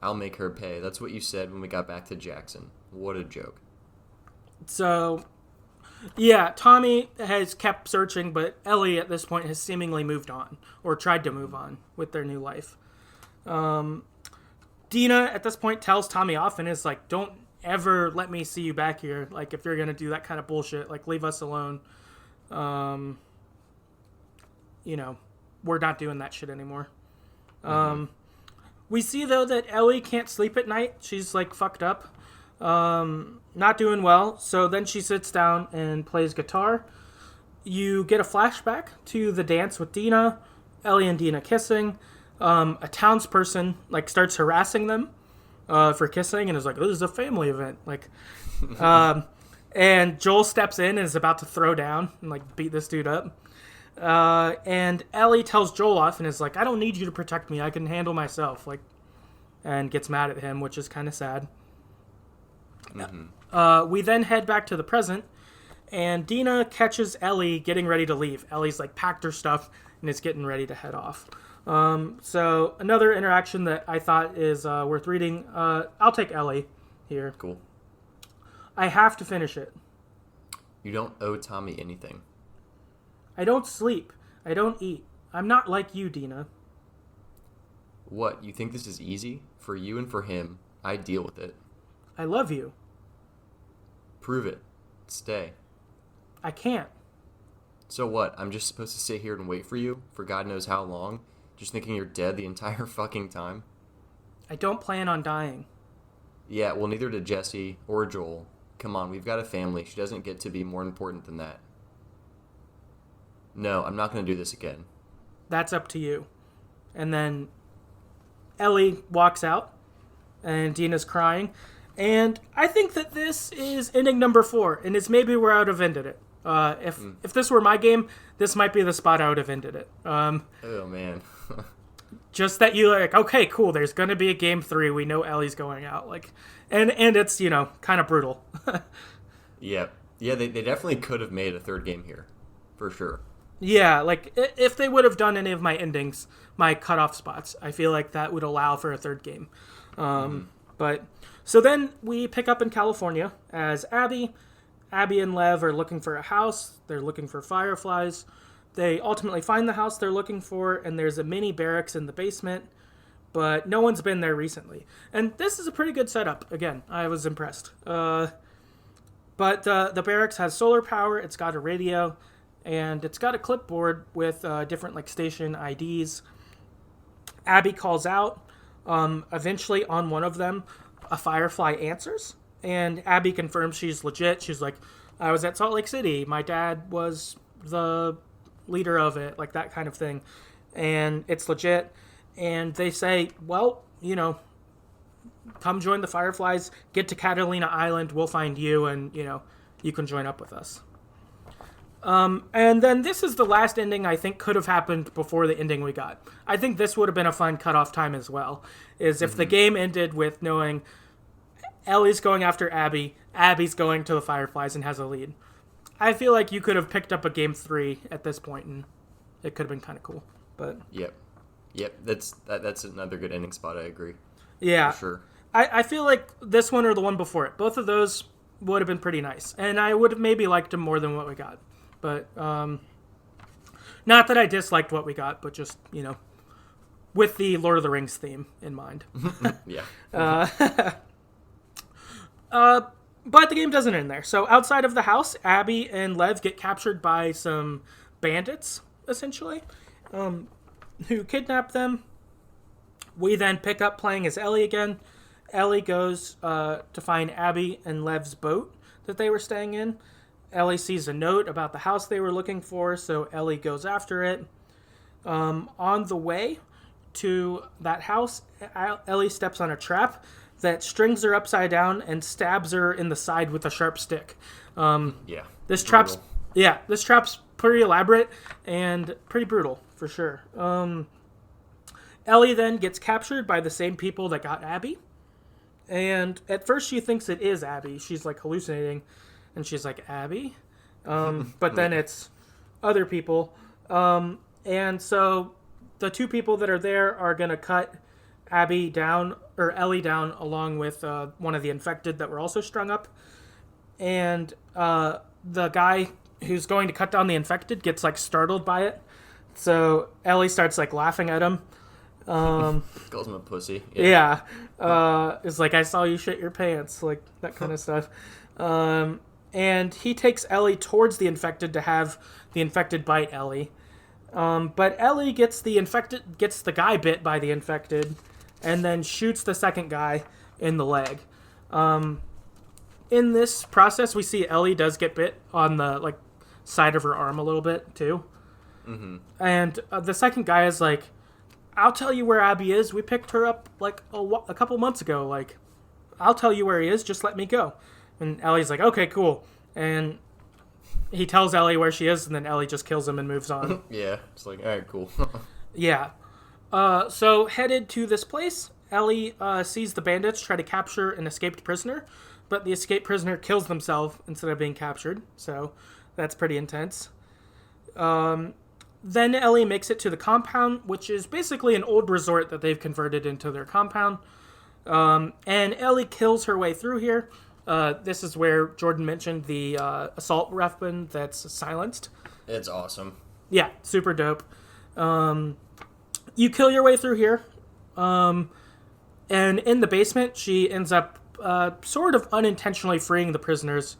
Speaker 2: I'll make her pay. That's what you said when we got back to Jackson. What a joke.
Speaker 1: So, yeah, Tommy has kept searching, but Ellie at this point has seemingly moved on, or tried to move on with their new life. Dina at this point tells Tommy off and is like, don't ever let me see you back here. Like, if you're going to do that kind of bullshit, like, leave us alone. You know, we're not doing that shit anymore. We see, though, that Ellie can't sleep at night. She's, like, fucked up. Not doing well. So then she sits down and plays guitar. You get a flashback to the dance with Dina, Ellie and Dina kissing. A townsperson, like, starts harassing them for kissing and is like, oh, this is a family event. Like, and Joel steps in and is about to throw down and, like, beat this dude up. And Ellie tells Joel off and is like, I don't need you to protect me. I can handle myself. Like, and gets mad at him, which is kind of sad. We then head back to the present, and Dina catches Ellie getting ready to leave. Ellie's, like, packed her stuff and is getting ready to head off. So another interaction that I thought is worth reading. I'll take Ellie here.
Speaker 2: Cool.
Speaker 1: I have to finish it.
Speaker 2: You don't owe Tommy anything.
Speaker 1: I don't sleep. I don't eat. I'm not like you, Dina.
Speaker 2: What, you think this is easy? For you and for him, I deal with it.
Speaker 1: I love you.
Speaker 2: Prove it. Stay.
Speaker 1: I can't.
Speaker 2: So what, I'm just supposed to sit here and wait for you, for God knows how long, just thinking you're dead the entire fucking time?
Speaker 1: I don't plan on dying.
Speaker 2: Yeah, well, neither did Jesse or Joel. Come on, we've got a family. She doesn't get to be more important than that. No, I'm not going to do this again.
Speaker 1: That's up to you. And then Ellie walks out, and Dina's crying. And I think that this is ending number 4, and it's maybe where I would have ended it. If this were my game, this might be the spot I would have ended it.
Speaker 2: Oh, man.
Speaker 1: Just that you're like, okay, cool, there's going to be a game 3. We know Ellie's going out. Like, and it's, you know, kind of brutal.
Speaker 2: Yeah. Yeah, they definitely could have made a third game here. For sure.
Speaker 1: Yeah, like, if they would have done any of my endings, my cutoff spots, I feel like that would allow for a third game. But, so then we pick up in California as Abby and Lev are looking for a house. They're looking for fireflies. They ultimately find the house they're looking for, and there's a mini barracks in the basement, but no one's been there recently. And this is a pretty good setup. Again, I was impressed. But the barracks has solar power. It's got a radio. And it's got a clipboard with different, like, station IDs. Abby calls out. Eventually, on one of them, a firefly answers. And Abby confirms she's legit. She's like, I was at Salt Lake City. My dad was the leader of it. Like, that kind of thing. And it's legit. And they say, well, you know, come join the Fireflies. Get to Catalina Island. We'll find you. And, you know, you can join up with us. And then this is the last ending I think could have happened before the ending we got. I think this would have been a fun cutoff time as well, is if the game ended with knowing Ellie's going after Abby, Abby's going to the Fireflies and has a lead. I feel like you could have picked up a game 3 at this point and it could have been kind of cool. But
Speaker 2: Yep, that's another good ending spot, I agree.
Speaker 1: Yeah.
Speaker 2: For sure.
Speaker 1: I feel like this one or the one before it, both of those would have been pretty nice. And I would have maybe liked them more than what we got. But, not that I disliked what we got, but just, you know, with the Lord of the Rings theme in mind.
Speaker 2: Yeah.
Speaker 1: But the game doesn't end there. So outside of the house, Abby and Lev get captured by some bandits, essentially, who kidnap them. We then pick up playing as Ellie again. Ellie goes to find Abby and Lev's boat that they were staying in. Ellie sees a note about the house they were looking for, so Ellie goes after it. On the way to that house, Ellie steps on a trap that strings her upside down and stabs her in the side with a sharp stick.
Speaker 2: Yeah.
Speaker 1: This trap's pretty elaborate and pretty brutal, for sure. Ellie then gets captured by the same people that got Abby. And at first she thinks it is Abby. She's, like, hallucinating. And she's like, Abby? But then it's other people. And so the two people that are there are going to cut Ellie down along with one of the infected that were also strung up. And the guy who's going to cut down the infected gets like startled by it. So Ellie starts like laughing at him.
Speaker 2: Calls him a pussy.
Speaker 1: Yeah. It's like, I saw you shit your pants, like that kind of stuff. And he takes Ellie towards the infected to have the infected bite Ellie. But Ellie gets the guy bit by the infected, and then shoots the second guy in the leg. In this process, we see Ellie does get bit on the like side of her arm a little bit too. Mm-hmm. And the second guy is like, "I'll tell you where Abby is. We picked her up like a couple months ago. Like, I'll tell you where he is. Just let me go." And Ellie's like, "Okay, cool." And he tells Ellie where she is, and then Ellie just kills him and moves on.
Speaker 2: Yeah, it's like, all right, cool.
Speaker 1: Yeah. So headed to this place, Ellie sees the bandits try to capture an escaped prisoner, but the escaped prisoner kills themselves instead of being captured. So that's pretty intense. Then Ellie makes it to the compound, which is basically an old resort that they've converted into their compound. And Ellie kills her way through here. This is where Jordan mentioned the assault weapon that's silenced.
Speaker 2: It's awesome.
Speaker 1: Yeah, super dope. You kill your way through here. And in the basement, she ends up sort of unintentionally freeing the prisoners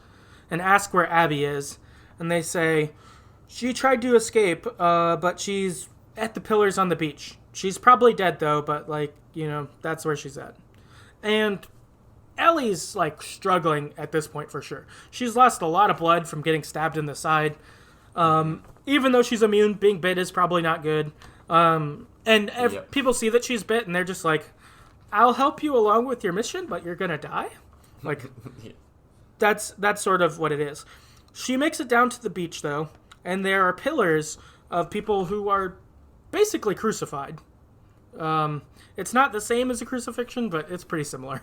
Speaker 1: and asks where Abby is. And they say, she tried to escape, but she's at the pillars on the beach. She's probably dead, though, but, like, you know, that's where she's at. And Ellie's, like, struggling at this point for sure. She's lost a lot of blood from getting stabbed in the side. Even though she's immune, being bit is probably not good. People see that she's bit, and they're just like, "I'll help you along with your mission, but you're gonna die?" Like, yeah. That's sort of what it is. She makes it down to the beach, though, and there are pillars of people who are basically crucified. It's not the same as a crucifixion, but it's pretty similar.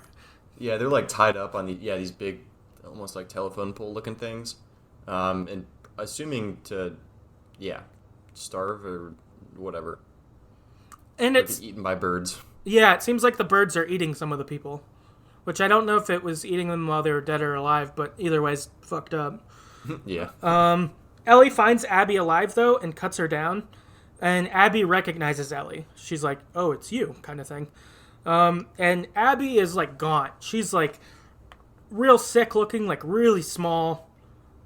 Speaker 2: Yeah, they're like tied up on these big, almost like telephone pole looking things, and assuming to, starve or whatever. And it's eaten by birds.
Speaker 1: Yeah, it seems like the birds are eating some of the people, which I don't know if it was eating them while they were dead or alive, but either way, it's fucked up.
Speaker 2: Yeah.
Speaker 1: Ellie finds Abby alive, though, and cuts her down. And Abby recognizes Ellie. She's like, "Oh, it's you," kind of thing. And Abby is, like, gaunt. She's, like, real sick looking, like, really small.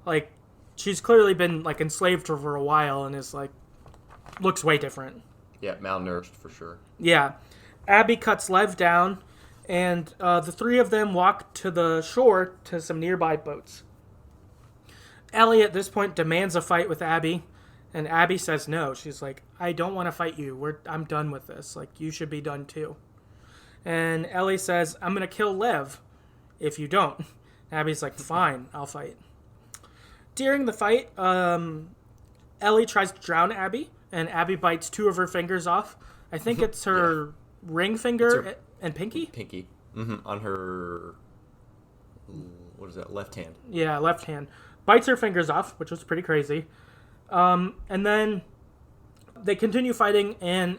Speaker 1: Like, she's clearly been, like, enslaved for a while and is, like, looks way different.
Speaker 2: Yeah, malnourished for sure.
Speaker 1: Yeah. Abby cuts Lev down, and the three of them walk to the shore to some nearby boats. Ellie, at this point, demands a fight with Abby, and Abby says no. She's like, "I don't want to fight you. I'm done with this. Like, you should be done too." And Ellie says, "I'm going to kill Lev if you don't." Abby's like, "Fine, I'll fight." During the fight, Ellie tries to drown Abby, and Abby bites two of her fingers off. I think it's her ring finger and pinky?
Speaker 2: Pinky. Mm-hmm. On her, what is that, left hand?
Speaker 1: Yeah, left hand. Bites her fingers off, which was pretty crazy. And then they continue fighting, and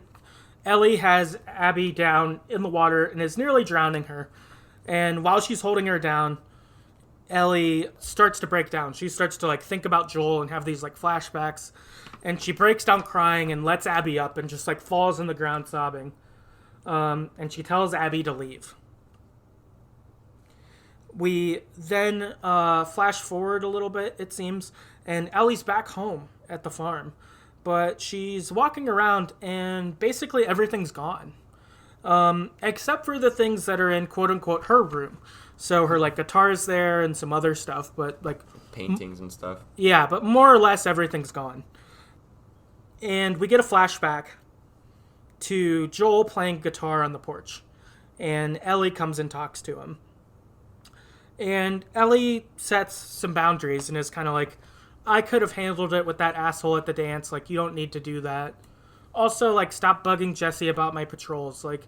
Speaker 1: Ellie has Abby down in the water and is nearly drowning her. And while she's holding her down, Ellie starts to break down. She starts to, like, think about Joel and have these, like, flashbacks. And she breaks down crying and lets Abby up and just, like, falls on the ground sobbing. And she tells Abby to leave. We then flash forward a little bit, it seems, and Ellie's back home at the farm. But she's walking around, and basically everything's gone. Except for the things that are in, quote-unquote, her room. So her, like, guitar is there and some other stuff, but, like...
Speaker 2: paintings and stuff.
Speaker 1: Yeah, but more or less everything's gone. And we get a flashback to Joel playing guitar on the porch. And Ellie comes and talks to him. And Ellie sets some boundaries and is kind of like, "I could have handled it with that asshole at the dance. Like, you don't need to do that. Also, like, stop bugging Jesse about my patrols. Like,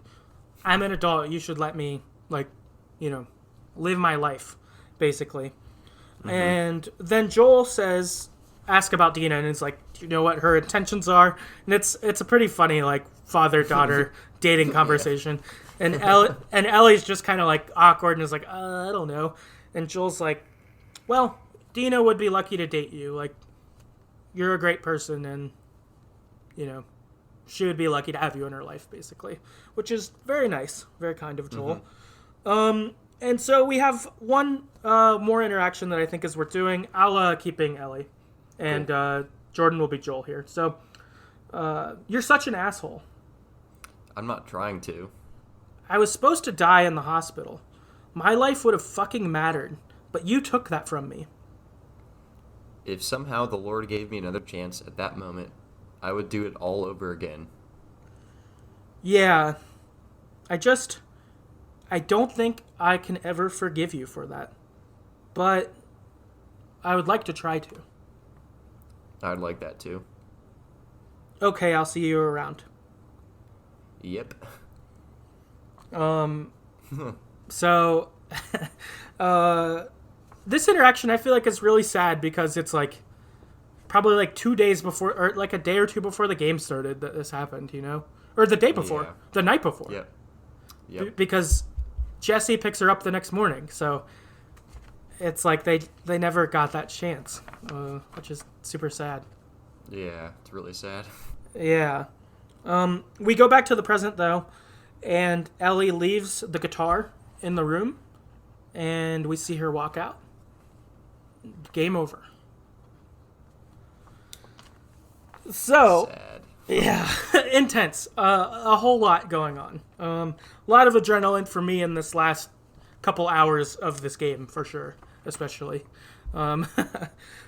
Speaker 1: I'm an adult. You should let me, like, you know, live my life," basically. Mm-hmm. And then Joel says, ask about Dina, and it's like, do you know what her intentions are? And it's a pretty funny, like, father-daughter dating conversation. And Ellie's just kind of, like, awkward and is like, I don't know. And Joel's like, well, Dina would be lucky to date you. Like, you're a great person, and, you know, she would be lucky to have you in her life, basically. Which is very nice. Very kind of Joel. And so we have one more interaction that I think is worth doing. I'll keep being Ellie. And Jordan will be Joel here. So, you're such an asshole.
Speaker 2: I'm not trying to.
Speaker 1: I was supposed to die in the hospital. My life would have fucking mattered. But you took that from me.
Speaker 2: If somehow the Lord gave me another chance at that moment, I would do it all over again.
Speaker 1: Yeah. I don't think I can ever forgive you for that. But I would like to try to.
Speaker 2: I'd like that too.
Speaker 1: Okay, I'll see you around.
Speaker 2: Yep.
Speaker 1: So, this interaction I feel like is really sad because it's like probably like 2 days before, or like a day or two before the game started that this happened, you know? Or the day before, the night before.
Speaker 2: Yep.
Speaker 1: Because Jesse picks her up the next morning, so it's like they never got that chance, which is super sad.
Speaker 2: Yeah, it's really sad.
Speaker 1: Yeah. We go back to the present, though, and Ellie leaves the guitar in the room, and we see her walk out. Game over. So,
Speaker 2: Sad.
Speaker 1: Yeah, intense. A whole lot going on. A lot of adrenaline for me in this last couple hours of this game, for sure, especially.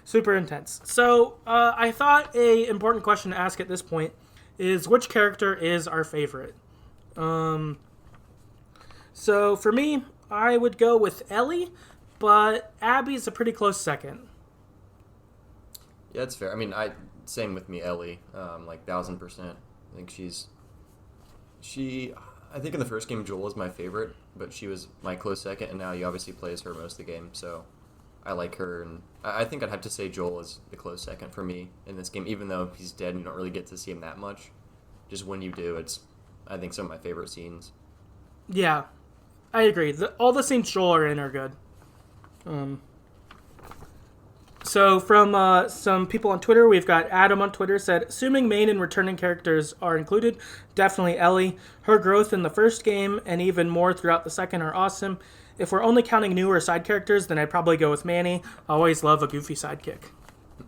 Speaker 1: Super intense. So, I thought a important question to ask at this point is, which character is our favorite? So, for me, I would go with Ellie, but Abby's a pretty close second.
Speaker 2: Yeah, that's fair. I mean, same with me, Ellie. Like 1000%. I think I think in the first game, Joel was my favorite, but she was my close second, and now you obviously play as her most of the game, so I like her, and I think I'd have to say Joel is the close second for me in this game, even though he's dead and you don't really get to see him that much. Just when you do, it's, I think, some of my favorite scenes.
Speaker 1: Yeah, I agree. All the scenes Joel are in are good. So from some people on Twitter, we've got Adam on Twitter said, assuming main and returning characters are included, definitely Ellie. Her growth in the first game and even more throughout the second are awesome. If we're only counting newer side characters, then I'd probably go with Manny. I always love a goofy sidekick.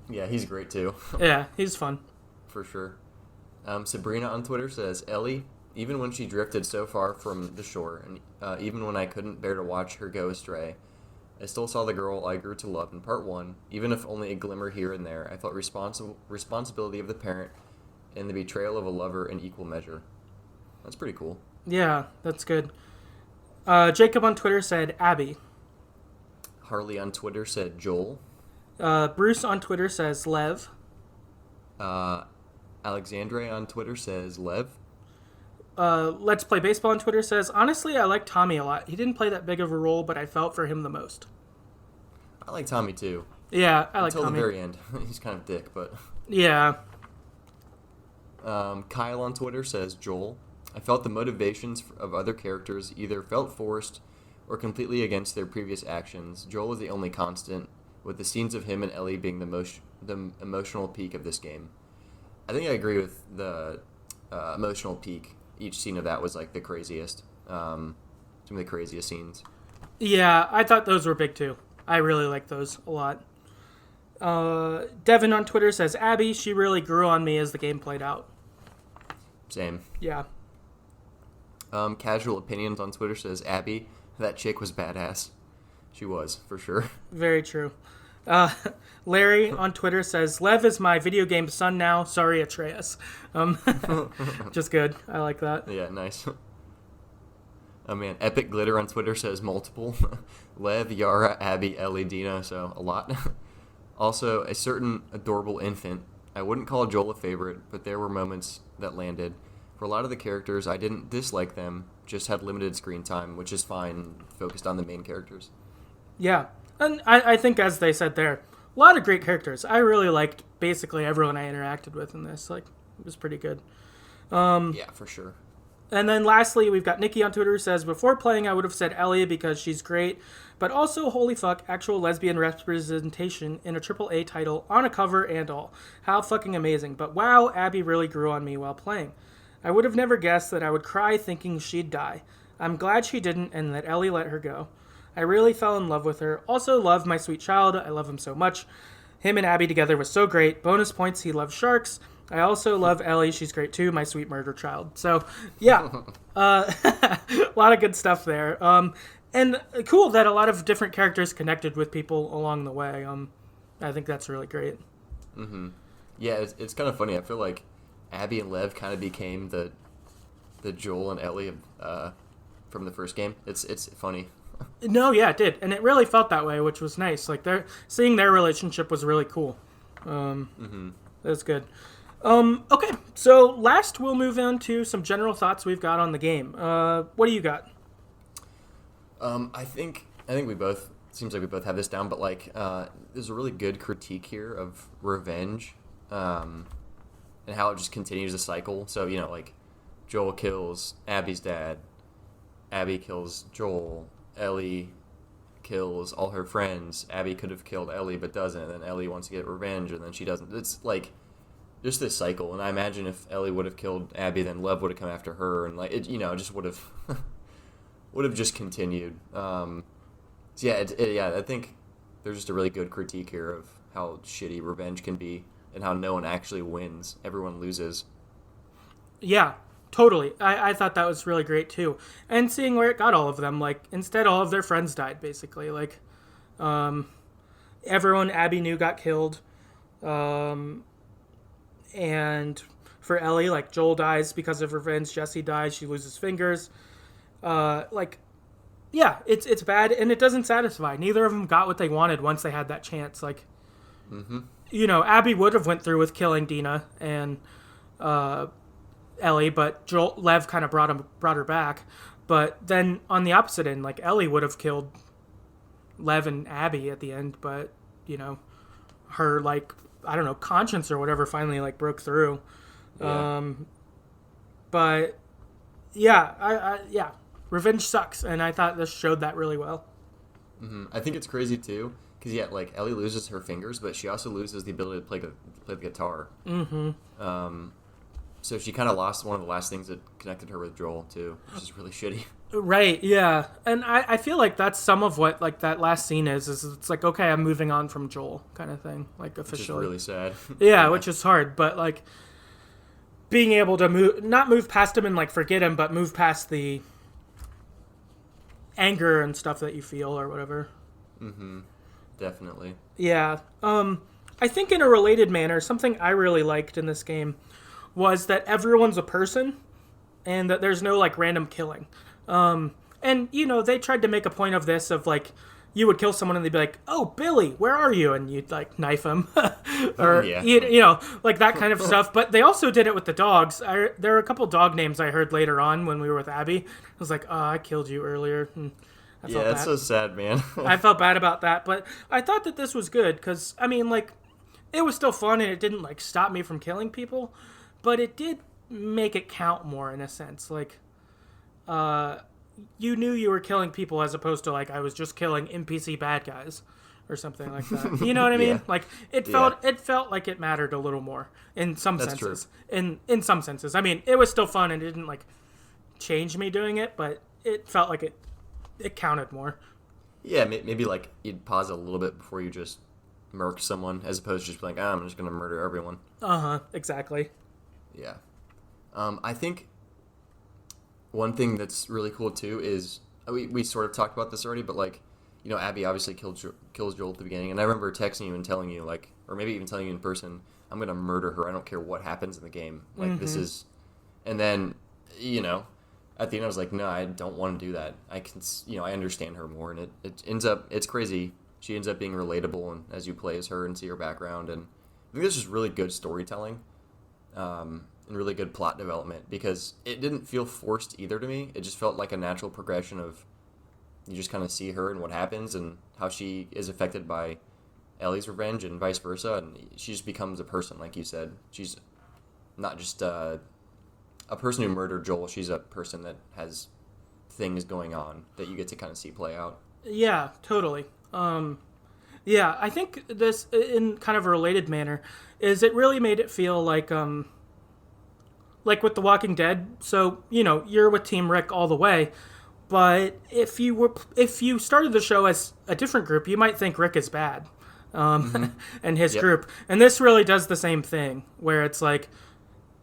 Speaker 2: Yeah, he's great too.
Speaker 1: Yeah, he's fun.
Speaker 2: For sure. Sabrina on Twitter says, Ellie, even when she drifted so far from the shore, and even when I couldn't bear to watch her go astray, I still saw the girl I grew to love in part one, even if only a glimmer here and there. I felt responsibility of the parent and the betrayal of a lover in equal measure. That's pretty cool.
Speaker 1: Yeah, that's good. Jacob on Twitter said Abby.
Speaker 2: Harley on Twitter said Joel.
Speaker 1: Bruce on Twitter says Lev.
Speaker 2: Alexandre on Twitter says Lev.
Speaker 1: Let's Play Baseball on Twitter says, honestly, I like Tommy a lot. He didn't play that big of a role, but I felt for him the most.
Speaker 2: I like Tommy too.
Speaker 1: Yeah, I like Tommy.
Speaker 2: Until the very end. He's kind of dick, but...
Speaker 1: Yeah.
Speaker 2: Kyle on Twitter says Joel. I felt the motivations of other characters either felt forced or completely against their previous actions. Joel was the only constant, with the scenes of him and Ellie being the emotional peak of this game. I think I agree with the emotional peak. Each scene of that was like the craziest. Some of the craziest scenes.
Speaker 1: Yeah, I thought those were big too. I really like those a lot. Devin on Twitter says, Abby, she really grew on me as the game played out.
Speaker 2: Same.
Speaker 1: Yeah.
Speaker 2: Casual Opinions on Twitter says, Abby, that chick was badass. She was, for sure.
Speaker 1: Very true. Larry on Twitter says, Lev is my video game son now. Sorry, Atreus. Just good. I like that.
Speaker 2: Yeah, nice. Oh, man. Epic Glitter on Twitter says multiple. Lev, Yara, Abby, Ellie, Dina, so a lot. Also, a certain adorable infant. I wouldn't call Joel a favorite, but there were moments that landed. For a lot of the characters, I didn't dislike them, just had limited screen time, which is fine, focused on the main characters.
Speaker 1: Yeah. And I think, as they said there, A lot of great characters. I really liked basically everyone I interacted with in this. Like, it was pretty good.
Speaker 2: Yeah, for sure.
Speaker 1: And then lastly, we've got Nikki on Twitter who says, before playing, I would have said Ellie because she's great, but also, holy fuck, actual lesbian representation in a AAA title, on a cover and all. How fucking amazing. But wow, Abby really grew on me while playing. I would have never guessed that I would cry thinking she'd die. I'm glad she didn't and that Ellie let her go. I really fell in love with her. Also love my sweet child. I love him so much. Him and Abby together was so great. Bonus points, he loves sharks. I also love Ellie. She's great too, my sweet murder child. So, yeah. A lot of good stuff there. And cool that a lot of different characters connected with people along the way. I think that's really great.
Speaker 2: Mm-hmm. Yeah, it's kind of funny. I feel like Abby and Lev kind of became the Joel and Ellie from the first game. It's funny.
Speaker 1: No, yeah, it did. And it really felt that way, which was nice. Like, seeing their relationship was really cool. It was good. Okay, so last we'll move on to some general thoughts we've got on the game. What do you got?
Speaker 2: I think we both, seems like we both have this down, but like there's a really good critique here of revenge, and how it just continues the cycle. So, you know, like Joel kills Abby's dad, Abby kills Joel, Ellie kills all her friends. Abby could have killed Ellie but doesn't, and then Ellie wants to get revenge and then she doesn't. It's like just this cycle, and I imagine if Ellie would have killed Abby, then Lev would have come after her, and like it, you know, just would have just continued. So yeah, yeah, I think there's just a really good critique here of how shitty revenge can be and how no one actually wins. Everyone loses.
Speaker 1: Yeah, totally. I thought that was really great too. And seeing where it got all of them, like, instead all of their friends died, basically. Like, everyone Abby knew got killed. And for Ellie, like, Joel dies because of revenge. Jesse dies. She loses fingers. Like, yeah, it's bad, and it doesn't satisfy. Neither of them got what they wanted once they had that chance. Like, you know, Abby would have went through with killing Dina and Ellie, but Lev kind of brought her back. But then on the opposite end, like, Ellie would have killed Lev and Abby at the end, but, you know, her, like, I don't know, conscience or whatever finally, like, broke through.
Speaker 2: Yeah.
Speaker 1: But yeah, yeah, revenge sucks, and I thought this showed that really well.
Speaker 2: I think it's crazy too, because yeah, like Ellie loses her fingers, but she also loses the ability to play the guitar. So she kind of lost one of the last things that connected her with Joel too, which is really shitty.
Speaker 1: Right, yeah. And I feel like that's some of what, like, that last scene is it's like, okay, I'm moving on from Joel kind of thing, like, officially.
Speaker 2: Which is really sad.
Speaker 1: Yeah, which is hard, but, like, being able to not move past him and, like, forget him, but move past the anger and stuff that you feel or whatever.
Speaker 2: Definitely.
Speaker 1: Yeah. I think in a related manner, something I really liked in this game was that everyone's a person and that there's no, like, random killing. And, you know, they tried to make a point of this of, like, you would kill someone and they'd be like, oh, Billy, where are you? And you'd, like, knife him. Or,
Speaker 2: Yeah.
Speaker 1: you know, like that kind of stuff. But they also did it with the dogs. There were a couple dog names I heard later on when we were with Abby. I was like, oh, I killed you earlier. And I felt
Speaker 2: Yeah, that's
Speaker 1: bad.
Speaker 2: so sad, man.
Speaker 1: I felt bad about that. But I thought that this was good because, I mean, like, it was still fun and it didn't, like, stop me from killing people. But it did make it count more in a sense. Like, you knew you were killing people as opposed to, like, I was just killing NPC bad guys or something like that. You know what I mean?
Speaker 2: Yeah.
Speaker 1: Like, it felt like it mattered a little more in some
Speaker 2: That's
Speaker 1: senses.
Speaker 2: true.
Speaker 1: In some senses. I mean, it was still fun and it didn't, like, change me doing it, but it felt like it counted more.
Speaker 2: Yeah, maybe like you'd pause a little bit before you just murk someone, as opposed to just being like, I'm just gonna murder everyone.
Speaker 1: Exactly.
Speaker 2: Yeah. I think one thing that's really cool too is we sort of talked about this already, but like, you know, Abby obviously kills Joel at the beginning, and I remember texting you and telling you, like, or maybe even telling you in person, I'm gonna murder her. I don't care what happens in the game. Like, this is, and then, you know, at the end I was like, no, I don't want to do that. I can, you know, I understand her more, and it ends up, it's crazy. She ends up being relatable, and as you play as her and see her background, and I think this is really good storytelling. And really good plot development, because it didn't feel forced either to me. It just felt like a natural progression of you just kind of see her and what happens and how she is affected by Ellie's revenge and vice versa, and she just becomes a person, like you said. She's not just a person who murdered Joel. She's a person that has things going on that you get to kind of see play out.
Speaker 1: Yeah, totally. Yeah, I think this, in kind of a related manner, is it really made it feel like with The Walking Dead. So, you're with Team Rick all the way, but if you started the show as a different group, you might think Rick is bad, and his group. And this really does the same thing, where it's like,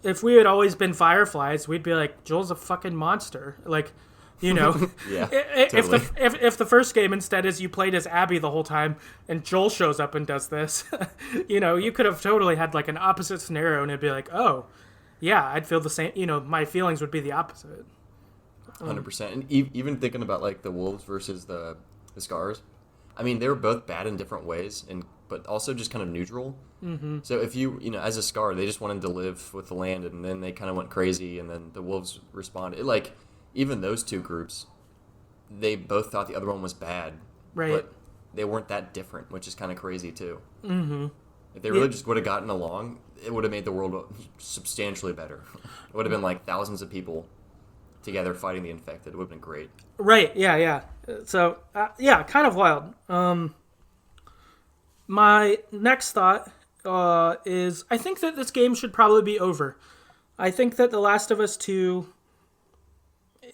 Speaker 1: if we had always been Fireflies, we'd be like, Joel's a fucking monster. Like,
Speaker 2: Yeah, totally.
Speaker 1: if the first game instead is you played as Abby the whole time and Joel shows up and does this, you could have totally had like an opposite scenario and it'd be like, oh, yeah, I'd feel the same. My feelings would be the opposite.
Speaker 2: 100%. And even thinking about like the wolves versus the scars, I mean, they were both bad in different ways, but also just kind of neutral. Mm-hmm. So if as a scar, they just wanted to live with the land, and then they kind of went crazy, and then the wolves responded. Like, even those two groups, they both thought the other one was bad,
Speaker 1: right?
Speaker 2: But they weren't that different, which is kind of crazy too. Mm-hmm. If they really just would have gotten along, it would have made the world substantially better. It would have been like thousands of people together fighting the infected. It would have been great.
Speaker 1: Right, yeah. So, kind of wild. My next thought is I think that this game should probably be over. I think that The Last of Us 2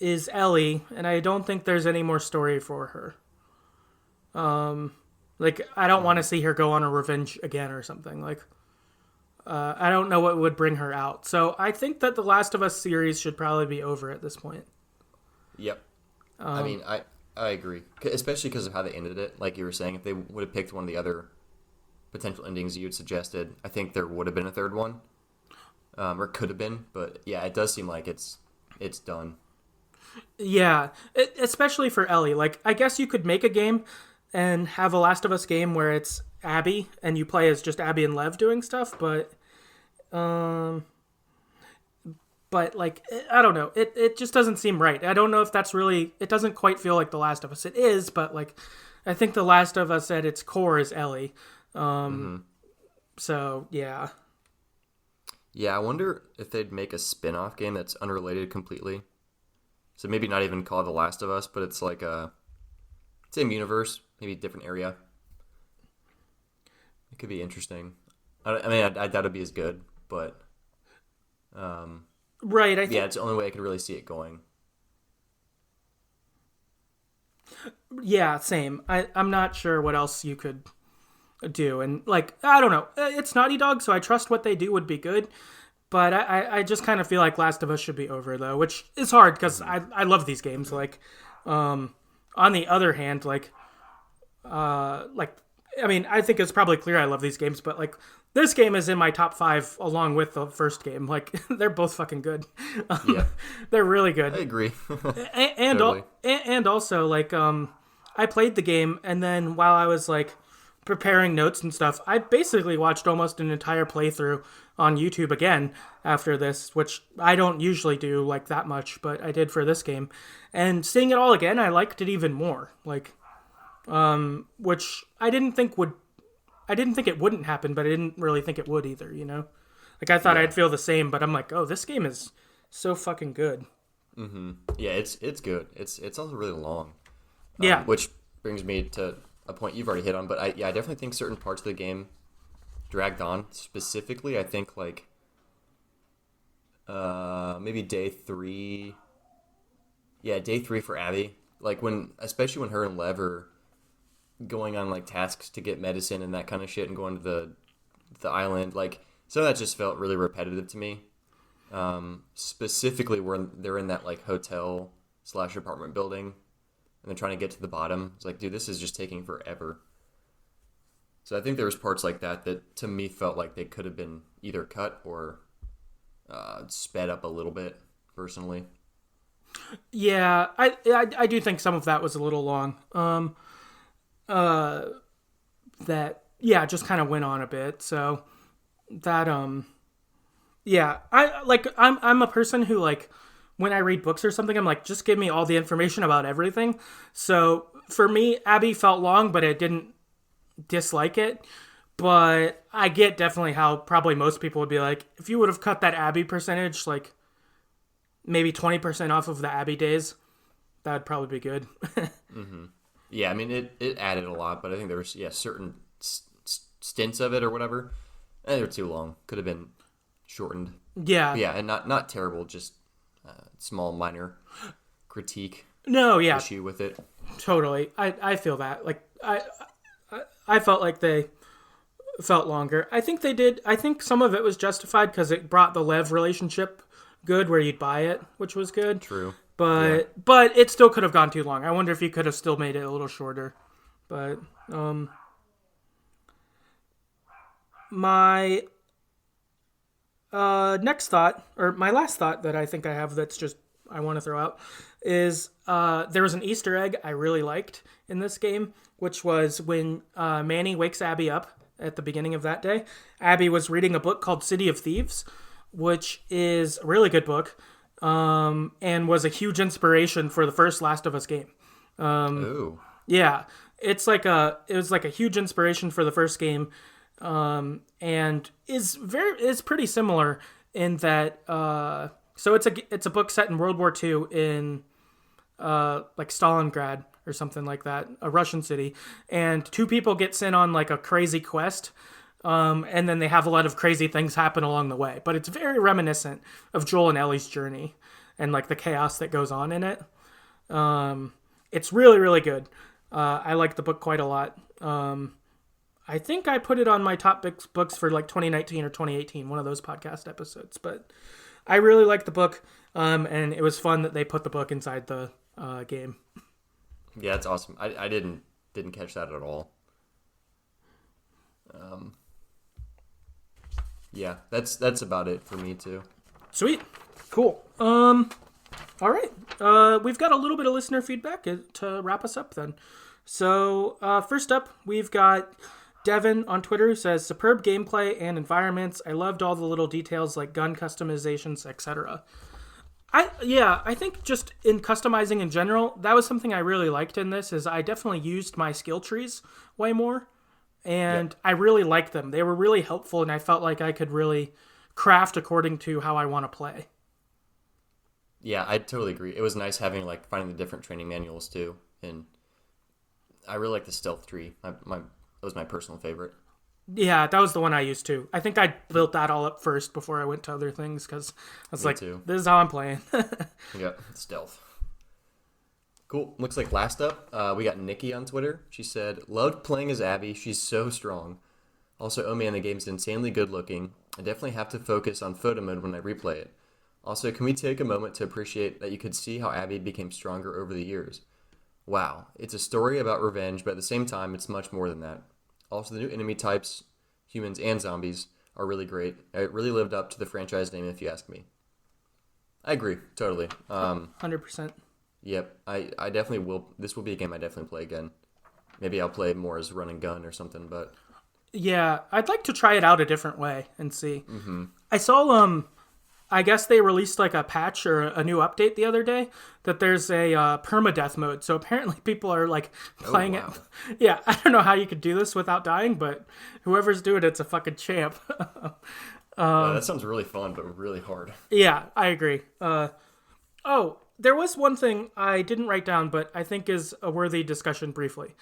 Speaker 1: is Ellie, and I don't think there's any more story for her. I don't want to see her go on a revenge again or something. I don't know what would bring her out. So I think that The Last of Us series should probably be over at this point.
Speaker 2: Yep. I mean, I agree. Especially because of how they ended it. Like you were saying, if they would have picked one of the other potential endings you had suggested, I think there would have been a third one. Or could have been. But yeah, it does seem like it's done.
Speaker 1: Yeah. Especially for Ellie. I guess you could make a game and have a Last of Us game where it's Abby and you play as just Abby and Lev doing stuff, but I don't know. It just doesn't seem right. I don't know if that's really, it doesn't quite feel like The Last of Us. It is, but I think The Last of Us at its core is Ellie. So yeah.
Speaker 2: Yeah, I wonder if they'd make a spin-off game that's unrelated completely. So maybe not even called The Last of Us, but it's like a same universe, maybe a different area. It could be interesting. I mean, I doubt it'd be as good, but
Speaker 1: right. I think,
Speaker 2: it's the only way I could really see it going.
Speaker 1: Yeah, same. I'm not sure what else you could do, and I don't know. It's Naughty Dog, so I trust what they do would be good. But I just kind of feel like Last of Us should be over though, which is hard because I love these games. On the other hand, I mean, I think it's probably clear I love these games, but this game is in my top 5 along with the first game. They're both fucking good.
Speaker 2: Yeah,
Speaker 1: they're really good.
Speaker 2: I agree.
Speaker 1: and
Speaker 2: Totally.
Speaker 1: And also I played the game, and then while I was preparing notes and stuff, I basically watched almost an entire playthrough on YouTube again after this, which I don't usually do that much, but I did for this game. And seeing it all again, I liked it even more. Which I didn't think it wouldn't happen, but I didn't really think it would either, I thought I'd feel the same, but I'm like, oh, this game is so fucking good.
Speaker 2: Mm-hmm. Yeah, it's good. It's also really long.
Speaker 1: Yeah.
Speaker 2: Which brings me to a point you've already hit on, but I definitely think certain parts of the game dragged on. Specifically, I think maybe day 3. Yeah, day 3 for Abby. Especially when her and Lev are going on tasks to get medicine and that kind of shit, and going to the island. Some of that just felt really repetitive to me. Specifically where they're in that hotel / apartment building, and they're trying to get to the bottom. It's dude, this is just taking forever. So I think there was parts like that to me felt like they could have been either cut or sped up a little bit, personally.
Speaker 1: Yeah, I do think some of that was a little long. That just kind of went on a bit. So that I'm a person who when I read books or something, I'm just give me all the information about everything. So for me, Abby felt long, but it didn't dislike it. But I get definitely how probably most people would be like, if you would have cut that Abby percentage, like maybe 20% off of the Abby days, that would probably be good.
Speaker 2: Yeah, I mean, it added a lot, but I think there was, certain stints of it or whatever. They were too long. Could have been shortened.
Speaker 1: Yeah.
Speaker 2: But yeah, and not terrible, just small, minor critique
Speaker 1: No, yeah.
Speaker 2: issue with it.
Speaker 1: Totally. I feel that. Like, I felt like they felt longer. I think they did. I think some of it was justified because it brought the Lev relationship good where you'd buy it, which was good.
Speaker 2: True.
Speaker 1: But it still could have gone too long. I wonder if you could have still made it a little shorter. But my next thought, or my last thought that I think I have that's just I want to throw out is there was an Easter egg I really liked in this game, which was when Manny wakes Abby up at the beginning of that day. Abby was reading a book called City of Thieves, which is a really good book. And was a huge inspiration for the first Last of Us game.
Speaker 2: Ooh.
Speaker 1: Yeah, it was like a huge inspiration for the first game, and is pretty similar in that. So it's a book set in World War II in like Stalingrad or something like that, a Russian city, and two people get sent on like a crazy quest. And then they have a lot of crazy things happen along the way. But it's very reminiscent of Joel and Ellie's journey and like the chaos that goes on in it. It's really, really good. I like the book quite a lot. I think I put it on my top books for like 2019 or 2018, one of those podcast episodes. But I really like the book, and it was fun that they put the book inside the game.
Speaker 2: Yeah, it's awesome. I didn't catch that at all. Yeah, that's about it for me too.
Speaker 1: Sweet. Cool. All right. We've got a little bit of listener feedback to wrap us up then. So, first up, we've got Devin on Twitter who says, superb gameplay and environments. I loved all the little details like gun customizations, etc. I think just in customizing in general, that was something I really liked in this, is I definitely used my skill trees way more. And I really liked them. They were really helpful, and I felt like I could really craft according to how I want to play.
Speaker 2: Yeah, I totally agree. It was nice having finding the different training manuals too, and I really like the stealth tree. That was my personal favorite.
Speaker 1: Yeah, that was the one I used too. I think I built that all up first before I went to other things because I was this is how I'm playing.
Speaker 2: Yeah, stealth. Cool. Looks like last up, we got Nikki on Twitter. She said, loved playing as Abby. She's so strong. Also, oh man, the game's insanely good looking. I definitely have to focus on photo mode when I replay it. Also, can we take a moment to appreciate that you could see how Abby became stronger over the years? Wow. It's a story about revenge, but at the same time, it's much more than that. Also, the new enemy types, humans and zombies, are really great. It really lived up to the franchise name, if you ask me. I agree. Totally.
Speaker 1: 100%.
Speaker 2: Yep, I definitely will. This will be a game I definitely play again. Maybe I'll play more as run and gun or something, but...
Speaker 1: Yeah, I'd like to try it out a different way and see. Mm-hmm. I saw, I guess they released like a patch or a new update the other day that there's a permadeath mode. So apparently people are like playing it. Yeah, I don't know how you could do this without dying, but whoever's doing it's a fucking champ.
Speaker 2: That sounds really fun, but really hard.
Speaker 1: Yeah, I agree. There was one thing I didn't write down, but I think is a worthy discussion briefly.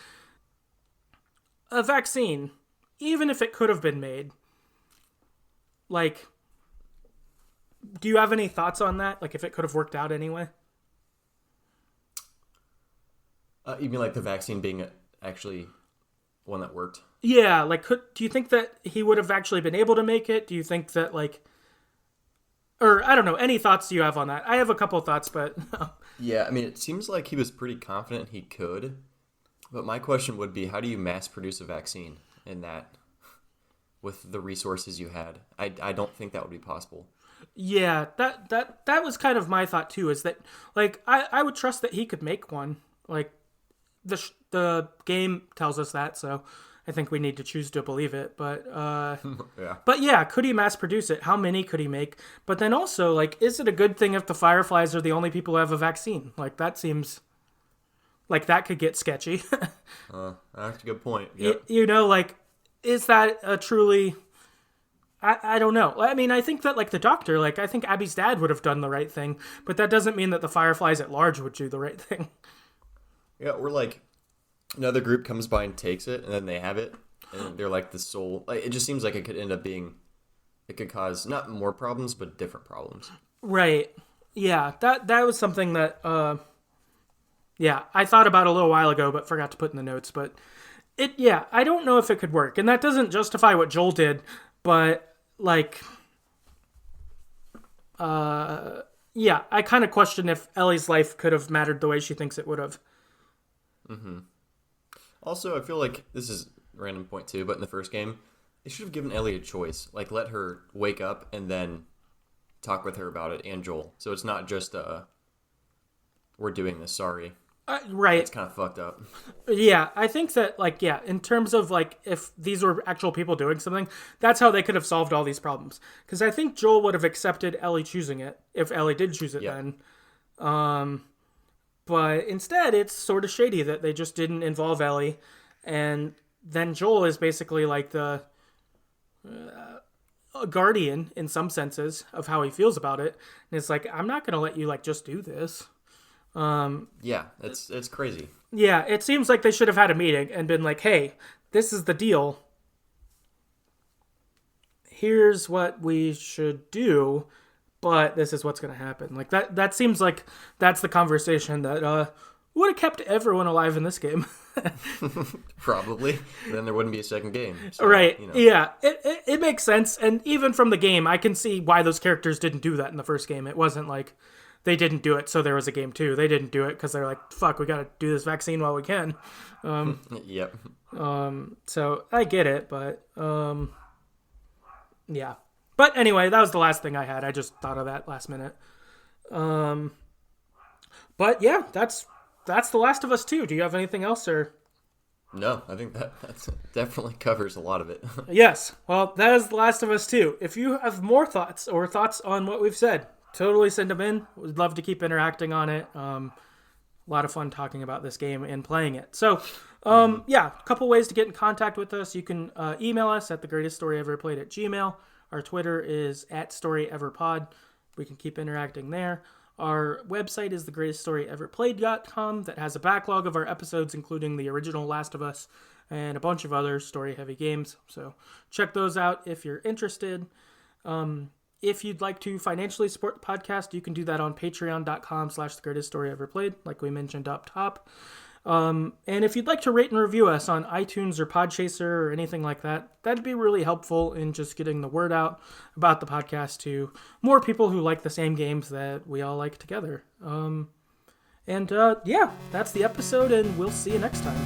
Speaker 1: A vaccine, even if it could have been made, like, do you have any thoughts on that? Like, if it could have worked out anyway?
Speaker 2: You mean like the vaccine being actually one that worked?
Speaker 1: Yeah, like, do you think that he would have actually been able to make it? Do you think that, like... Or, I don't know, any thoughts you have on that? I have a couple of thoughts, but...
Speaker 2: Yeah, I mean, it seems like he was pretty confident he could. But my question would be, how do you mass produce a vaccine in that with the resources you had? I don't think that would be possible.
Speaker 1: Yeah, that was kind of my thought, too, is that, like, I would trust that he could make one. Like, the game tells us that, so... I think we need to choose to believe it, but
Speaker 2: yeah.
Speaker 1: But yeah, could he mass produce it? How many could he make? But then also, like, is it a good thing if the Fireflies are the only people who have a vaccine? Like, that seems Like, that could get sketchy.
Speaker 2: That's a good point. Yep.
Speaker 1: Like, is that a truly... I don't know. I mean, I think that, like, the doctor, like, I think Abby's dad would have done the right thing, but that doesn't mean that the Fireflies at large would do the right thing.
Speaker 2: Yeah, or, like, another group comes by and takes it, and then they have it, and they're, like, the sole... Like, it just seems like it could end up being... It could cause not more problems, but different problems.
Speaker 1: Right. Yeah, that was something that, I thought about a little while ago, but forgot to put in the notes, but I don't know if it could work, and that doesn't justify what Joel did, but... Like, I kind of question if Ellie's life could have mattered the way she thinks it would have.
Speaker 2: Mm-hmm. Also, I feel like this is a random point too, but in the first game, they should have given Ellie a choice. Like, let her wake up and then talk with her about it, and Joel. So it's not just, we're doing this, sorry.
Speaker 1: Right.
Speaker 2: It's kind of fucked up.
Speaker 1: Yeah, I think that, like, in terms of, like, if these were actual people doing something, that's how they could have solved all these problems. Because I think Joel would have accepted Ellie choosing it, if Ellie did choose it then. But instead, it's sort of shady that they just didn't involve Ellie. And then Joel is basically, like, the guardian, in some senses, of how he feels about it. And it's like, I'm not going to let you, like, just do this.
Speaker 2: Yeah, it's crazy.
Speaker 1: Yeah, it seems like they should have had a meeting and been like, hey, this is the deal. Here's what we should do, but this is what's going to happen. Like, that seems like that's the conversation that would have kept everyone alive in this game.
Speaker 2: Probably. Then there wouldn't be a second game. So,
Speaker 1: right. Yeah, it makes sense. And even from the game, I can see why those characters didn't do that in the first game. It wasn't like... They didn't do it, so there was a game 2. They didn't do it because they're like, fuck, we gotta do this vaccine while we can.
Speaker 2: Yep.
Speaker 1: So I get it, but yeah. But anyway, that was the last thing I had. I just thought of that last minute. But yeah, that's The Last of Us 2. Do you have anything else, or?
Speaker 2: No, I think that definitely covers a lot of it.
Speaker 1: Yes. Well, that is The Last of Us 2. If you have more thoughts or thoughts on what we've said, totally send them in. We'd love to keep interacting on it. A lot of fun talking about this game and playing it. So, a couple ways to get in contact with us. You can email us at TheGreatestStoryEverPlayed@gmail. Our Twitter is @StoryEverPod. We can keep interacting there. Our website is TheGreatestStoryEverPlayed.com that has a backlog of our episodes, including the original Last of Us and a bunch of other story-heavy games. So check those out if you're interested. If you'd like to financially support the podcast, you can do that on patreon.com/TheGreatestStoryEverPlayed, like we mentioned up top. And if you'd like to rate and review us on iTunes or Podchaser or anything like that, that'd be really helpful in just getting the word out about the podcast to more people who like the same games that we all like together. That's the episode, and we'll see you next time.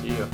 Speaker 2: See ya.